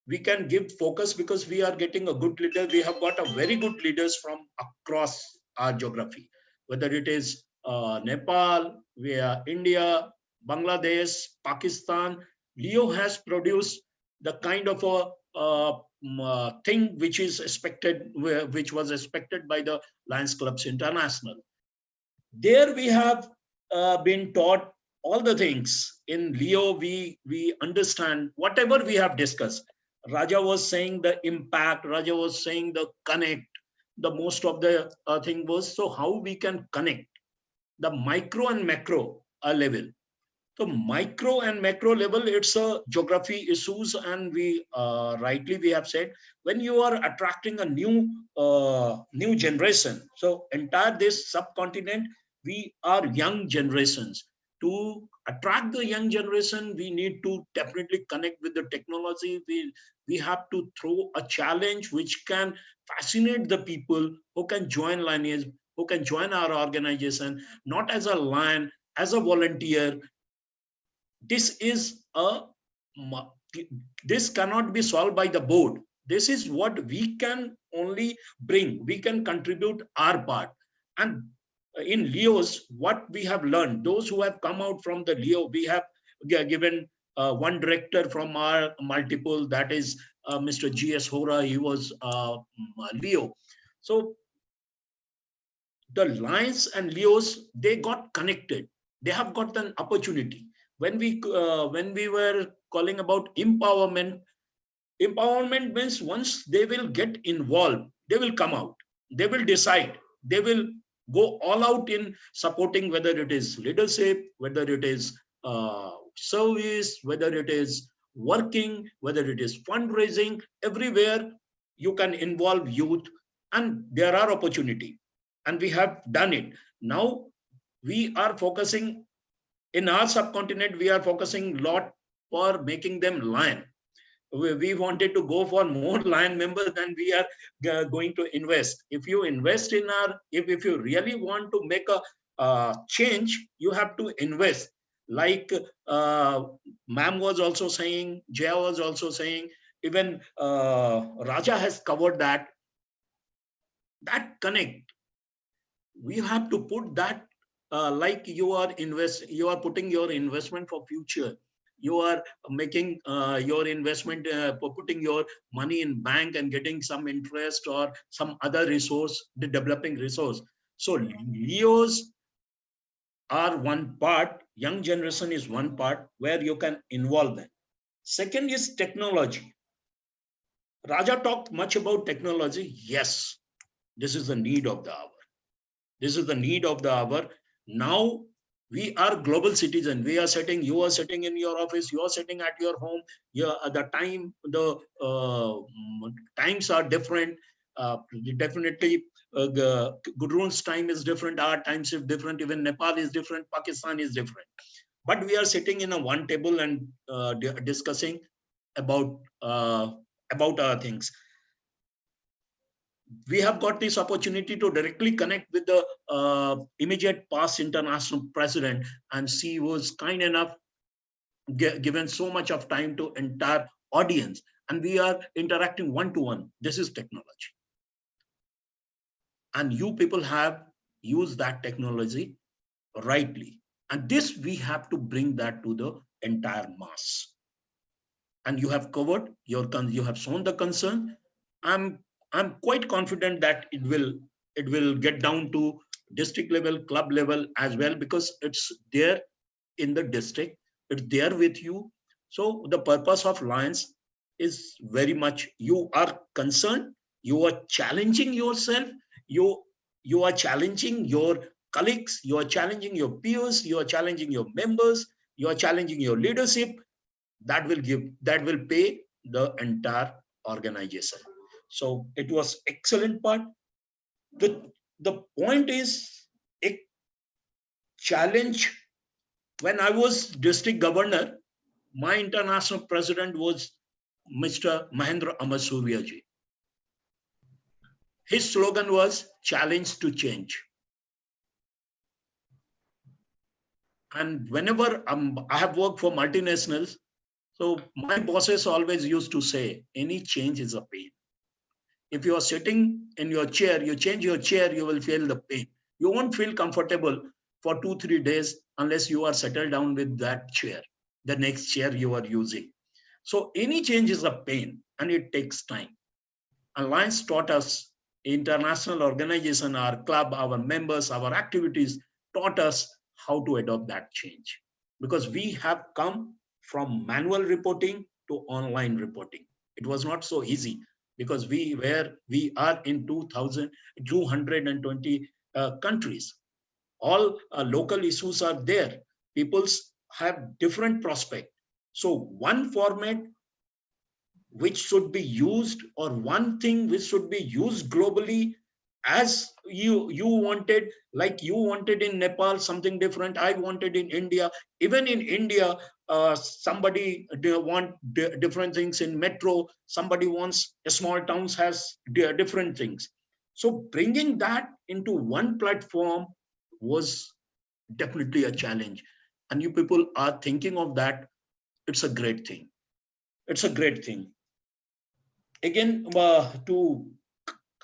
We can give focus because we are getting a good leader. We have got a very good leaders from across our geography, whether it is Nepal, India, Bangladesh, Pakistan. Leo has produced the kind of a thing which is expected, which was expected by the Lions Clubs International. There we have been taught all the things. In Leo, we understand whatever we have discussed. Raja was saying the impact, Raja was saying the connect. The most of the thing was, so how we can connect the micro and macro level. So micro and macro level, it's a geography issues, and we rightly we have said, when you are attracting a new generation, so entire this subcontinent, we are young generations. To attract the young generation, we need to definitely connect with the technology. We have to throw a challenge which can fascinate the people who can join Lineage, who can join our organization, not as a lion, as a volunteer. This cannot be solved by the board. This is what we can only bring. We can contribute our part. And in Leos, what we have learned, those who have come out from the Leo, we have given one director from our multiple, that is Mr. G.S. Hora. He was Leo. So the Lions and Leos, they got connected. They have got an opportunity. When we were calling about empowerment, empowerment means once they will get involved, they will come out, they will decide, they will go all out in supporting, whether it is leadership, whether it is service, whether it is working, whether it is fundraising. Everywhere you can involve youth, and there are opportunity, and we have done it. Now we are focusing in our subcontinent, we are focusing a lot for making them lion. We wanted to go for more lion members than we are going to invest. If you invest in if you really want to make a change, you have to invest. Like ma'am was also saying, Jaya was also saying, even Raja has covered that connect. We have to put that like you are putting your investment for future. You are making your investment, putting your money in bank and getting some interest or some other resource, the developing resource. So Leos are one part, young generation is one part where you can involve them. Second is technology. Raja talked much about technology. Yes, this is the need of the hour. This is the need of the hour. Now we are global citizens. We are sitting, you are sitting in your office, you are sitting at your home. The times are different. Definitely Gudrun's time is different, our times is different, even Nepal is different, Pakistan is different. But we are sitting in a one table and discussing about our things. We have got this opportunity to directly connect with the immediate past international president, and she was kind enough given so much of time to entire audience, and we are interacting one-to-one. This is technology. And you people have used that technology rightly. And this, we have to bring that to the entire mass. And you have covered you have shown the concern. I'm quite confident that it will get down to district level, club level as well, because it's there in the district, it's there with you. So the purpose of Lions is very much, you are concerned, you are challenging yourself, you are challenging your colleagues, you are challenging your peers, you are challenging your members, you are challenging your leadership. That will pay the entire organization. So it was excellent part. The point is a challenge. When I was district governor, my international president was Mr. Mahendra Amarsurya ji. His slogan was challenge to change. And whenever I have worked for multinationals, so my bosses always used to say, any change is a pain. If you are sitting in your chair, you change your chair, you will feel the pain. You won't feel comfortable for 2-3 days unless you are settled down with that chair, the next chair you are using. So any change is a pain and it takes time. Alliance taught us, international organization, our club, our members, our activities taught us how to adopt that change. Because we have come from manual reporting to online reporting. It was not so easy because we are in 220 countries. All local issues are there. People have different prospects. So one format which should be used, or one thing which should be used globally, as you wanted, like you wanted in Nepal something different, I wanted in India. Even in India, somebody want different things in metro, somebody wants a small towns has different things. So bringing that into one platform was definitely a challenge. And you people are thinking of that. It's a great thing. It's a great thing. Again, to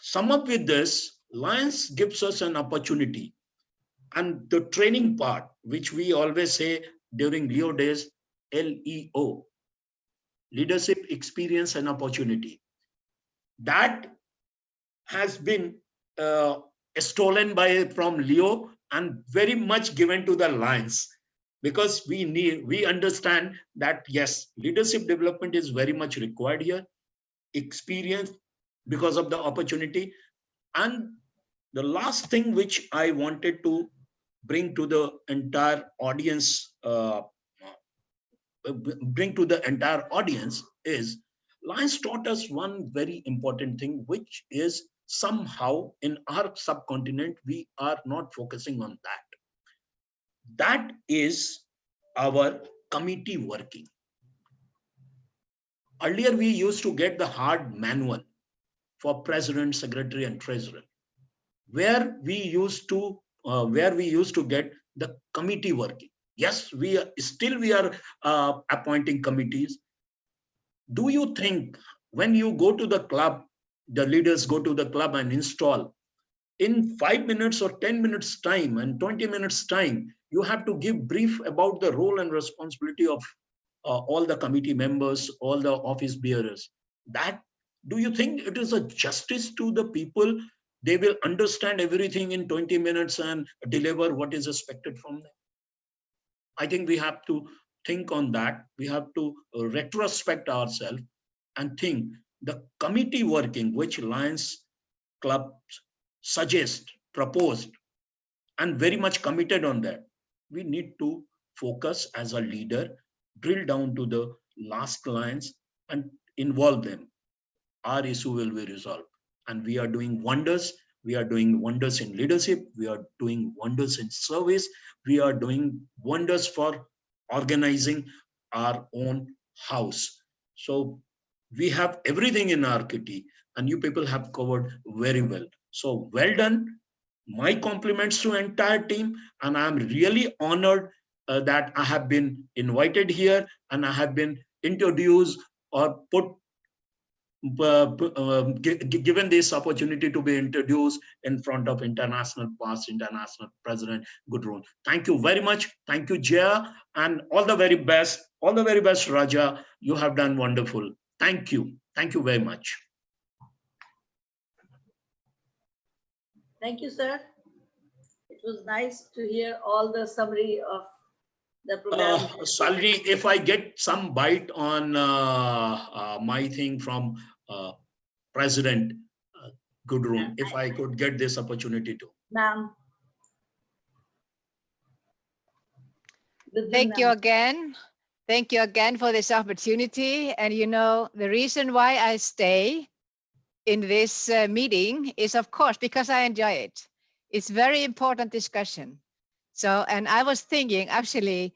sum up with this, Lions gives us an opportunity. And the training part, which we always say during Leo days, LEO, leadership, experience, and opportunity. That has been stolen from Leo and very much given to the Lions, because we understand that yes, leadership development is very much required here, experience because of the opportunity. And the last thing which I wanted to bring to the entire audience, is Lions taught us one very important thing, which is somehow in our subcontinent, we are not focusing on that. That is our committee working. Earlier, we used to get the hard manual for president, secretary, and treasurer, where we used to get the committee working. Yes, we are appointing committees. Do you think when you go to the club, the leaders go to the club and install, in 5 minutes or 10 minutes time and 20 minutes time, you have to give brief about the role and responsibility of all the committee members, all the office bearers? That, do you think it is a justice to the people? They will understand everything in 20 minutes and deliver what is expected from them. I think we have to think on that. We have to retrospect ourselves and think the committee working, which Lions Club suggest, proposed, and very much committed on that. We need to focus as a leader, drill down to the last clients and involve them. Our issue will be resolved. And we are doing wonders We are doing wonders in leadership. We are doing wonders in service. We are doing wonders for organizing our own house. So we have everything in our kitty, and you people have covered very well. So well done. My compliments to entire team, and I'm really honored that I have been invited here and I have been introduced or given this opportunity to be introduced in front of international past, international president Gudrun. Thank you very much. Thank you, Jaya, and all the very best. All the very best, Raja. You have done wonderful. Thank you. Thank you very much. Thank you, sir. It was nice to hear all the summary of the program. Salini, if I get some bite on my thing from President Gudrun, if I could get this opportunity to. Ma'am. Thank you again. Thank you again for this opportunity. And you know, the reason why I stay in this meeting is, of course, because I enjoy it. It's very important discussion. So, and I was thinking, actually,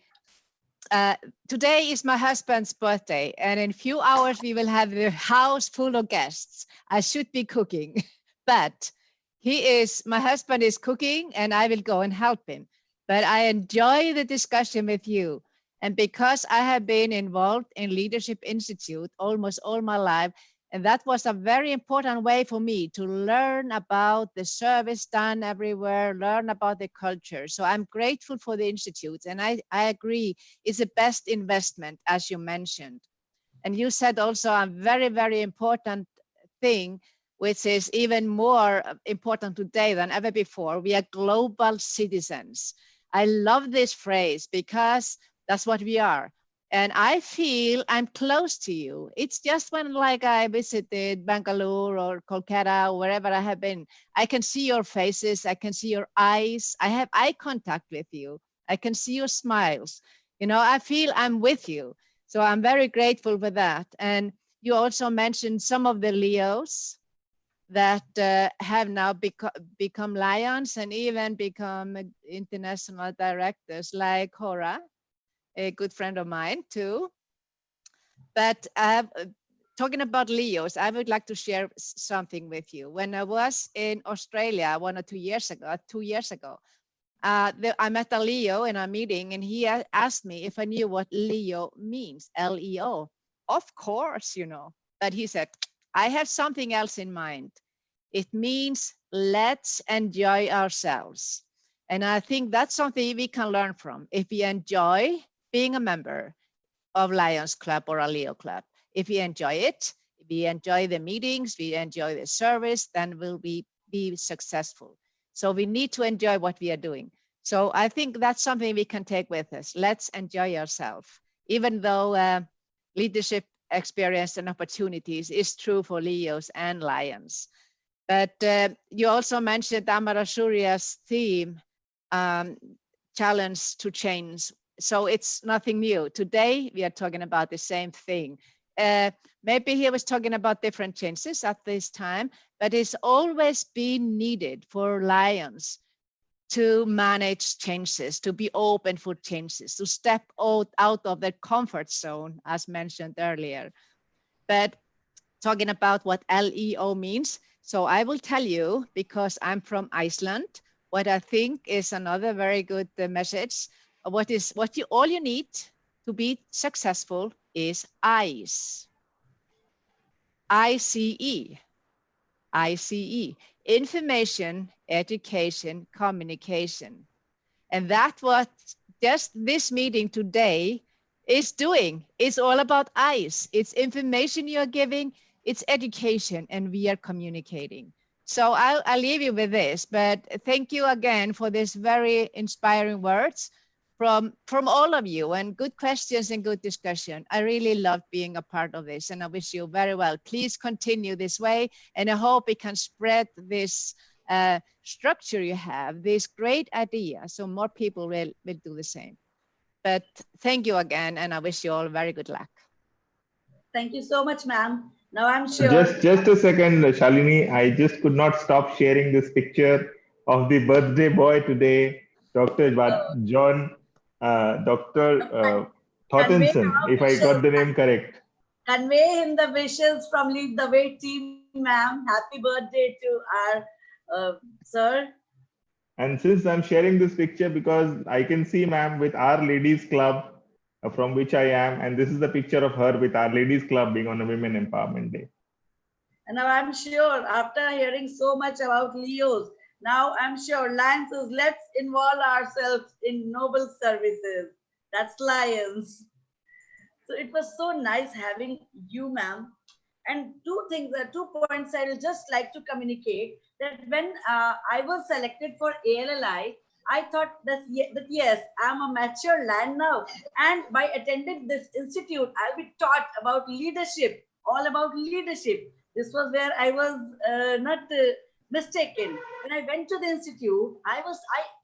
today is my husband's birthday, and in a few hours we will have the house full of guests. I should be cooking, but my husband is cooking, and I will go and help him. But I enjoy the discussion with you. And because I have been involved in Leadership Institute almost all my life, and that was a very important way for me to learn about the service done everywhere, learn about the culture. So I'm grateful for the Institute, and I agree, it's the best investment, as you mentioned. And you said also a very, very important thing, which is even more important today than ever before. We are global citizens. I love this phrase because that's what we are. And I feel I'm close to you. It's just when like I visited Bangalore or Kolkata or wherever I have been, I can see your faces, I can see your eyes, I have eye contact with you, I can see your smiles. You know, I feel I'm with you. So I'm very grateful for that. And you also mentioned some of the Leos that have now become lions and even become international directors, like Hora, a good friend of mine too. But talking about Leos, I would like to share something with you. When I was in Australia 1 or 2 years ago, I met a Leo in a meeting, and he asked me if I knew what Leo means, L-E-O. Of course, you know, but he said, I have something else in mind. It means let's enjoy ourselves. And I think that's something we can learn from. If we enjoy being a member of Lions Club or a Leo Club, if we enjoy it, if we enjoy the meetings, we enjoy the service, then we'll be successful. So we need to enjoy what we are doing. So I think that's something we can take with us. Let's enjoy ourselves, even though leadership experience and opportunities is true for Leos and Lions. But you also mentioned Amara Surya's theme, challenge to change. So it's nothing new. Today, we are talking about the same thing. Maybe he was talking about different changes at this time, but it's always been needed for Lions to manage changes, to be open for changes, to step out of their comfort zone, as mentioned earlier. But talking about what LEO means, so I will tell you, because I'm from Iceland, what I think is another very good message. All you need to be successful is ICE. ICE. ICE. Information, education, communication. And that's what just this meeting today is doing. It's all about ICE. It's information you're giving, it's education, and we are communicating. So I'll leave you with this, but thank you again for this very inspiring words from all of you, and good questions and good discussion. I really love being a part of this, and I wish you very well. Please continue this way, and I hope we can spread this structure you have, this great idea, so more people will do the same. But thank you again, and I wish you all very good luck. Thank you so much, ma'am. Now I'm sure. Just a second, Shalini. I just could not stop sharing this picture of the birthday boy today, Dr. John, Dr. Thorstensen, if I got the name correct. Convey him the wishes from Lead the Way team, ma'am. Happy birthday to our sir. And since I'm sharing this picture because I can see ma'am with Our Ladies Club from which I am, and this is the picture of her with Our Ladies Club being on a Women Empowerment Day. And now I'm sure after hearing so much about Leos, now I'm sure Lions is let's involve ourselves in noble services. That's Lions. So it was so nice having you, ma'am. And two points I will just like to communicate that when I was selected for ALLI, I thought that yes, I'm a mature lion now. And by attending this institute, I'll be taught about leadership, all about leadership. This was where I was not mistaken. When I went to the institute, I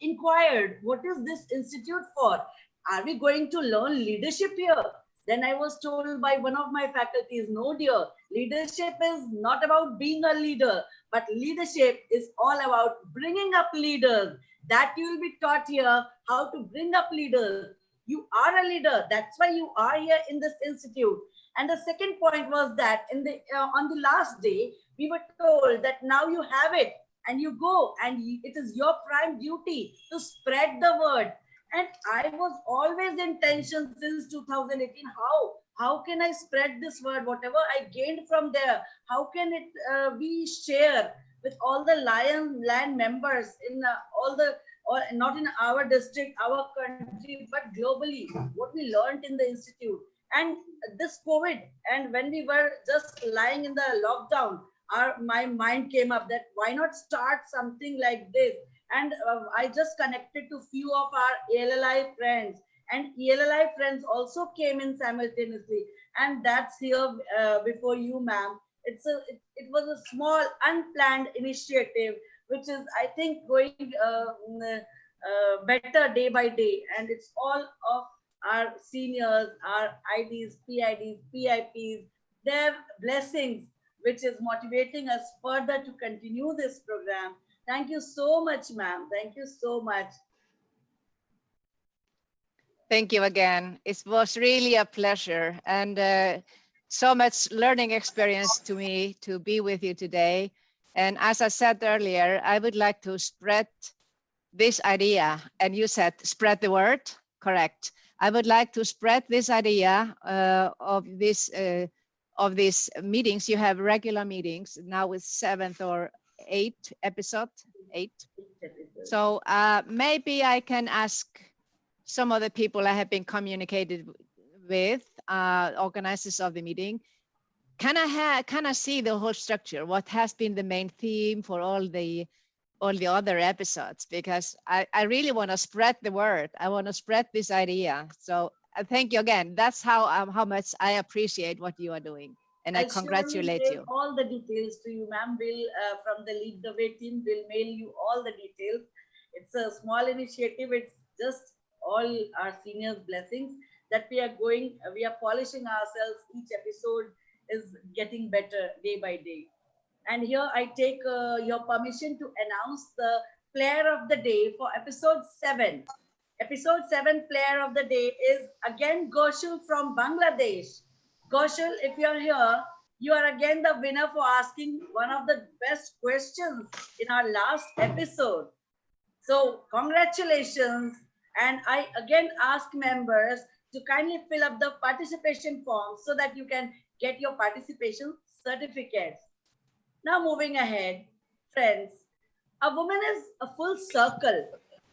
inquired, what is this institute for? Are we going to learn leadership here? Then I was told by one of my faculties, no dear, leadership is not about being a leader, but leadership is all about bringing up leaders. That you will be taught here how to bring up leaders. You are a leader. That's why you are here in this institute. And the second point was that on the last day, we were told that now you have it and you go and it is your prime duty to spread the word. And I was always in tension since 2018. How can I spread this word? Whatever I gained from there, how can it be shared with all the Lion members in not in our district, our country, but globally, what we learned in the institute. And this COVID, and when we were just lying in the lockdown, my mind came up that why not start something like this? And I just connected to few of our ALLI friends, and ELLI friends also came in simultaneously. And that's here before you, ma'am. It was a small unplanned initiative, which is, I think, going better day by day. And it's all of our seniors, our IDs, PIDs, PIPs, their blessings, which is motivating us further to continue this program. Thank you so much, ma'am. Thank you so much. Thank you again. It was really a pleasure and so much learning experience to me to be with you today. And as I said earlier, I would like to spread this idea, and you said spread the word, correct. I would like to spread this idea of these meetings. You have regular meetings now with 7th or 8th episode, 8. So maybe I can ask some of the people I have been communicated with, organizers of the meeting, can I see the whole structure? What has been the main theme for all the other episodes? Because I really want to spread the word. I want to spread this idea. So thank you again. That's how much I appreciate what you are doing, and I congratulate you. All the details to you, ma'am. Will from the Lead the Way team will mail you all the details. It's a small initiative. It's just all our seniors' blessings that we are polishing ourselves. Each episode is getting better day by day. And here I take your permission to announce the player of the day for episode 7. Episode 7 player of the day is again Goshul from Bangladesh. Goshul, if you're here, you are again the winner for asking one of the best questions in our last episode. So congratulations. And I again ask members to kindly fill up the participation form so that you can get your participation certificates. Now moving ahead, friends, a woman is a full circle.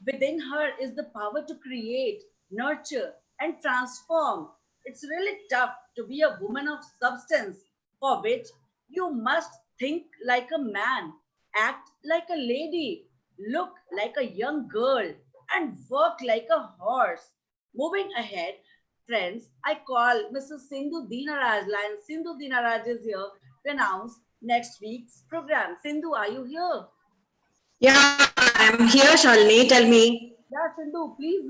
Within her is the power to create, nurture, and transform. It's really tough to be a woman of substance, for which you must think like a man, act like a lady, look like a young girl, and work like a horse. Moving ahead, friends, I call Mrs. Sindhu Dinaraj. Sindhu Dinaraj is here to announce next week's program. Sindhu, are you here? Yeah, I'm here, Shalini. Tell me. Yeah, Sindhu, please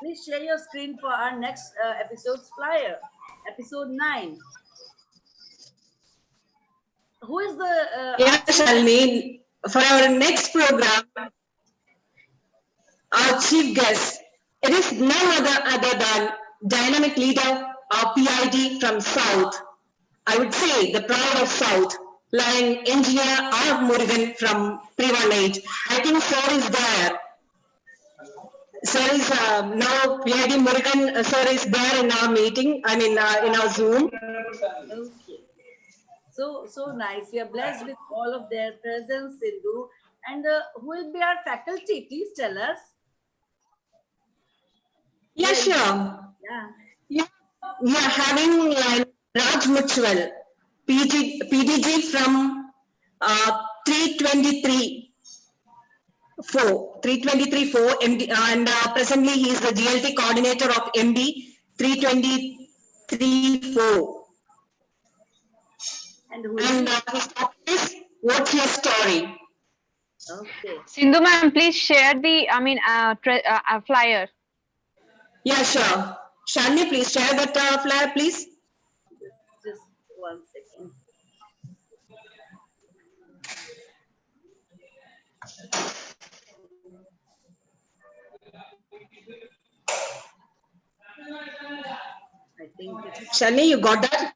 please share your screen for our next episode's flyer, episode 9. who is the Yeah, Shalini. For our next program, our chief guest, it is none other than dynamic leader, our PID from South. I would say the pride of South, line engineer R. Murugan from 318. I think sir is there. Sir is now PID Murugan, sir is there in our meeting, I mean in our Zoom. Okay. So nice. We are blessed with all of their presence, Sindhu. And who will be our faculty? Please tell us. Yeah, sure. Yeah. We are having Raj Mutual, PDG from 323-4, MD, and presently he is the GLT coordinator of MD 323-4. And who his topic is, what's your story? Okay. Sindhu ma'am, please share the, flyer. Yeah, sure. Shalini, please share that flyer, please. Just 1 second. I think it's... Shalini, you got that?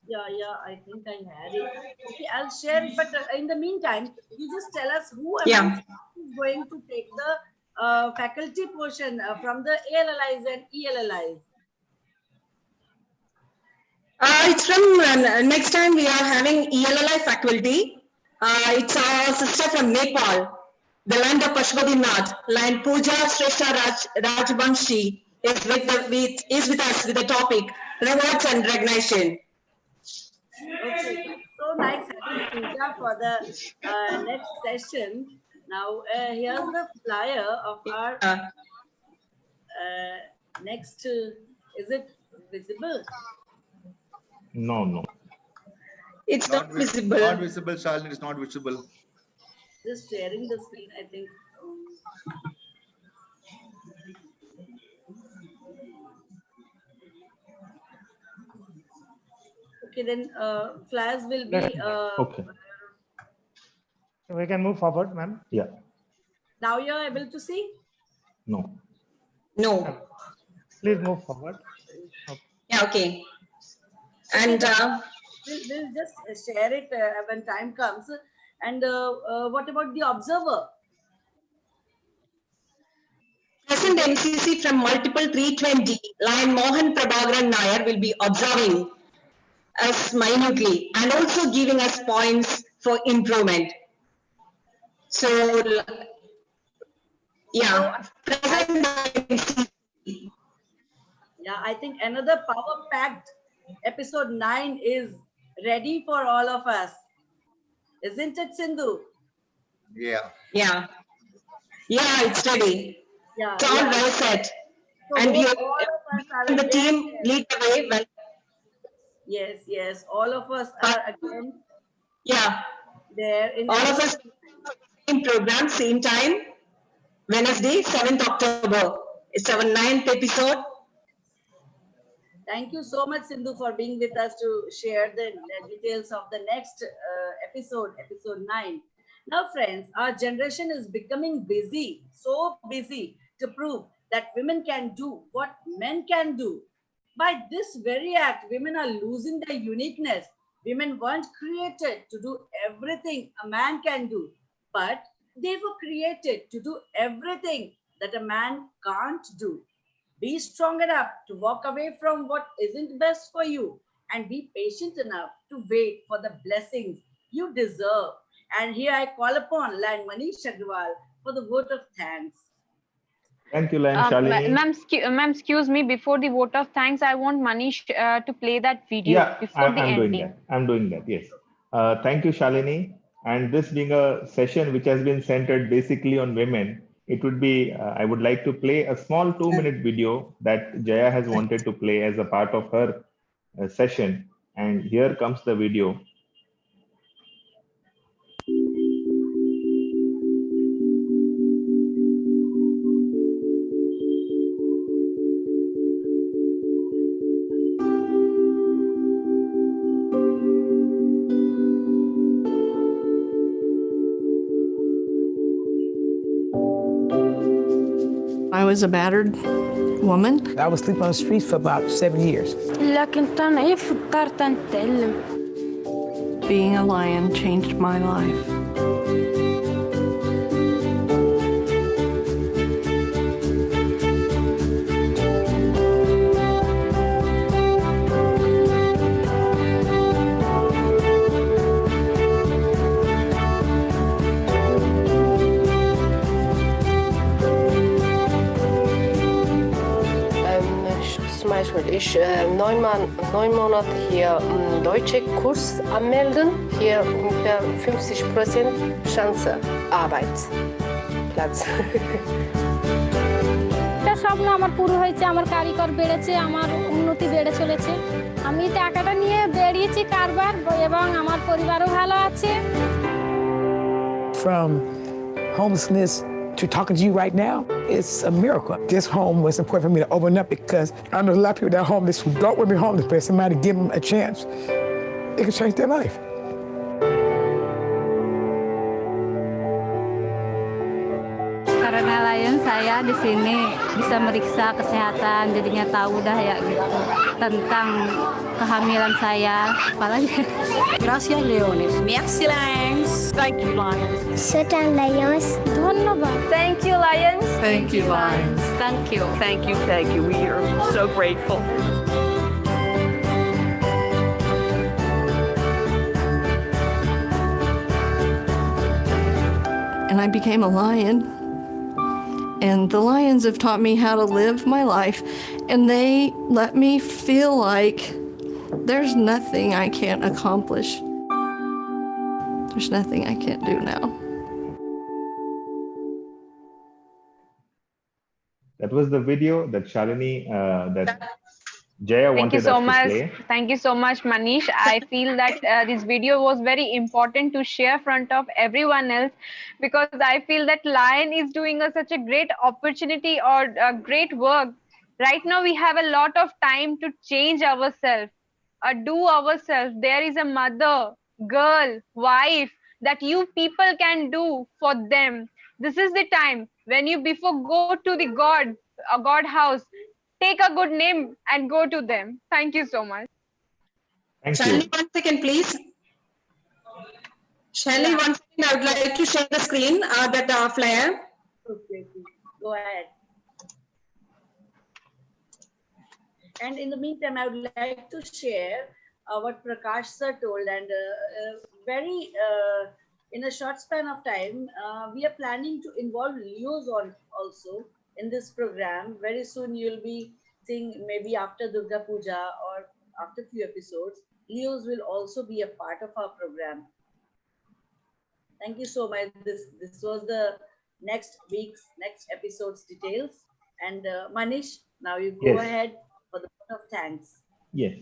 Yeah, I think I had it. Okay, I'll share it. But in the meantime, you just tell us who is going to take the faculty portion from the ALLIs and ELLIs. It's from next time we are having ELLI faculty. It's our sister from Nepal, the land of Pashupatinath, line Pooja Shrestha Rajbanshi is with us with the topic rewards and recognition. Okay, so nice having Pooja for the next session. Now here's the flyer of our next. Is it visible? No. It's not visible. Not visible, Shalini. It's not visible. Just sharing the screen, I think. Okay, then flyers will be. Okay. We can move forward, ma'am. Yeah. Now you're able to see? No. No. Please move forward. Okay. Yeah, okay. And we'll just share it when time comes. And what about the observer? Present MCC from multiple 320, Lion Mohan Prabhakaran Nair will be observing us minutely and also giving us points for improvement. So, yeah, present MCC. Yeah, I think another power-packed episode 9 is ready for all of us. Isn't it, Sindhu? Yeah. Yeah. Yeah, it's ready. Yeah. It's all well set. So And you, the team lead the way well. Yes. All of us are again. Yeah. There in all of us same program, same time. Wednesday, 7th October. It's our 9th episode. Thank you so much, Sindhu, for being with us to share the details of the next episode 9. Now, friends, our generation is becoming busy, so busy to prove that women can do what men can do. By this very act, women are losing their uniqueness. Women weren't created to do everything a man can do, but they were created to do everything that a man can't do. Be strong enough to walk away from what isn't best for you and be patient enough to wait for the blessings you deserve. And here I call upon Lan Manish Agrawal for the vote of thanks. Thank you, Lan Shalini. Ma'am, excuse me, before the vote of thanks, I want Manish to play that video before the ending. I'm doing that, yes. Thank you, Shalini. And this being a session which has been centered basically on women, it would be, I would like to play a small 2-minute video that Jaya has wanted to play as a part of her session. And here comes the video. was a battered woman. I was sleeping on the streets for about 7 years. Being a lion changed my life. Ich 9 Monate hier deutsche Kurs anmelden. Hier ungefähr 50% Chance Arbeitsplatz. স্বপ্ন আমার পুরো হয়েছে, আমার কারিগর বেড়েছে, আমার উন্নতি বেড়ে চলেছে। আমি টাকাটা নিয়ে বেরিয়েছি কারবার এবং আমার পরিবারও ভালো আছে। From homelessness to talking to you right now, it's a miracle. This home was important for me to open up because I know a lot of people that are homeless who don't want to be homeless, but somebody give them a chance, it can change their life. Karena Lion saya di sini bisa meriksa kesehatan, jadinya tahu dah ya gitu tentang kehamilan saya. Apalagi. Gracias Leones. Merci Lions. Thank you Lions. Certain Lions. ধন্যবাদ. Thank you Lions. Thank you Lions. Thank you. Thank you. Thank you. We are so grateful. And I became a lion. And the lions have taught me how to live my life. And they let me feel like there's nothing I can't accomplish. There's nothing I can't do now. That was the video that Shalini, that Jaya wanted us to play. Thank you so much, Manish. I feel that this video was very important to share in front of everyone else, because I feel that Lion is doing such a great opportunity or great work. Right now, we have a lot of time to change ourselves, do ourselves. There is a mother, girl, wife that you people can do for them. This is the time when you, before go to the God house, take a good name and go to them. Thank you so much. Thank Shalini, you. 1 second, please. Shalini, 1 second. I would like to share the screen, that flyer. Okay, go ahead. And in the meantime, I would like to share what Prakash sir told, and very in a short span of time, we are planning to involve Leos also in this program. Very soon you'll be seeing, maybe after Durga Puja or after few episodes, Leos will also be a part of our program. Thank you so much. This was the next week's next episode's details. And Manish, now you go Yes. ahead for the vote of thanks. Yes,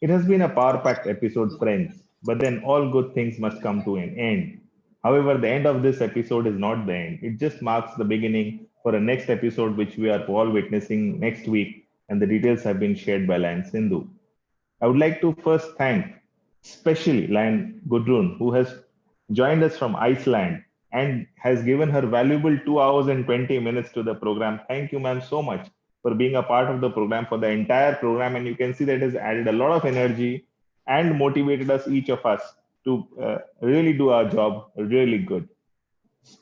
it has been a power-packed episode, friends, but then all good things must come to an end. However, the end of this episode is not the end. It just marks the beginning for a next episode, which we are all witnessing next week, and the details have been shared by Lion Sindhu. I would like to first thank especially Lion Gudrun, who has joined us from Iceland and has given her valuable 2 hours and 20 minutes to the program. Thank you, ma'am, so much for being a part of the program, for the entire program. And you can see that it has added a lot of energy and motivated us, each of us, to really do our job really good.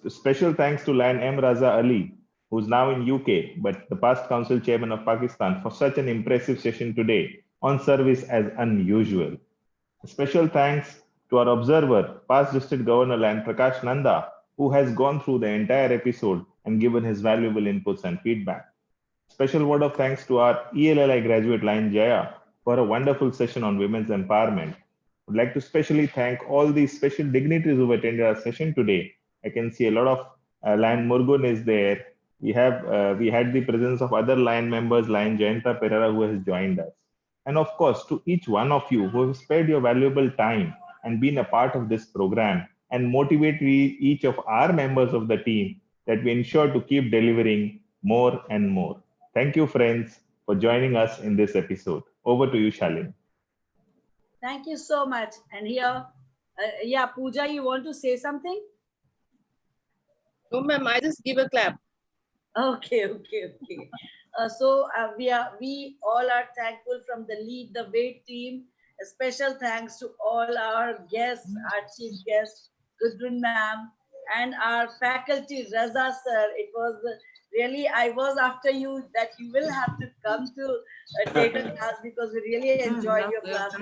Special thanks to Lion M. Raza Ali, who's now in UK, but the past Council Chairman of Pakistan, for such an impressive session today on service as unusual. Special thanks to our observer, past District Governor Lion Prakash Nanda, who has gone through the entire episode and given his valuable inputs and feedback. Special word of thanks to our ELLI graduate Lion Jaya for a wonderful session on women's empowerment. I'd like to specially thank all these special dignitaries who attended our session today. I can see a lot of Lion Murgun is there. We had the presence of other Lion members, Lion Jayanta Perera, who has joined us. And of course, to each one of you who have spared your valuable time and been a part of this program and motivate each of our members of the team, that we ensure to keep delivering more and more. Thank you, friends, for joining us in this episode. Over to you, Shalini. Thank you so much. And here, yeah, Pooja, you want to say something? No, ma'am, I just give a clap. Okay. We all are thankful from the Lead the Way team. A special thanks to all our guests, our chief guest, Gudrun ma'am, and our faculty, Raza sir. It was really, I was after you that you will have to come to take a class because we really enjoyed your class.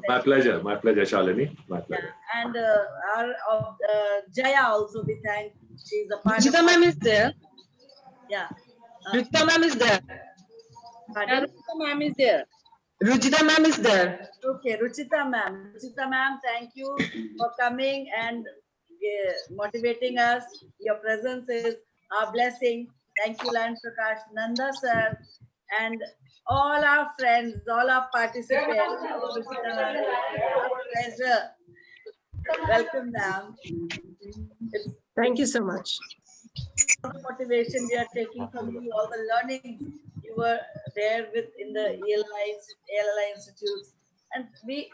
My pleasure, Shalini. My pleasure. Yeah. And our Jaya also, we thank. She's a part Ruchita of ma'am is there. Yeah. Ruchita ma'am is there. Pardon? Ruchita ma'am is there. Ruchita ma'am is there. Okay, Ruchita ma'am. Ruchita ma'am, thank you for coming and motivating us. Your presence is our blessing. Thank you, Lion Prakash, Nanda sir, and all our friends, all our participants. Ruchita ma'am, our pleasure. Welcome, ma'am. Thank you so much. All the motivation we are taking from you, all the learnings you were there with in the ALLI institutes, and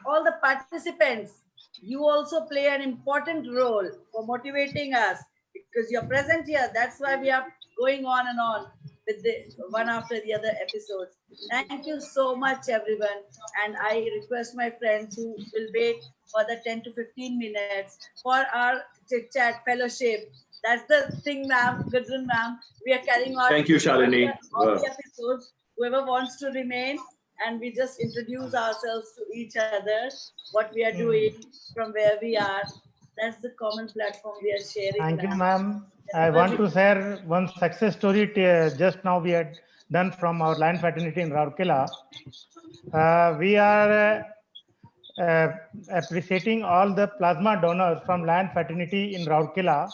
all the participants, you also play an important role for motivating us because you're present here. That's why we are going on and on with the one after the other episodes. Thank you so much, everyone. And I request my friends who will wait for the 10 to 15 minutes for our chit chat fellowship. That's the thing, ma'am, Gudrun ma'am. We are carrying on. Thank you, Shalini. All the episodes, whoever wants to remain, and we just introduce ourselves to each other, what we are doing, from where we are. That's the common platform we are sharing. Thank you, ma'am. I want to share one success story just now we had done from our Lion Fraternity in Rourkela. We are appreciating all the plasma donors from Lion Fraternity in Rourkela.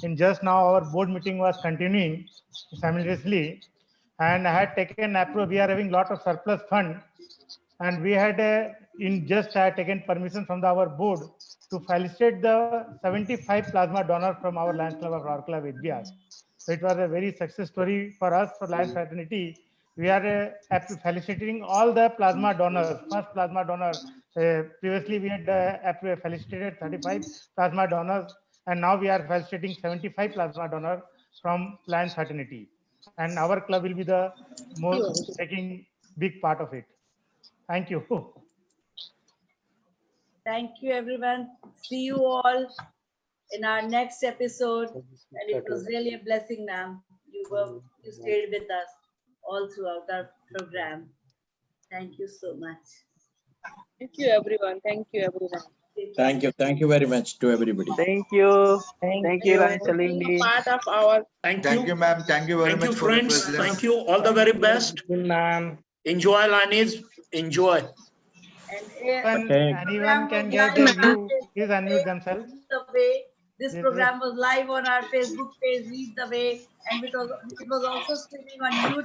In just now, our board meeting was continuing simultaneously, and I had taken approval. We are having a lot of surplus fund, and we had taken permission from our board to felicitate the 75 plasma donors from our Lions Club of Rourkela Vidya. So it was a very success story for us, for Lion Fraternity. We are felicitating all the plasma donors, first plasma donors. Previously, we had felicitated 35 plasma donors, and now we are felicitating 75 plasma donors from Lion Fraternity. And our club will be the most taking big part of it. Thank you. Thank you, everyone. See you all in our next episode. And it was really a blessing, ma'am. You stayed with us all throughout our program. Thank you so much. Thank you, everyone. Thank you, everyone. Thank you. Thank you very much to everybody. Thank you. Thank you, Shalini. Part of our. Thank you, ma'am. Thank you very much. Thank you, for the friends. presence. Thank you. All the very best. Ma'am. Enjoy, Lionies. Enjoy. Anyone can get their view. Please unmute themselves. This program was live on our Facebook page, Lead the Way, and it was also streaming on YouTube.